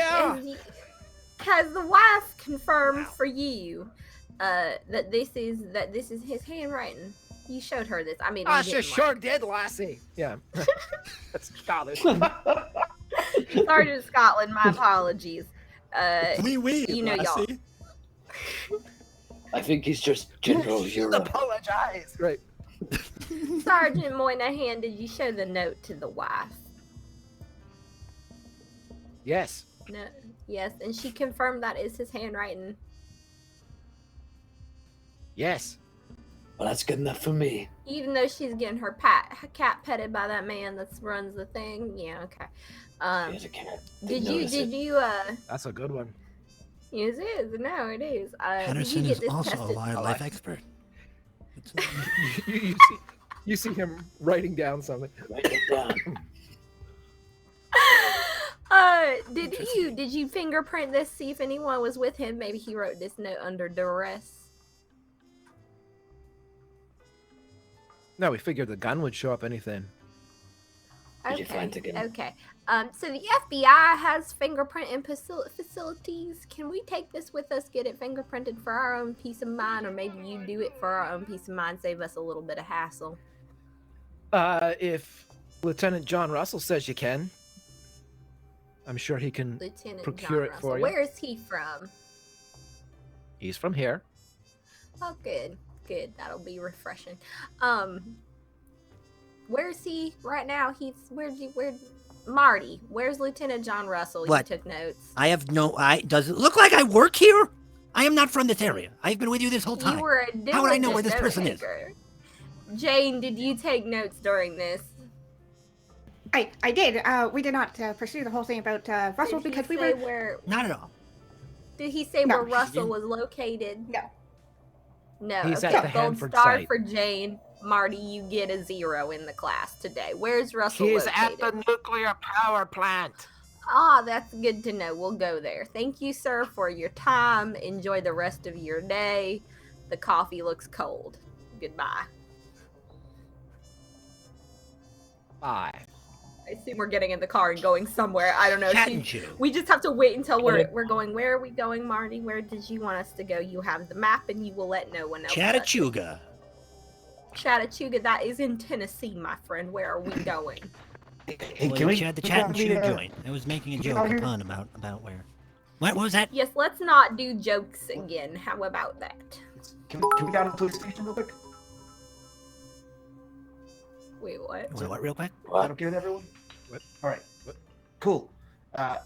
has the wife confirmed for you that this is his handwriting? You showed her this. I mean, Ah, you she didn't, sure did, lassie. Yeah, that's Scottish. Sergeant Scotland. My apologies. You know y'all. I think he's just General Europe. Apologize. Right. Sergeant Moynihan, did you show the note to the wife? Yes. No. Yes, and she confirmed that is his handwriting. Yes. Well, that's good enough for me. Even though she's getting her cat petted by that man that runs the thing. Yeah, okay. Here's a cat. Did Didn't you notice it. That's a good one. Yes, it is. No, it is. Henderson did you is get this also a tested? wildlife expert. you see him writing down something. Write it down. Did you fingerprint this? See if anyone was with him. Maybe he wrote this note under duress. No, we figured the gun would show up anything. Did you find the gun? Okay. So the FBI has fingerprinting facilities. Can we take this with us, get it fingerprinted for our own peace of mind, or maybe you do it for our own peace of mind, save us a little bit of hassle? If Lieutenant John Russell says you can, I'm sure he can Lieutenant procure John it Russell. for you. Where is he from? He's from here. Oh, good. Good. That'll be refreshing. Where's he right now? Where Marty? Where's Lieutenant John Russell? What? You took notes. I have no. Does it look like I work here? I am not from this area. I've been with you this whole time. You were a How would I know where this diligent person is? note-taker. Jane, did you take notes during this? I did. We did not pursue the whole thing about Russell Did he because we say were. where? Not at all. Did he say No, where he Russell didn't. was located? No. No. He's okay. at the Gold Hanford star site. for Jane. Marty, you get a 0 in the class today. Where's Russell He's located? at the nuclear power plant. Ah, that's good to know. We'll go there. Thank you, sir, for your time. Enjoy the rest of your day. The coffee looks cold. Goodbye. Bye. I assume we're getting in the car and going somewhere. I don't know. Chatting you. We just have to wait until we're going. Where are we going, Marty? Where did you want us to go? You have the map, and you will let no one else. Chattanooga. Chattanooga. That is in Tennessee, my friend. Where are we going? Hey, Well, can we? you had the can we Chattanooga have joint. I was making a get joke, out a here? pun about where. What was that? Yes, let's not do jokes again. How about that? Can we get out of the police station real quick? Wait, what? Wait, what, real quick? Is that okay with everyone? What? All right. Cool. I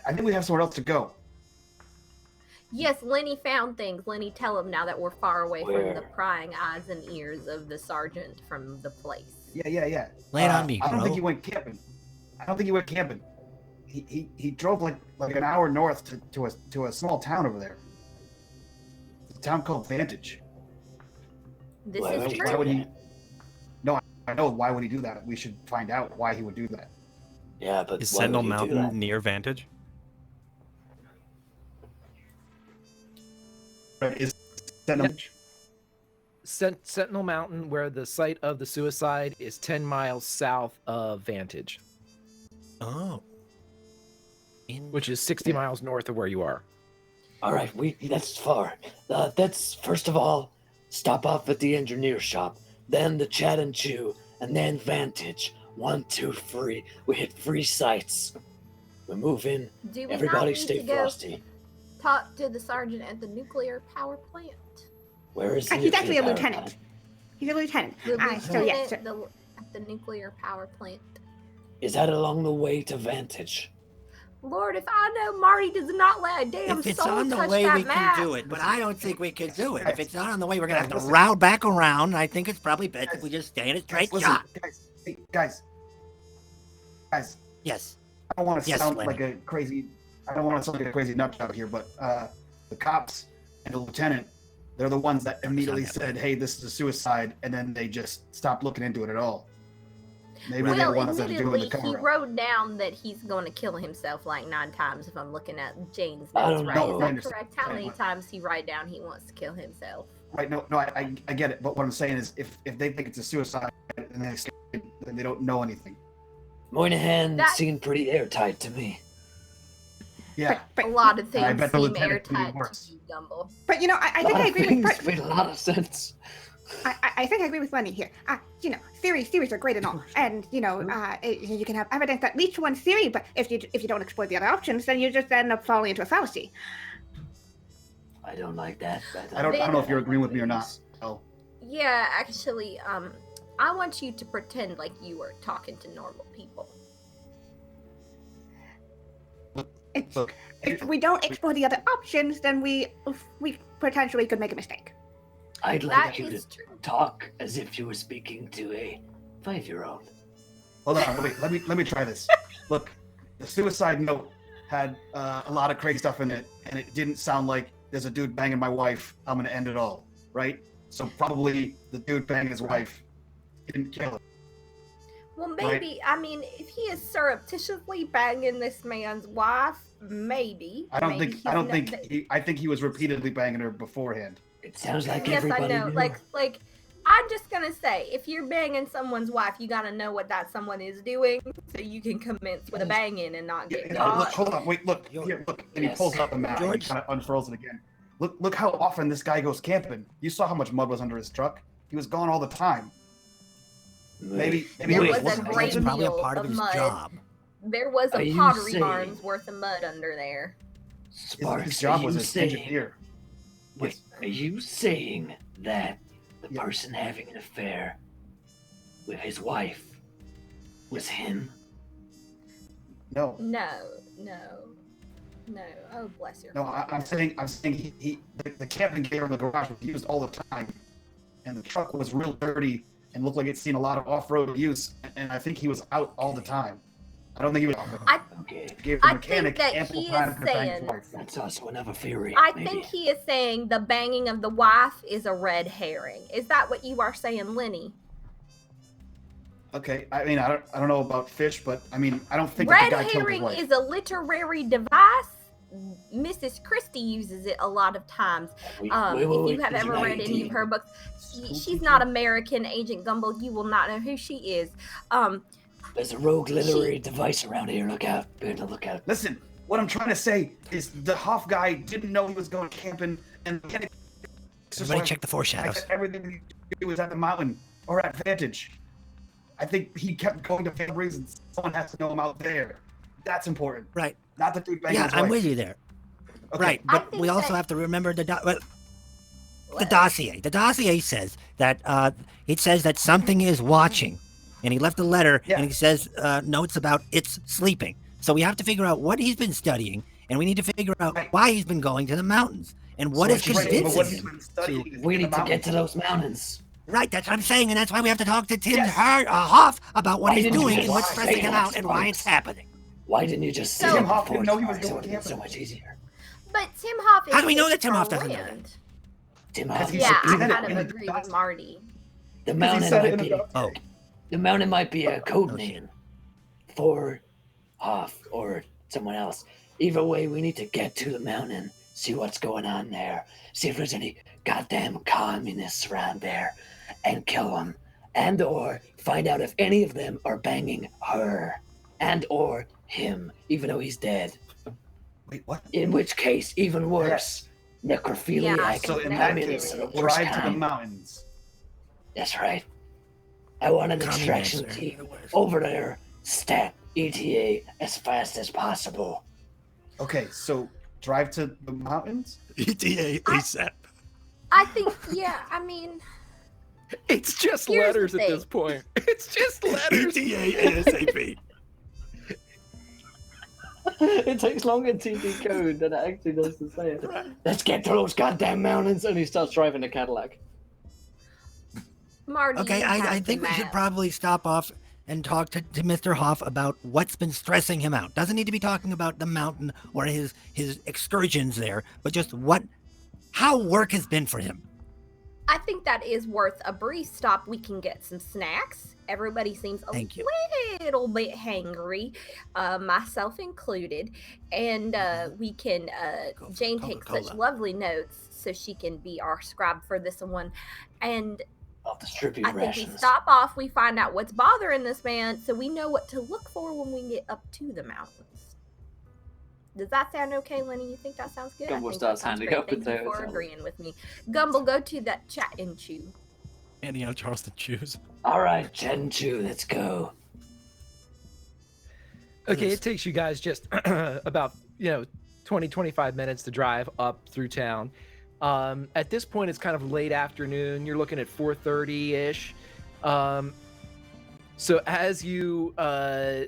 think we have somewhere else to go. Yes, Lenny found things. Lenny, tell him now that we're far away from Where? the prying eyes and ears of the sergeant from the place. Yeah. Lay it on me, I don't bro. think he went camping. He drove like an hour north to a small town over there. It's a town called Vantage. This Why is would you true. Why would he? No, I know. Why would he do that? We should find out why he would do that. Yeah, but Is why would Sendal he do Mountain that? near Vantage? Is that Sentinel Mountain, where the site of the suicide is 10 miles south of Vantage, Oh. which is 60 miles north of where you are. All right, that's far. Let's first of all stop off at the engineer shop, then the Chat and Chew, and then Vantage. 1, 2, 3. We hit 3 sites. We move in. Do we Everybody not need stay to go frosty. talk to the sergeant at the nuclear power plant? Where is the He's actually a nuclear power lieutenant. plant? He's a lieutenant. The So yes, lieutenant at the nuclear power plant. Is that along the way to Vantage? Lord, if I know, Marty does not let a damn If it's soul on the touch way, that we map. can do it. But I don't think we can do it. If it's not on the way, we're going to have to route back around. I think it's probably best if we just stay in a straight shot. Guys. Yes. I don't want to Yes, sound Lenny. like a crazy. I don't want to sound like a crazy nut job here, but the cops and the lieutenant, they're the ones that immediately said, "Hey, this is a suicide," and then they just stopped looking into it at all. Maybe they're the Well, ones that are doing admittedly, the he cover-up. wrote down that he's going to kill himself like 9 times if I'm looking at Jane's I notes don't right. know. Is I that understand. correct? How many times he write down he wants to kill himself? Right? No, I get it. But what I'm saying is, if they think it's a suicide and they escape, then they don't know anything. Moynihan That- seemed pretty airtight to me. Yeah. A lot of I things bet the seem lieutenant can be airtight worse. to you, Gumble. but I think I agree with. Things made a lot of sense. I think I agree with Lenny here. Theories are great and all, and you can have evidence that leads to one theory, but if you don't explore the other options, then you just end up falling into a fallacy. I don't like that. I don't know if you're agreeing with me or not. Oh, Yeah, actually, I want you to pretend like you were talking to normal people. look. If we don't explore the other options, then we potentially could make a mistake. I'd like That you is to true. talk as if you were speaking to a 5-year-old. Hold on, wait. Let me try this. Look, the suicide note had a lot of crazy stuff in it, and it didn't sound like there's a dude banging my wife. I'm gonna end it all, right? So probably the dude banging his wife didn't kill him. Well, maybe. I mean, if he is surreptitiously banging this man's wife, maybe. I don't maybe think. he's I don't not- think. I think he was repeatedly banging her beforehand. It sounds like Yes, I everybody know. knew. Like, I'm just gonna say, if you're banging someone's wife, you gotta know what that someone is doing, so you can commence with a banging and not get Yeah, look, caught. hold on, wait, look, here, look, and he Yes. pulls up a map and George? he kind of unfurls it again. Look how often this guy goes camping. You saw how much mud was under his truck. He was gone all the time. Maybe There it was a wasn't- great That's probably a deal part of of his mud. job. There was Are a you pottery saying- barn's worth of mud under there. Sparks, His job are was you as saying, engineer. wait, are you saying that the Yeah. person having an affair with his wife was him? No, No. Oh, bless your no, heart. I'm saying the camping gear in the garage was used all the time, and the truck was real dirty and looked like it's seen a lot of off-road use. And I think he was out all the time. I don't think he was. Okay, Gave the I mechanic think that ample he time is to bang his saying- wife. that's also another theory. I maybe. think he is saying the banging of the wife is a red herring. Is that what you are saying, Lenny? Okay, I mean, I don't know about fish, but I mean, I don't think Red that the guy killed his herring wife. is a literary device. Mrs. Christie uses it a lot of times. Wait, If you have did ever write read any of it? her books, she's not American, Agent Gumbel. You will not know who she is. There's a rogue literary device around here. Look out. Better look out. Listen, what I'm trying to say is the Hoff guy didn't know he was going camping, and the mechanic Everybody check the foreshadows. everything he was at the mountain or at Vantage. I think he kept going to family reasons. Someone has to know him out there. That's important. Right. Not the dude banging Yeah, his I'm wife. with you there. Okay. Right, I but think we also that- have to remember the dossier. The dossier says that it says that something is watching, and he left a letter, Yeah. and he says notes about it's sleeping. So we have to figure out what he's been studying, and we need to figure out Right. why he's been going to the mountains and what So is what you're saying- Right, but what convincing he's him. been studying is We in need the to get to mountains. those mountains. Right, that's what I'm saying, and that's why we have to talk to Tim Yes. Hoff about what Why he's didn't you doing just and what's say stressing him that, out and why it's Sparks? happening. Why didn't you just say So- it Tim Hoff before, didn't know he was Sparks? It going would have been so camping. much easier. But Tim Hoff is How do we know that his Tim Hoff for doesn't know land. Tim Because Hoff. he Yeah, said- I he said it kind in of the agree doc- with Marty. The Because he mountain said it might in be the Oh, the mountain might be a code Oh, shit. name for Hoff or someone else. Either way, we need to get to the mountain, see what's going on there, see if there's any goddamn communists around there, and kill them, and or find out if any of them are banging her, and or him, even though he's dead. Wait, what? In which case, even worse, necrophiliac. Yeah, So in Exactly. that I mean, case, it's the worst drive to the kind. mountains. That's right. I want an Commie extraction dancer, team the worst. over there, stat ETA as fast as possible. Okay, so drive to the mountains. ETA ASAP. I think, yeah, I mean, It's just Here's the letters at this thing. point. It's just letters. ETA ASAP. It takes longer to decode than it actually does to say it. Let's get to those goddamn mountains. And he starts driving a Cadillac. Marty, Okay, you I have think the we should map. probably stop off and talk to Mr. Hoff about what's been stressing him out. Doesn't need to be talking about the mountain or his excursions there, but just how work has been for him. I think that is worth a brief stop. We can get some snacks. Everybody seems a Thank you. little bit hangry, myself included. And we can, Jane takes such Coca-Cola. lovely notes, so she can be our scribe for this one. And I'll distribute I think we rations. stop off, we find out what's bothering this man, so we know what to look for when we get up to the mountains. Does that sound okay, Lenny? You think that sounds good? Gumbo I think starts that sounds handing great. out Thank you potatoes. for agreeing with me. Gumbo, go to that chat and chew. Handing out Charleston chews. All right, Chen Chu, let's go. Okay, it takes you guys just about 20-25 minutes to drive up through town. At this point, it's kind of late afternoon. You're looking at 4:30 ish. So as you oh,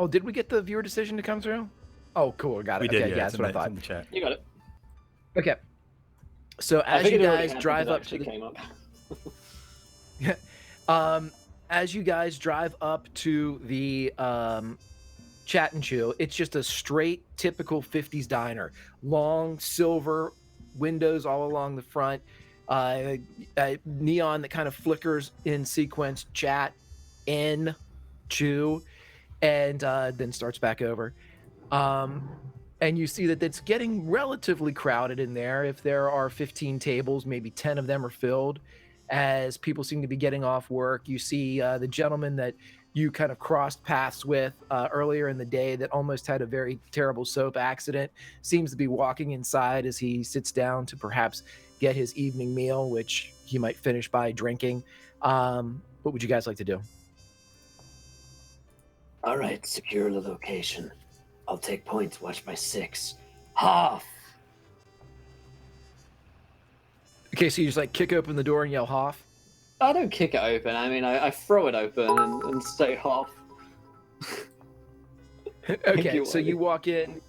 did we get the viewer decision to come through? Oh, cool, got it. We did, Okay, yeah. yeah, It's that's what I in thought. the chat. You got it. Okay. So I as you figured it already guys happened drive because it up to actually the came up. as you guys drive up to the Chat and Chill, it's just a straight typical 50s diner. Long silver windows all along the front, neon that kind of flickers in sequence, chat, in, chew, and then starts back over. And you see that it's getting relatively crowded in there. If there are 15 tables, maybe 10 of them are filled. As people seem to be getting off work, you see the gentleman that you kind of crossed paths with earlier in the day that almost had a very terrible soap accident seems to be walking inside as he sits down to perhaps get his evening meal, which he might finish by drinking. What would you guys like to do? All right, secure the location. I'll take points. Watch my 6. Hoff! Okay, so you just like kick open the door and yell Hoff. I don't kick it open. I mean, I throw it open and say Hoff. Okay, so you walk in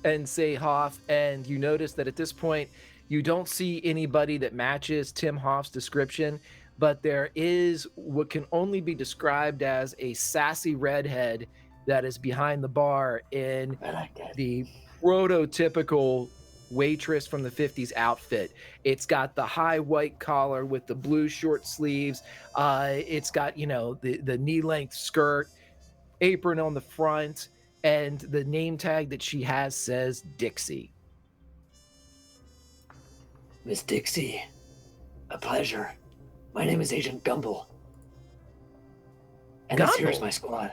and say Hoff, and you notice that at this point, you don't see anybody that matches Tim Hoff's description, but there is what can only be described as a sassy redhead that is behind the bar in I like that. the prototypical waitress from the 50s outfit. It's got the high white collar with the blue short sleeves. It's got, the knee-length skirt, apron on the front, and the name tag that she has says Dixie. Miss Dixie, a pleasure. My name is Agent Gumble. And this here is Gumble? my squad.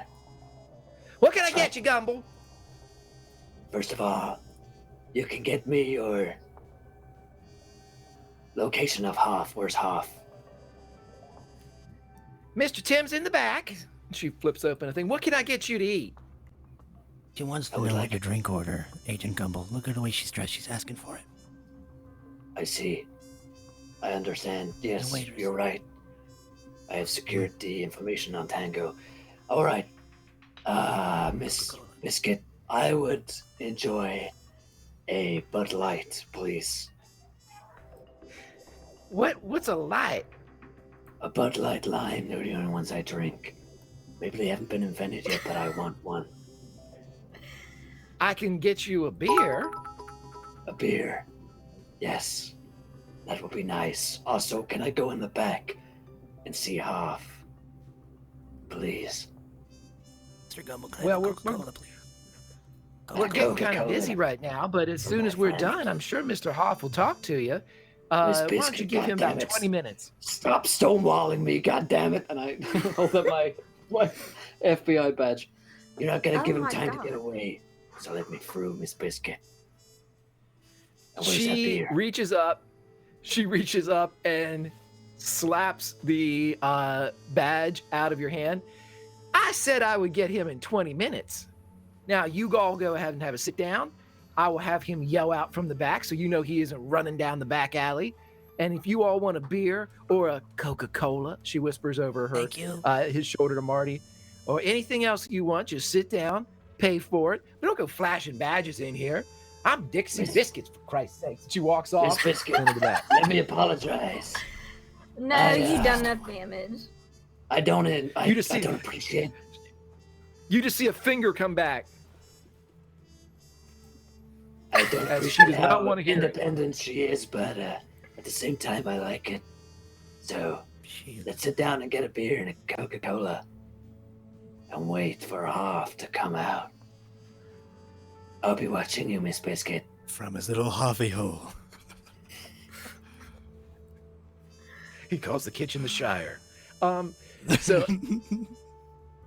What can I get you, Gumble? First of all, you can get me your location of Hoff. Where's Hoff? Mr. Tim's in the back. She flips open a thing. What can I get you to eat? She wants to I would know like what your drink order, Agent Gumble. Look at the way she's dressed. She's asking for it. I see. I understand. Yes, waiters. you're right. I have secured the information on Tango. All right. Miss Biscuit, I would enjoy a Bud Light, please. What's a light? A Bud Light Lime. They're the only ones I drink. Maybe they haven't been invented yet, but I want one. I can get you a beer. A beer. Yes. That would be nice. Also, can I go in the back and see Hoff? Please. Mr. Gumble, can I Well, have a we're- Coca-Cola, please? We're getting kind of Coca-Cola. busy right now, but as For soon my as we're friend. done, I'm sure Mr. Hoff will talk to you. Why don't you Biscuit, give him about goddammit. 20 minutes? Stop stonewalling me, goddammit! And I hold up my FBI badge. You're not gonna Oh give him my time God. to get away. So let me through, Miss Biscuit. And where's that She beer? reaches up and slaps the badge out of your hand. I said I would get him in 20 minutes. Now, you all go ahead and have a sit down. I will have him yell out from the back so you know he isn't running down the back alley. And if you all want a beer or a Coca-Cola, she whispers over his shoulder to Marty, or anything else you want, just sit down, pay for it. We don't go flashing badges in here. I'm Dixie Biscuits, for Christ's sake. She walks off. Miss Biscuit, let me apologize. No, you've done enough damage. I don't appreciate it. You just see a finger come back. I don't appreciate how independent she is, but at the same time, I like it. So, let's sit down and get a beer and a Coca-Cola and wait for Hoff to come out. I'll be watching you, Miss Biscuit. From his little Hoffy hole. He calls the kitchen the Shire. So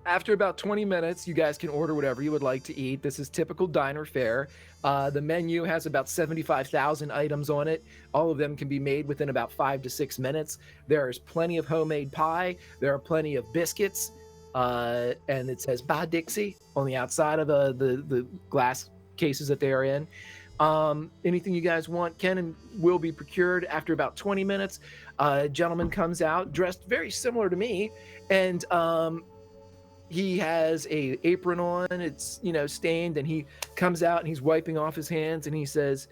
after about 20 minutes, you guys can order whatever you would like to eat. This is typical diner fare. The menu has about 75,000 items on it. All of them can be made within about 5 to 6 minutes. There's plenty of homemade pie. There are plenty of biscuits. And it says "Bye Dixie" on the outside of the glass cases that they are in. Anything you guys want can and will be procured. After about 20 minutes, a gentleman comes out dressed very similar to me, and he has a apron on. It's stained, and he comes out and he's wiping off his hands, and he says,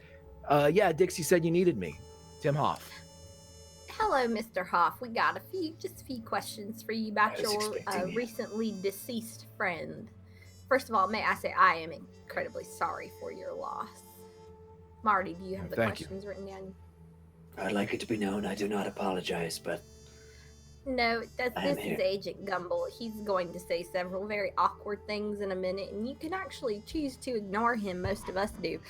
"Yeah, Dixie said you needed me, Tim Hoff." Hello, Mr. Hoff. We got a few questions for you about your recently deceased friend. First of all, may I say I am incredibly sorry for your loss. Marty, do you have the questions written down? I'd like it to be known I do not apologize, but... No, this is Agent Gumbel. He's going to say several very awkward things in a minute, and you can actually choose to ignore him. Most of us do.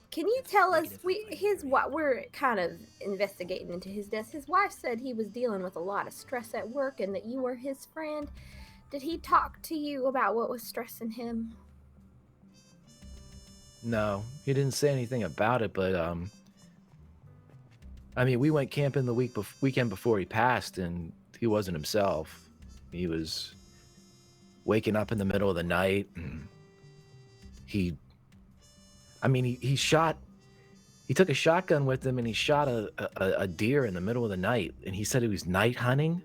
Can you tell us, we're kind of investigating into his death. His wife said he was dealing with a lot of stress at work and that you were his friend. Did he talk to you about what was stressing him? No, he didn't say anything about it, but we went camping the weekend before he passed, and he wasn't himself. He was waking up in the middle of the night, and he took a shotgun with him, and he shot a deer in the middle of the night, and he said he was night hunting.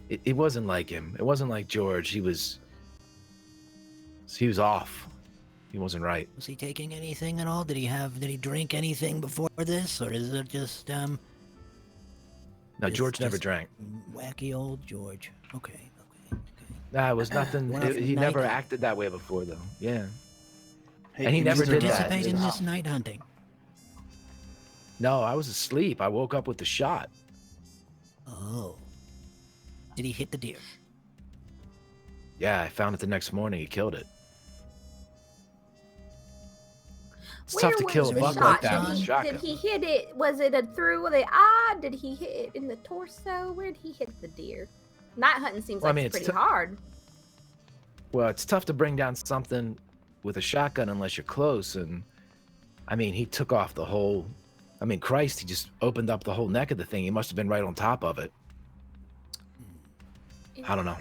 It wasn't like him. It wasn't like George. He was off. He wasn't right. Was he taking anything at all? Did he drink anything before this, or is it just No, George never drank. Wacky old George. Okay. Nah, it was nothing. He never acted that way before, though. Yeah. Hey, and he never did that. Participate in this night hunting. No, I was asleep. I woke up with the shot. Oh. Did he hit the deer? Yeah, I found it the next morning. He killed it. It's tough to kill a buck like that with a shotgun. Did he hit it? Was it through the eye? Did he hit it in the torso? Where did he hit the deer? Night hunting seems like it's pretty hard. Well, it's tough to bring down something with a shotgun unless you're close, and he took off the whole. Christ, he just opened up the whole neck of the thing. He must have been right on top of it. I don't know.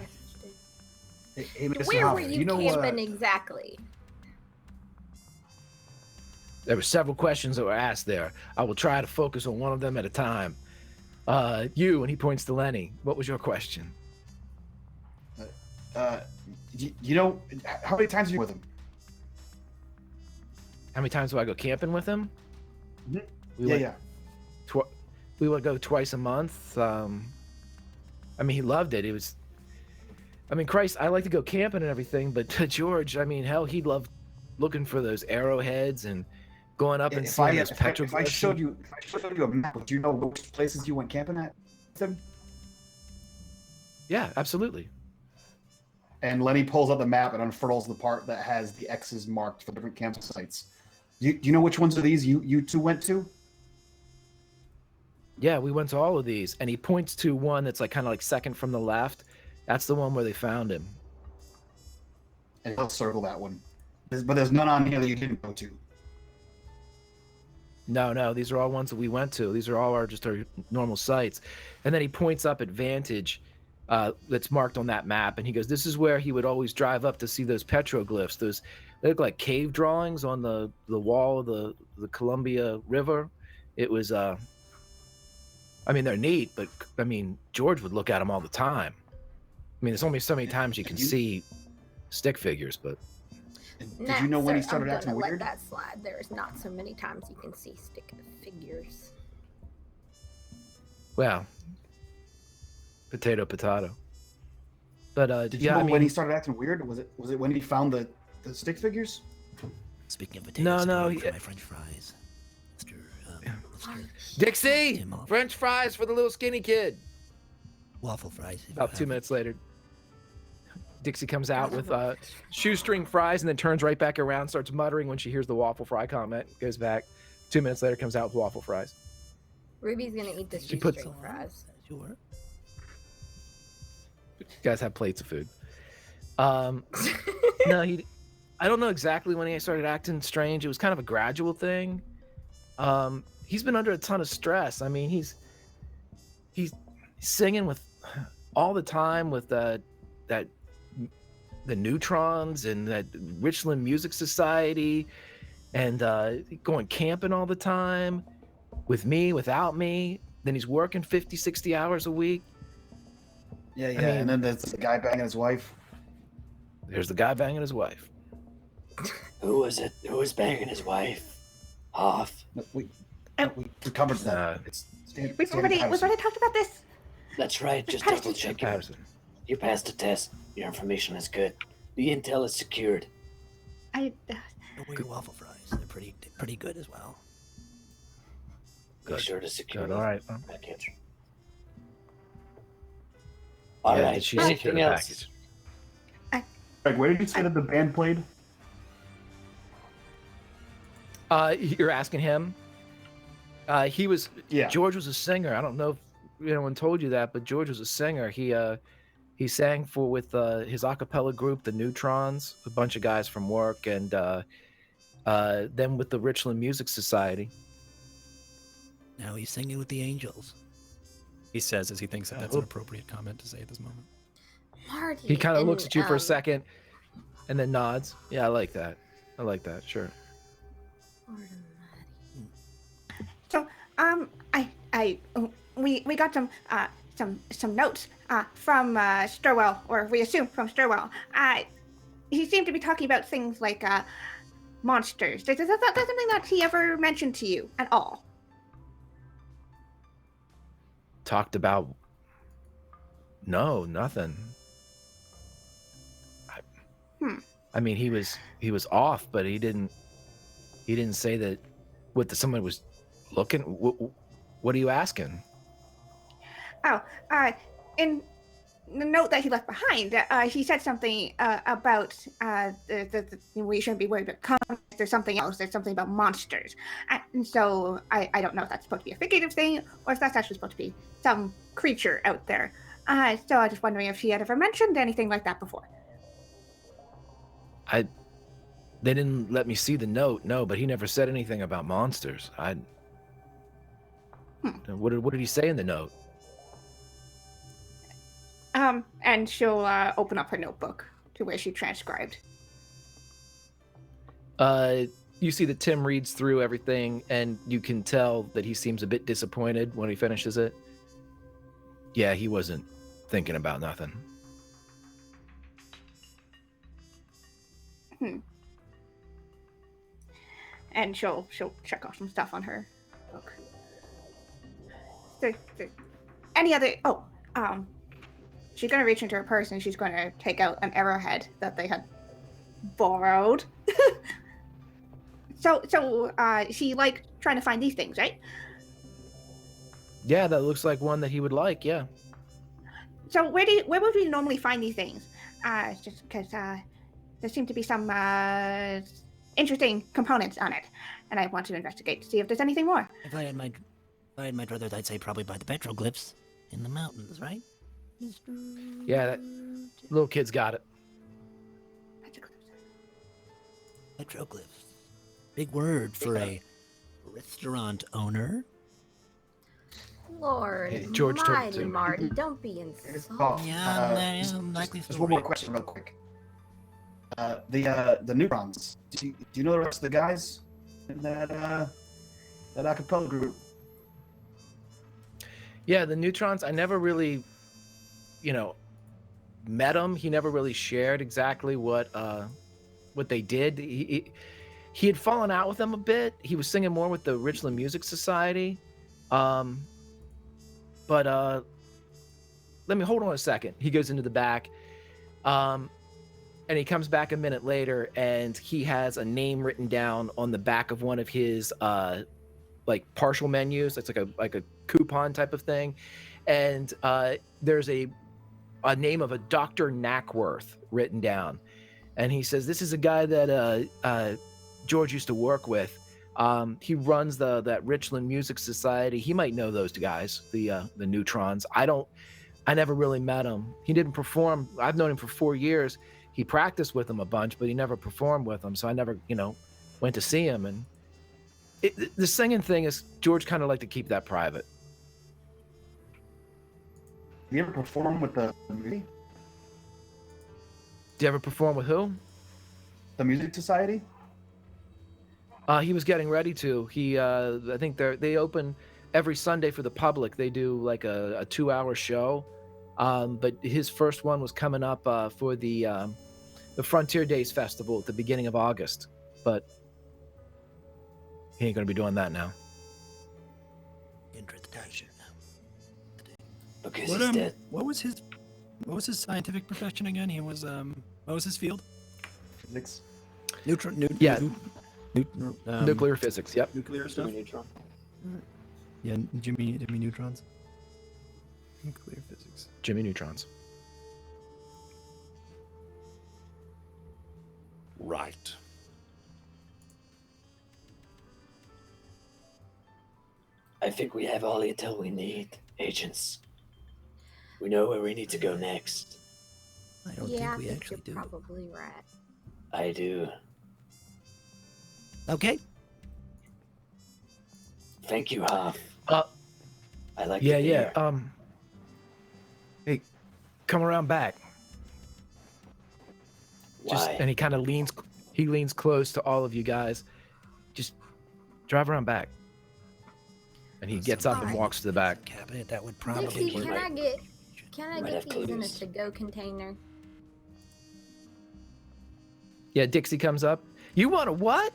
Hey, where were you camping exactly? There were several questions that were asked there. I will try to focus on one of them at a time. You, and he points to Lenny. What was your question? How many times are you with him? How many times do I go camping with him? Mm-hmm. We would go twice a month. He loved it. It was. Christ, I like to go camping and everything, but to George, hell, he loved looking for those arrowheads and going up and seeing those petroglyphs. If I showed you a map, would you know which places you went camping at with him? Yeah, absolutely. And Lenny pulls out the map and unfurls the part that has the X's marked for different campsites. Do you know which ones of these you two went to? Yeah, we went to all of these, and he points to one that's kind of second from the left. That's the one where they found him. And he'll circle that one. But there's none on here that you didn't go to. No, these are all ones that we went to. These are all our normal sites. And then he points up at Vantage that's marked on that map, and he goes, this is where he would always drive up to see those petroglyphs. They look like cave drawings on the wall of the Columbia River. It was, I mean, they're neat, but I mean, George would look at them all the time. I mean, there's only so many times you can see stick figures, but... Did you know when he started acting weird? Let that slide. There's not so many times you can see stick figures. Well, potato. But did you know when he started acting weird? Was it when he found the stick figures? Speaking of potatoes, no, for my French fries. Mr. Dixie, Tim Hoff. French fries for the little skinny kid. Waffle fries. About 2 minutes later, Dixie comes out with shoestring fries and then turns right back around, starts muttering when she hears the waffle fry comment, goes back. 2 minutes later, comes out with waffle fries. Ruby's gonna eat the She puts- shoestring fries. Sure. You guys have plates of food. No, I don't know exactly when he started acting strange. It was kind of a gradual thing. He's been under a ton of stress. I mean, he's singing with all the time with the Neutrons and that Richland Music Society, and going camping all the time with me, without me. Then he's working 50, 60 hours a week. Yeah, mean, and then there's the guy banging his wife. There's the guy banging his wife. Who was it? Who was banging his wife? Hoff. No, we covered that. We've already talked about this. That's right. Just Patterson. double check it. Patterson. You passed the test. Your information is good. The intel is secured. Don't worry, waffle fries. They're pretty good as well. Be sure to secure Good. All right. the package. All Yeah, right. did she secure Anything the else? package? Greg, where did you say that the band played? You're asking him? He was. Yeah. George was a singer. I don't know if anyone told you that, but George was a singer. He sang with his a cappella group, the Neutrons, a bunch of guys from work, and then with the Richland Music Society. Now he's singing with the angels. He says as he thinks that that's an appropriate comment to say at this moment. Marty. He kind of and, looks at you for a second, and then nods. Yeah, I like that. Sure. So, we got some notes from Stirwell, or we assume from Stirwell. He seemed to be talking about things like monsters. Is that something that he ever mentioned to you at all? Talked about? No, nothing. I mean, he was off, but he didn't say that. Someone was looking. What are you asking? Oh, in the note that he left behind, he said something about we shouldn't be worried about comments. There's something else. There's something about monsters. And so I don't know if that's supposed to be a figurative thing or if that's actually supposed to be some creature out there. So I was just wondering if he had ever mentioned anything like that before. They didn't let me see the note, no, but he never said anything about monsters. What did he say in the note? And she'll open up her notebook to where she transcribed. You see that Tim reads through everything, and you can tell that he seems a bit disappointed when he finishes it. Yeah, he wasn't thinking about nothing. And she'll check off some stuff on her book. Any other? She's gonna reach into her purse and she's gonna take out an arrowhead that they had borrowed. So she liked trying to find these things, right? Yeah, that looks like one that he would like. Yeah. So where would we normally find these things? Just because there seem to be some interesting components on it, and I want to investigate to see if there's anything more. If I had my druthers, I'd say probably by the petroglyphs in the mountains, right? Yeah, that little kid's got it. Petroglyphs. Big word for a restaurant owner. Lord, Hey, George told me mighty to. Marty, don't be insulted. Just one more question, real quick. The neutrons. Do you know the rest of the guys in that acapella group? Yeah, the neutrons. I never really, met him. He never really shared exactly what they did. He had fallen out with them a bit. He was singing more with the Richland Music Society. But let me hold on a second. He goes into the back, and he comes back a minute later, and he has a name written down on the back of one of his like partial menus. It's like a coupon type of thing, and there's a name of a Dr. Knackworth written down, and he says this is a guy that George used to work with. He runs that Richland Music Society. He might know those guys, the Neutrons. I never really met him. He didn't perform. I've known him for 4 years. He practiced with them a bunch, but he never performed with them. So I never, went to see him. And the singing thing is George kind of liked to keep that private. Did you ever perform with the movie? Did you ever perform with who? The Music Society? He was getting ready to. I think they open every Sunday for the public. They do like a 2-hour show, but his first one was coming up for the Frontier Days Festival at the beginning of August. But he ain't gonna be doing that now. Introduction. Because he's dead. What was his scientific profession again? He was what was his field? Physics. Nuclear physics. Yep. Nuclear stuff. Neutron. Yeah, Jimmy Neutrons. Nuclear physics. Jimmy Neutrons. Right. I think we have all the intel we need, agents. We know where we need to go next. I don't Yeah, think we I actually think do. you're probably right. I do. Okay. Thank you, Hoff. I like Yeah, the yeah. beer. Hey, come around back. Why? And he kind of leans close to all of you guys. Just drive around back. And he gets up and Alright. walks to the back. Cabinet that would probably Dixie, work. can I might get have these in a clues. to-go container? Yeah, Dixie comes up. You want a what?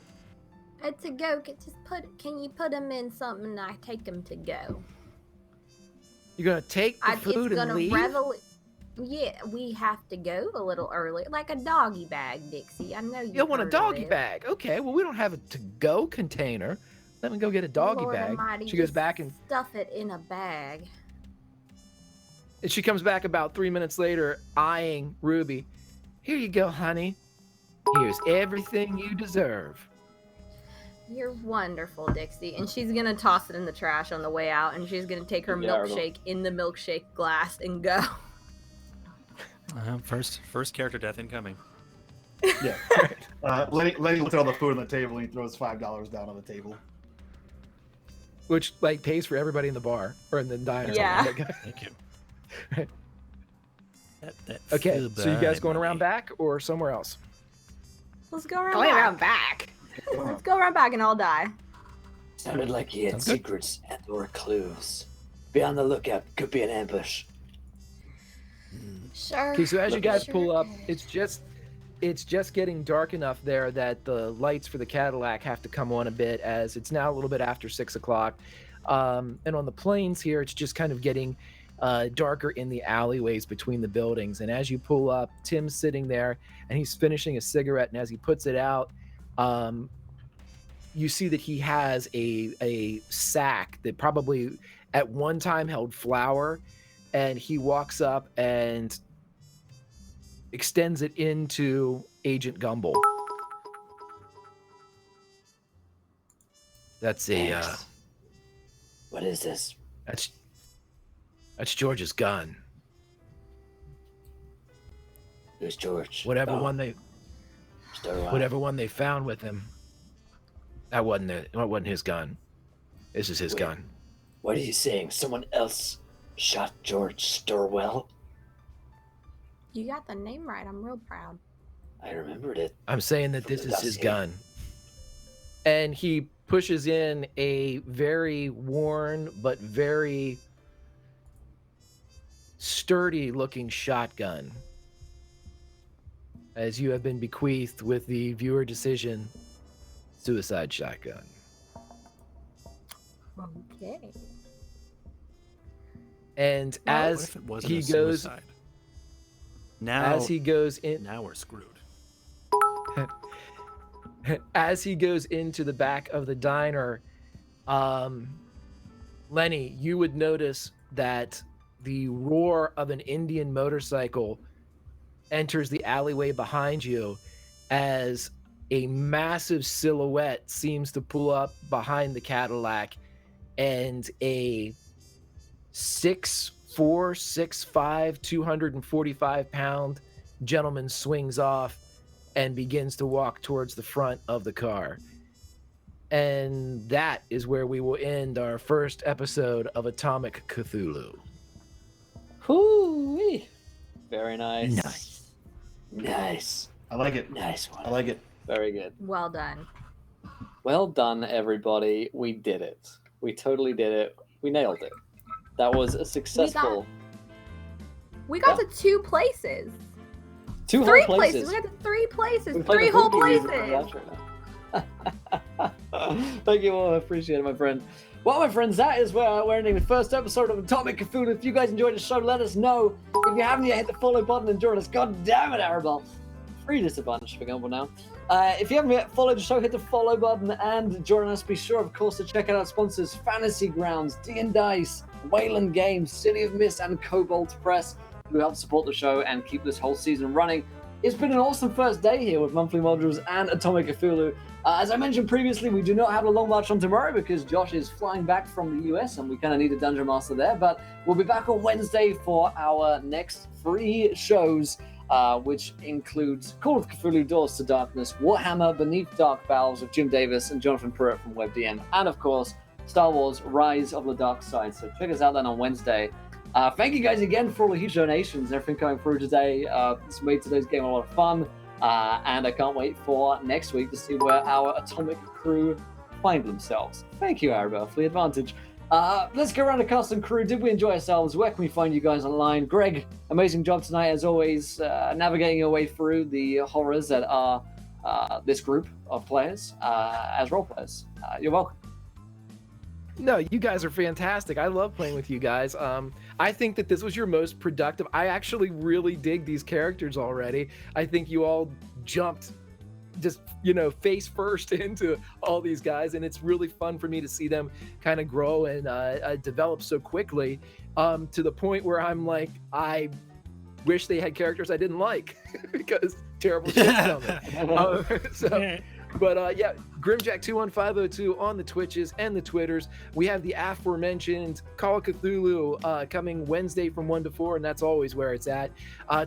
A to-go, can you put them in something and I take them to go? You're gonna take the It's food and gonna leave? Yeah, we have to go a little early, like a doggy bag, Dixie. I know You want a heard of doggy it. bag? Okay, well we don't have a to-go container. Let me go get a doggy Lord bag. Almighty, She goes just back and stuff it in a bag. she comes back about 3 minutes later, eyeing Ruby. Here you go, honey. Here's everything you deserve. You're wonderful, Dixie. And she's gonna toss it in the trash on the way out, and she's gonna take her Terrible. milkshake in the milkshake glass and go. First character death incoming. Yeah. Lenny looks at all the food on the table and he throws $5 down on the table. Which like pays for everybody in the bar or in the diner. Yeah. Thank you. That Okay, feel so you guys bad, going around Marty. back or somewhere else? Let's go around Going back. around back. Let's go around back and I'll die. Sounded like he had Sounds good. secrets and or clues. Be on the lookout. Could be an ambush. Sure. Okay, so as you guys Sure pull up, is. it's just getting dark enough there that the lights for the Cadillac have to come on a bit, as it's now a little bit after 6 o'clock. And on the plains here, it's just kind of getting darker in the alleyways between the buildings. And as you pull up, Tim's sitting there and he's finishing a cigarette. And as he puts it out, you see that he has a sack that probably at one time held flour. And he walks up and extends it into Agent Gumble. That's Thanks. What is this? that's George's gun. Who's George? Whatever Oh, one they Stirwell. whatever one they found with him. That wasn't his gun. This is his Wait. gun. What are you saying? Someone else shot George Stirwell? You got the name right. I'm real proud. I remembered it. I'm saying that From this the is his dossier. gun. And he pushes in a very worn but very sturdy looking shotgun, as you have been bequeathed with the viewer decision suicide shotgun. Okay. And Now, What as if it wasn't he a goes suicide? Now, as he goes in now we're screwed. as he goes into the back of the diner, Lenny, you would notice that the roar of an Indian motorcycle enters the alleyway behind you as a massive silhouette seems to pull up behind the Cadillac, and a 6'4", 6'5", 245-pound gentleman swings off and begins to walk towards the front of the car. And that is where we will end our first episode of Atomic Cthulhu. Hoo-wee. Very nice. Nice. Nice. I like it. Nice one. I like it. Very good. Well done. Well done, everybody. We did it. We totally did it. We nailed it. That was a successful... We got to 2 places. 2 3 whole places. places. We got to 3 places. We played 3 the whole Boogie music places. on the outro now. Thank you all. I appreciate it, my friend. Well, my friends, that is where we're ending the first episode of Atomic Cthulhu. If you guys enjoyed the show, let us know. If you haven't yet, hit the follow button and join us. God damn it, Arabelle. Free this a bunch for example now. If you haven't yet followed the show, hit the follow button and join us. Be sure, of course, to check out our sponsors, Fantasy Grounds, D&Dice, Wayland Games, City of Mist, and Cobalt Press, who help support the show and keep this whole season running. It's been an awesome first day here with monthly modules and Atomic Cthulhu. As I mentioned previously, we do not have a long march on tomorrow because Josh is flying back from the US and we kind of need a Dungeon Master there. But we'll be back on Wednesday for our next 3 shows, which includes Call of Cthulhu Doors to Darkness, Warhammer Beneath Dark Valves with Jim Davis and Jonathan Pruitt from WebDM, and of course, Star Wars Rise of the Dark Side. So check us out then on Wednesday. Thank you guys again for all the huge donations and everything coming through today. It's made today's game a lot of fun. And I can't wait for next week to see where our Atomic crew find themselves. Thank you, Arabelle, for the advantage. Let's go around the cast and crew. Did we enjoy ourselves? Where can we find you guys online? Greg, amazing job tonight, as always, navigating your way through the horrors that are this group of players as role players. You're welcome. No, you guys are fantastic. I love playing with you guys. I think that this was your most productive. I actually really dig these characters already. I think you all jumped just, face first into all these guys, and it's really fun for me to see them kind of grow and develop so quickly, to the point where I'm like, I wish they had characters I didn't like because terrible shit's coming. But yeah, Grimjack21502 on the Twitches and the Twitters. We have the aforementioned Call of Cthulhu coming Wednesday from 1 to 4, and that's always where it's at.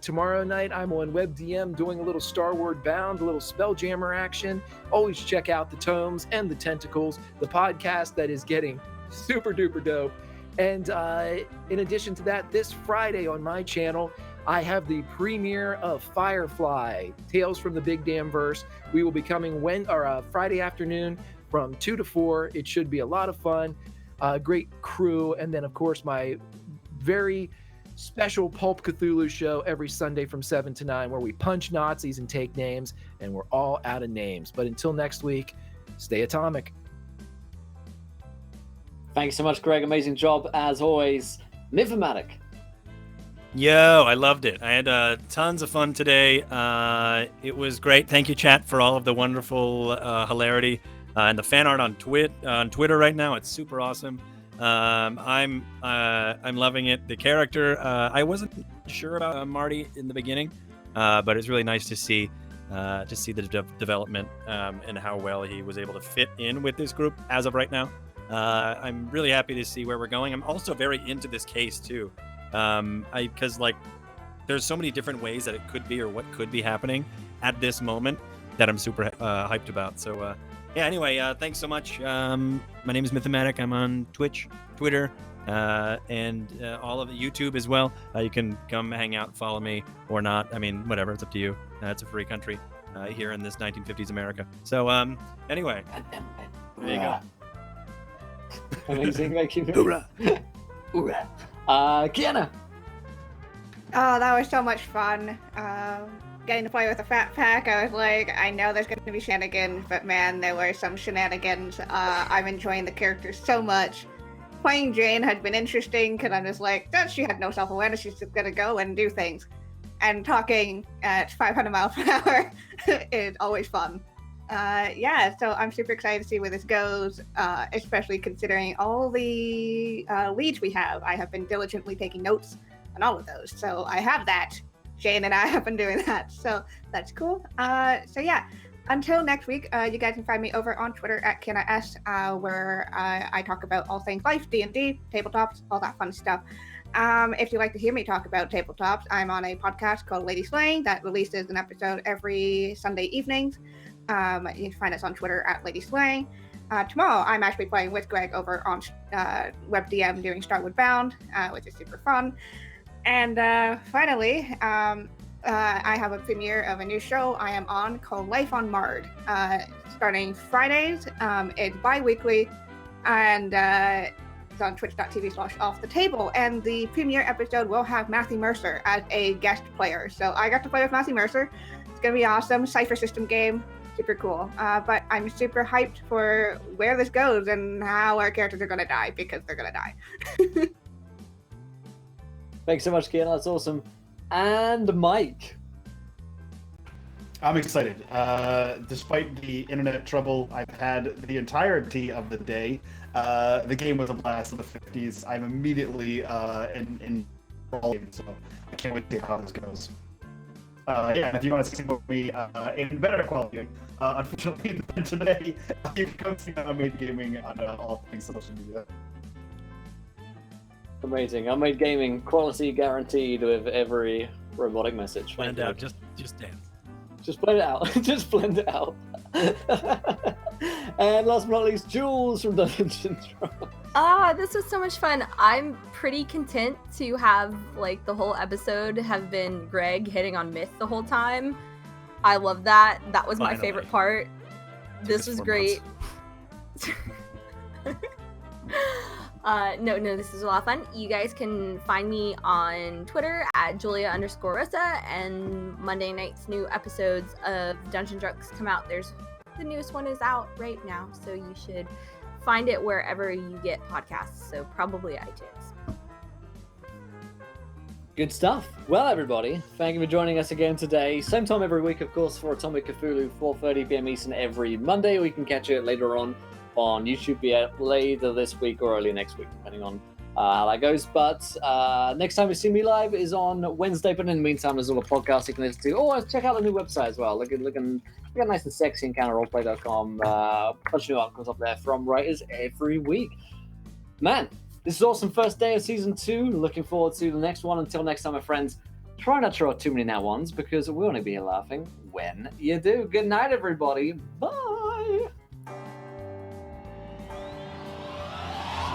Tomorrow night, I'm on WebDM doing a little Starward Bound, a little Spelljammer action. Always check out the Tomes and the Tentacles, the podcast that is getting super duper dope. And in addition to that, this Friday on my channel, I have the premiere of Firefly, Tales from the Big Damn Verse. We will be coming Friday afternoon from 2 to 4. It should be a lot of fun. Great crew. And then, of course, my very special Pulp Cthulhu show every Sunday from 7 to 9, where we punch Nazis and take names, and we're all out of names. But until next week, stay atomic. Thank you so much, Greg. Amazing job, as always. Mythomatic. Yo, I loved it. I had tons of fun today. It was great. Thank you, chat, for all of the wonderful hilarity and the fan art on Twitter right now. It's super awesome. I'm loving it. The character, I wasn't sure about Marty in the beginning, but it's really nice to see the development and how well he was able to fit in with this group as of right now. I'm really happy to see where we're going. I'm also very into this case too. Because there's so many different ways that it could be or what could be happening at this moment that I'm super hyped about. So Yeah, anyway, thanks so much. My name is Mythomatic. I'm on Twitch, Twitter, and all of YouTube as well. You can come hang out, follow me, or not. I mean, whatever. It's up to you. It's a free country here in this 1950s America. So, anyway, there you go. Amazing. Thank you. Hoorah! Hoorah. Kiana. Oh, that was so much fun. Getting to play with a fat pack, I was like, I know there's going to be shenanigans, but man, there were some shenanigans. I'm enjoying the characters so much. Playing Jane has been interesting because I'm just like, she had no self-awareness, she's just going to go and do things. And talking at 500 miles per hour is always fun. Yeah, so I'm super excited to see where this goes, especially considering all the leads we have. I have been diligently taking notes on all of those, so I have that. Jane and I have been doing that, so that's cool. So yeah, until next week, you guys can find me over on Twitter at KinaS, where I talk about all things life, D&D, tabletops, all that fun stuff. If you'd like to hear me talk about tabletops, I'm on a podcast called Lady Slaying that releases an episode every Sunday evenings. You can find us on Twitter at Lady Slaying. Tomorrow, I'm actually playing with Greg over on WebDM doing Starwood Bound, which is super fun. And finally, I have a premiere of a new show I am on called Life on Mard, starting Fridays. It's bi-weekly, and it's on twitch.tv/offthetable. And the premiere episode will have Matthew Mercer as a guest player. So I got to play with Matthew Mercer. It's going to be awesome. Cypher system game. Super cool. But I'm super hyped for where this goes and how our characters are going to die, because they're going to die. Thanks so much, Kiana. That's awesome. And Mike. I'm excited. Despite the internet trouble I've had the entirety of the day, the game was a blast in the 50s. I'm immediately in so I can't wait to see how this goes. Yeah, and if you want to see me in better quality, unfortunately today, you can come see Unmade Gaming on all things social media. Amazing. Unmade Gaming, quality guaranteed with every robotic message. Blend out, just dance. Just blend it out. Just blend it out. And last but not least, Jules from Dungeons and Dragons. This was so much fun. I'm pretty content to have like the whole episode have been Greg hitting on myth the whole time. I love that. That was my favorite part. This was great. No, this is a lot of fun. You guys can find me on Twitter at Julia_Rosa, and Monday night's new episodes of Dungeon Drunks come out. The newest one is out right now, so you should find it wherever you get podcasts, so probably iTunes. Good stuff. Well, everybody, thank you for joining us again today. Same time every week, of course, for Atomic Cthulhu, 4:30 p.m. Eastern every Monday. We can catch it later on YouTube, be it later this week or early next week, depending on how that goes. But next time you see me live is on Wednesday. But in the meantime, there's all the podcasts you can listen to. Oh, check out the new website as well. Looking nice and sexy, EncounterRoleplay.com. A bunch of new articles up there from writers every week. Man, this is awesome. First day of season 2. Looking forward to the next one. Until next time, my friends, try not to throw too many nat ones, because we'll only be here laughing when you do. Good night, everybody. Bye.